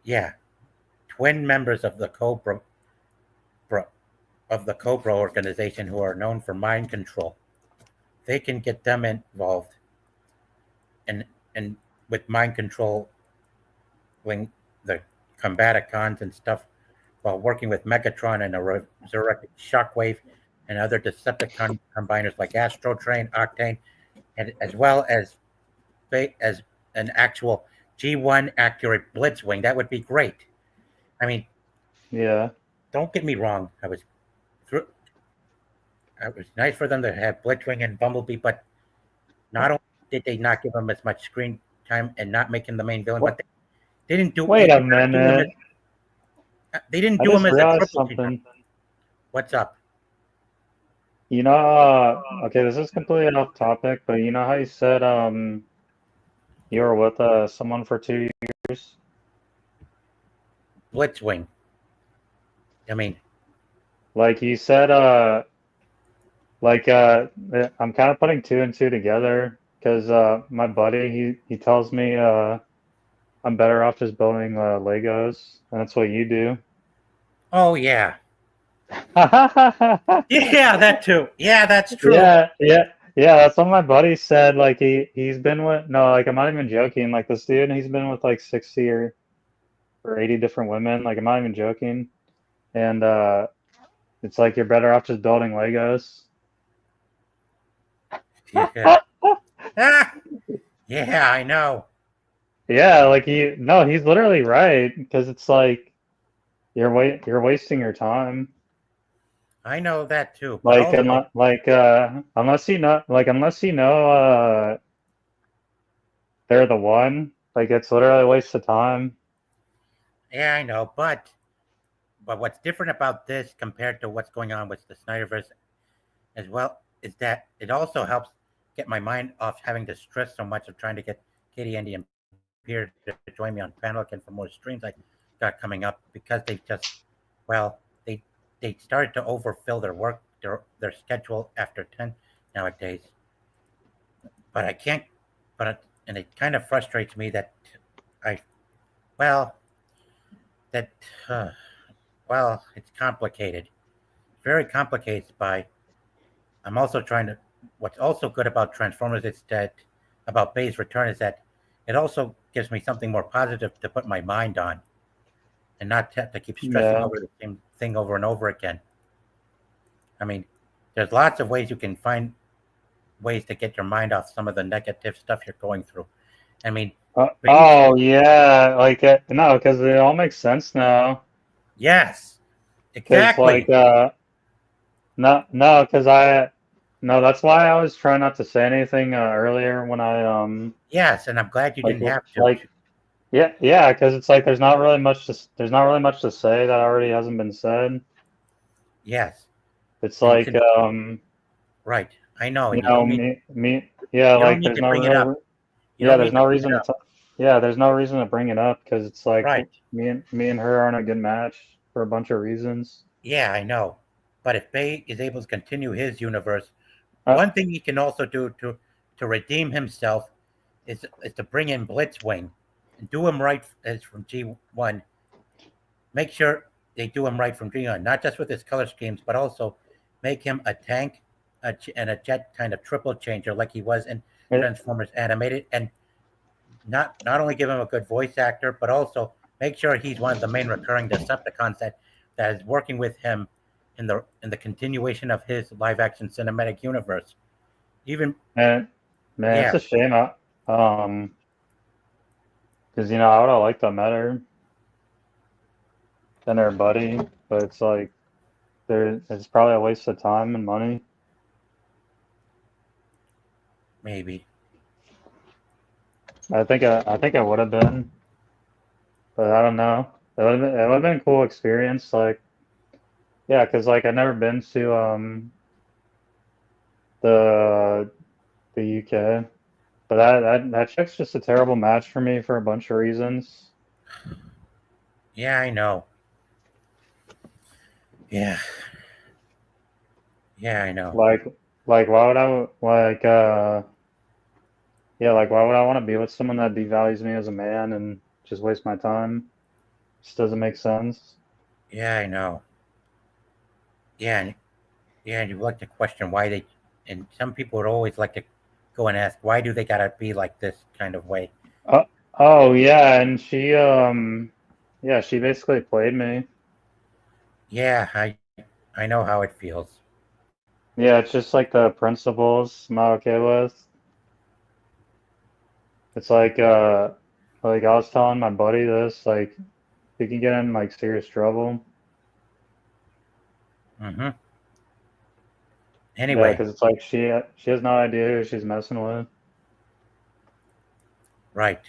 Speaker 1: Yeah. Twin members of the Cobra organization who are known for mind control. They can get them involved and with mind control the Combaticons and stuff while working with Megatron and a resurrected Shockwave and other Decepticon combiners like Astrotrain, Octane, and as well as an actual G1 accurate Blitzwing. That would be great. I mean,
Speaker 8: yeah.
Speaker 1: Don't get me wrong. It was nice for them to have Blitzwing and Bumblebee, but not only did they not give him as much screen time and not make him the main villain, but they didn't do.
Speaker 8: Wait a minute.
Speaker 1: They didn't do him as a triple
Speaker 8: something.
Speaker 1: What's up?
Speaker 8: You know, okay, this is completely off topic, but you know how you said you were with someone for 2 years?
Speaker 1: Blitzwing. I mean,
Speaker 8: like you said, I'm kind of putting 2 and 2 together because my buddy he tells me I'm better off just building Legos, and that's what you do.
Speaker 1: Oh yeah. Yeah, that too. Yeah, that's true.
Speaker 8: Yeah. That's what my buddy said. Like he's been with like I'm not even joking. Like this dude, he's been with like 60 or 80 different women. Like I'm not even joking. And it's like you're better off just building Legos.
Speaker 1: Yeah. Yeah, I know.
Speaker 8: Yeah, like he's literally right because it's like you're wasting your time.
Speaker 1: I know that too.
Speaker 8: Like unless you know they're the one. Like it's literally a waste of time.
Speaker 1: Yeah, I know, but what's different about this compared to what's going on with the Snyderverse as well is that it also helps get my mind off having to stress so much of trying to get Katie, Andy, and Peter to join me on Panelican for more streams I got coming up because they just, they started to overfill their schedule after 10 nowadays. But I can't, and it kind of frustrates me that it's complicated. Very complicated I'm also trying to, what's also good about Transformers is that, about Bay's return is that it also gives me something more positive to put my mind on and not have to keep stressing over the same thing over and over again. I mean, there's lots of ways you can find ways to get your mind off some of the negative stuff you're going through. I mean,
Speaker 8: yeah, like no, because it all makes sense now.
Speaker 1: Yes, exactly.
Speaker 8: Like, that's why I was trying not to say anything earlier when I
Speaker 1: Yes, and I'm glad you didn't have to.
Speaker 8: Like, yeah, because it's like there's not really much to say that already hasn't been said.
Speaker 1: Yes.
Speaker 8: It's
Speaker 1: And
Speaker 8: like,
Speaker 1: since- Right. I know.
Speaker 8: you
Speaker 1: And you
Speaker 8: know,
Speaker 1: don't need,
Speaker 8: yeah,
Speaker 1: you don't
Speaker 8: like
Speaker 1: need
Speaker 8: there's
Speaker 1: to
Speaker 8: no
Speaker 1: bring it up.
Speaker 8: real,
Speaker 1: You
Speaker 8: yeah,
Speaker 1: don't
Speaker 8: there's
Speaker 1: need to
Speaker 8: no
Speaker 1: bring
Speaker 8: reason
Speaker 1: it
Speaker 8: to,
Speaker 1: up.
Speaker 8: yeah, there's no reason to bring it up because it's like
Speaker 1: Right.
Speaker 8: me and her aren't a good match for a bunch of reasons.
Speaker 1: Yeah, I know. But if Bay is able to continue his universe,
Speaker 8: Uh,
Speaker 1: one thing he can also do to redeem himself is to bring in Blitzwing and do him right as from G1. Make sure they do him right from G1, not just with his color schemes, but also make him a tank and a jet kind of triple changer like he was in
Speaker 8: Yeah.
Speaker 1: Transformers Animated, and not only give him a good voice actor, but also make sure he's one of the main recurring Decepticons that is working with him in the continuation of his live action cinematic universe. Even
Speaker 8: man,
Speaker 1: Yeah.
Speaker 8: it's a shame. Because I would have liked them better than her buddy, but it's like it's probably a waste of time and money.
Speaker 1: maybe.
Speaker 8: I think it would have been, but I don't know. It would have been a cool experience. Like, yeah, because like I've never been to the UK, but that chick's just a terrible match for me for a bunch of reasons.
Speaker 1: Yeah, I know. Yeah. Yeah, I know.
Speaker 8: Like why would I like yeah, like why would I want to be with someone that devalues me as a man and just waste my time? Just doesn't make sense.
Speaker 1: Yeah, I know. Yeah, and you like to question why they, and some people would always like to go and ask, why do they gotta be like this kind of way?
Speaker 8: Oh yeah, and she yeah, she basically played me.
Speaker 1: Yeah, I know how it feels.
Speaker 8: Yeah, it's just like the principles I'm not okay with. It's like I was telling my buddy this, like he can get in like serious trouble.
Speaker 1: Mm-hmm.
Speaker 8: Yeah,
Speaker 1: Anyway,
Speaker 8: because it's like she has no idea who she's messing with.
Speaker 1: right.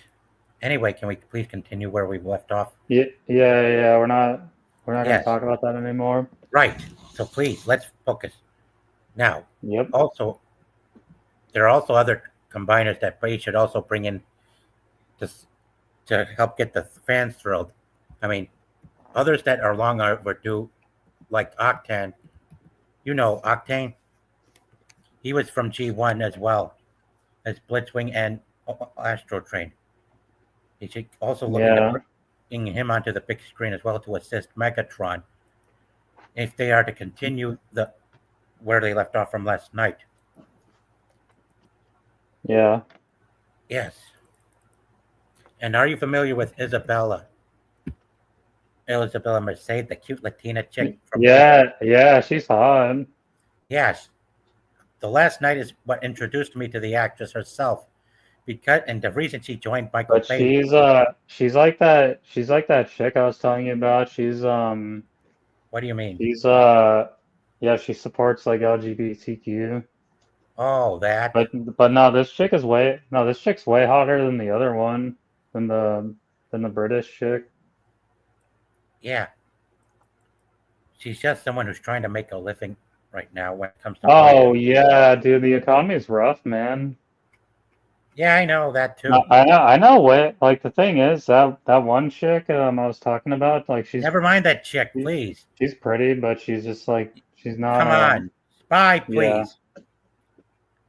Speaker 1: Anyway, can we please continue where we left off?
Speaker 8: Yeah, we're not gonna
Speaker 1: Yes.
Speaker 8: talk about that anymore.
Speaker 1: Right. So please, let's focus. Now,
Speaker 8: Yep.
Speaker 1: also, there are also other combiners that Bray should also bring in to help get the fans thrilled. I mean, others that are long overdue, like Octane. You know Octane? He was from G1 as well as Blitzwing and Astro Train. They should also look into bringing him onto the big screen as well to assist Megatron if they are to continue where they left off from last night.
Speaker 8: Yeah.
Speaker 1: Yes. And are you familiar with Isabella Merced, the cute Latina chick?
Speaker 8: Yeah, she's hot.
Speaker 1: Yes. The last night is what introduced me to the actress herself, and the reason she joined Michael
Speaker 8: But
Speaker 1: Bay.
Speaker 8: she's like that chick I was telling you about. She's
Speaker 1: What do you mean?
Speaker 8: She's yeah, she supports like LGBTQ.
Speaker 1: Oh, that.
Speaker 8: But no, this chick's way hotter than the other one, than the British chick.
Speaker 1: Yeah. She's just someone who's trying to make a living right now when it comes to.
Speaker 8: Oh yeah, dude, the economy's rough, man.
Speaker 1: Yeah, I know that too.
Speaker 8: I know. What like the thing is that one chick I was talking about, like she's
Speaker 1: never mind that chick, please.
Speaker 8: She's pretty, but she's just like she's not.
Speaker 1: Come on, Spy, please.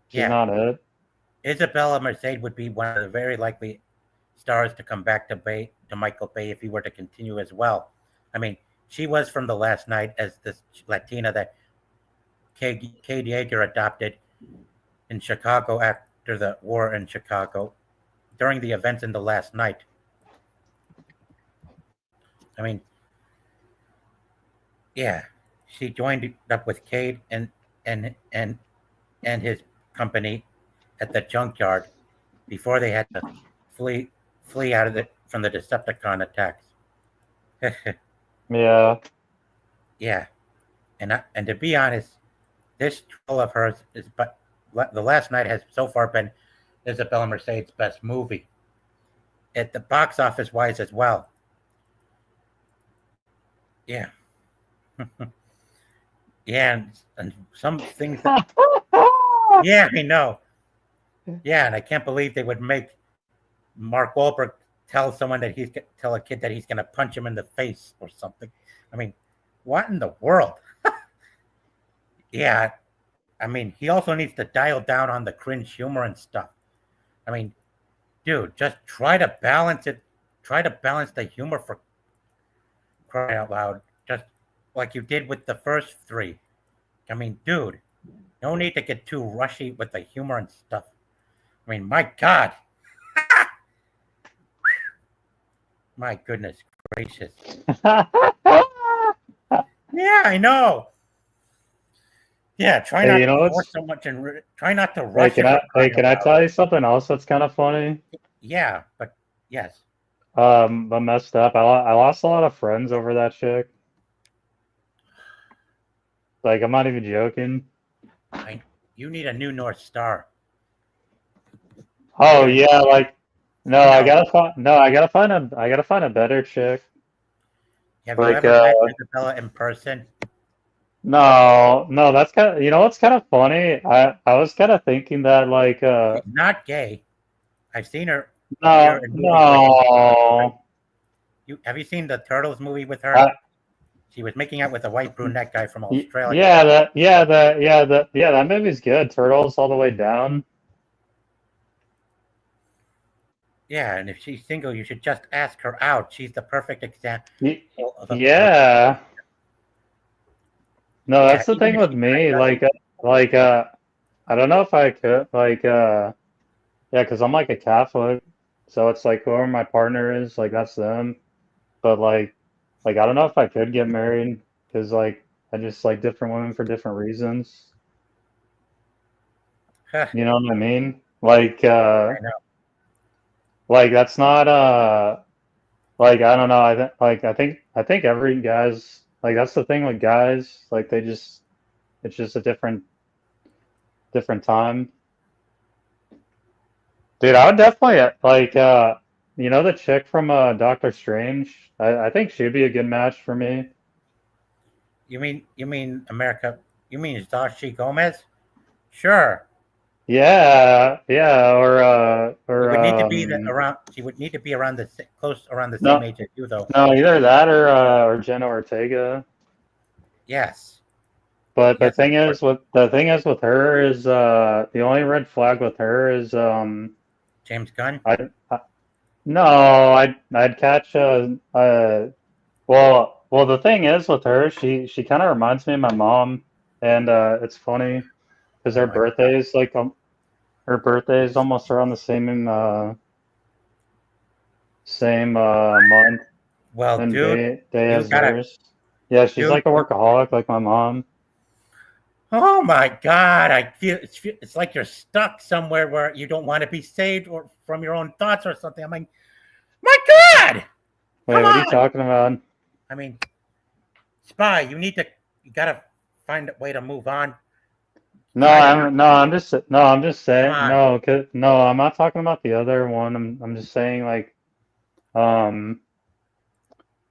Speaker 8: She's not it.
Speaker 1: Isabella Merced would be one of the very likely stars to come back to Michael Bay if he were to continue as well. I mean, she was from the last night as this Latina that Cade Yeager adopted in Chicago after the war in Chicago during the events in the last night. I mean, yeah, she joined up with Cade and his company at the junkyard before they had to flee out of from the Decepticon attacks.
Speaker 8: Yeah.
Speaker 1: Yeah, and to be honest, this troll of hers but the last night has so far been Isabella Merced's best movie at the box office wise as well. Yeah. Yeah, and some things. Yeah, I know. Yeah, and I can't believe they would make Mark Wahlberg tell someone that tell a kid that he's going to punch him in the face or something. I mean, what in the world? Yeah, I mean, he also needs to dial down on the cringe humor and stuff. I mean, dude, just try to balance it. Try to balance the humor for crying out loud, just like you did with the first three. I mean, dude, no need to get too rushy with the humor and stuff. I mean, my God. My goodness gracious. Yeah, I know. Yeah, try
Speaker 8: Hey,
Speaker 1: not
Speaker 8: you know
Speaker 1: to
Speaker 8: what's-
Speaker 1: force so much and try not to
Speaker 8: Hey,
Speaker 1: rush
Speaker 8: can
Speaker 1: it.
Speaker 8: I hey, can I tell you something else that's kind of funny?
Speaker 1: Yeah, but yes.
Speaker 8: But messed up. I lost a lot of friends over that chick. Like, I'm not even joking.
Speaker 1: You need a new North Star.
Speaker 8: Oh yeah, like I gotta find a better chick.
Speaker 1: Have you
Speaker 8: Like,
Speaker 1: ever met Isabella in person?
Speaker 8: No, that's kind of, you know what's kind of funny? I was kind of thinking that like
Speaker 1: She's not gay. I've seen her.
Speaker 8: No,
Speaker 1: here in movies
Speaker 8: no.
Speaker 1: Have you seen the Turtles movie with her? She was making out with a white brunette guy from Australia.
Speaker 8: That movie's good. Turtles All the Way Down.
Speaker 1: Yeah, and if she's single, you should just ask her out. She's the perfect example.
Speaker 8: Yeah. No, that's the
Speaker 1: even
Speaker 8: thing
Speaker 1: if
Speaker 8: with
Speaker 1: she
Speaker 8: me. I don't know if I could yeah, because I'm like a Catholic, so it's like whoever my partner is, like that's them. But like I don't know if I could get married because like I just like different women for different reasons. You know what I mean? Like
Speaker 1: I know.
Speaker 8: like that's not like I don't know. I think every guy's like that's the thing with guys. Like it's just a different time. Dude, I would definitely like you know the chick from Doctor Strange? I think she'd be a good match for me.
Speaker 1: You mean America? You mean Zashi Gomez? Sure.
Speaker 8: Yeah, or
Speaker 1: She would need to be around. She would need to be around close around the
Speaker 8: No.
Speaker 1: same age as you, though.
Speaker 8: no, either that or Jenna Ortega.
Speaker 1: Yes.
Speaker 8: But the thing is with her is the only red flag with her is
Speaker 1: James Gunn.
Speaker 8: No, I'd catch well the thing is with her she kind of reminds me of my mom, and it's funny because her birthday is like her birthday is almost around the same month
Speaker 1: Well,
Speaker 8: and
Speaker 1: dude,
Speaker 8: day
Speaker 1: you
Speaker 8: as
Speaker 1: gotta-
Speaker 8: hers. Yeah, she's
Speaker 1: dude,
Speaker 8: like a workaholic like my mom.
Speaker 1: Oh my God! I feel it's like you're stuck somewhere where you don't want to be saved or from your own thoughts or something. I'm like, my God!
Speaker 8: Wait,
Speaker 1: Come
Speaker 8: what are you
Speaker 1: on!
Speaker 8: talking about?
Speaker 1: I mean, Spy, you gotta find a way to move on.
Speaker 8: I'm just saying
Speaker 1: Come
Speaker 8: no, I'm not talking about the other one. I'm just saying like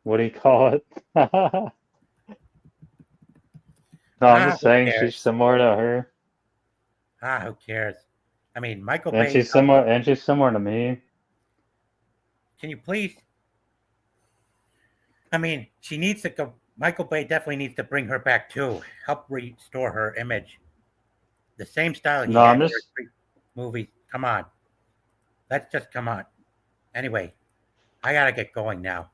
Speaker 8: what do you call it? No, I'm just
Speaker 1: who
Speaker 8: saying
Speaker 1: cares?
Speaker 8: she's similar to her.
Speaker 1: Who cares? I mean, Michael
Speaker 8: And
Speaker 1: Bay.
Speaker 8: she's similar to me.
Speaker 1: Can you please? I mean, she needs to go. Michael Bay definitely needs to bring her back too. Help restore her image. The same style he
Speaker 8: No,
Speaker 1: had
Speaker 8: I'm
Speaker 1: in
Speaker 8: just-
Speaker 1: her movies. Come on. Let's just come on. Anyway, I gotta get going now.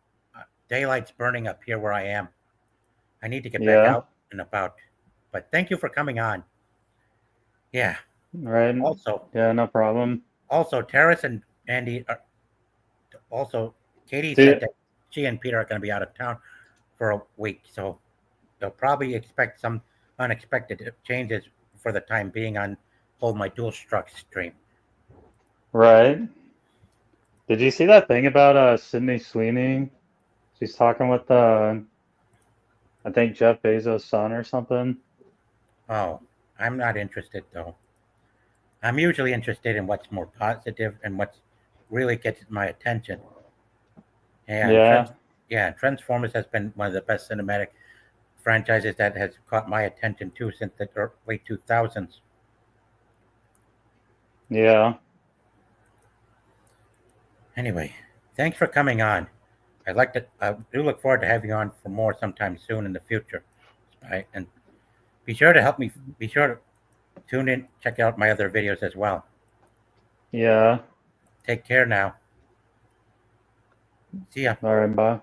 Speaker 1: Daylight's burning up here where I am. I need to get back
Speaker 8: Yeah.
Speaker 1: out and about. But thank you for coming on. Yeah.
Speaker 8: Right.
Speaker 1: Also,
Speaker 8: Yeah, no problem.
Speaker 1: Also, Terrace and Andy are also Katie
Speaker 8: See-
Speaker 1: said that she and Peter are going to be out of town for a week, so they'll probably expect some unexpected changes for the time being on Hold My Dual Struck stream.
Speaker 8: Right. Did you see that thing about Sydney Sweeney? She's talking with I think Jeff Bezos' son or something.
Speaker 1: Oh, I'm not interested though. I'm usually interested in what's more positive and what really gets my attention. And
Speaker 8: Yeah.
Speaker 1: Transformers has been one of the best cinematic franchises that has caught my attention too since the early 2000s.
Speaker 8: Yeah.
Speaker 1: Anyway, thanks for coming on. I do look forward to having you on for more sometime soon in the future. Right? And be sure to tune in, check out my other videos as well.
Speaker 8: Yeah.
Speaker 1: Take care now. See ya.
Speaker 8: All right, bye.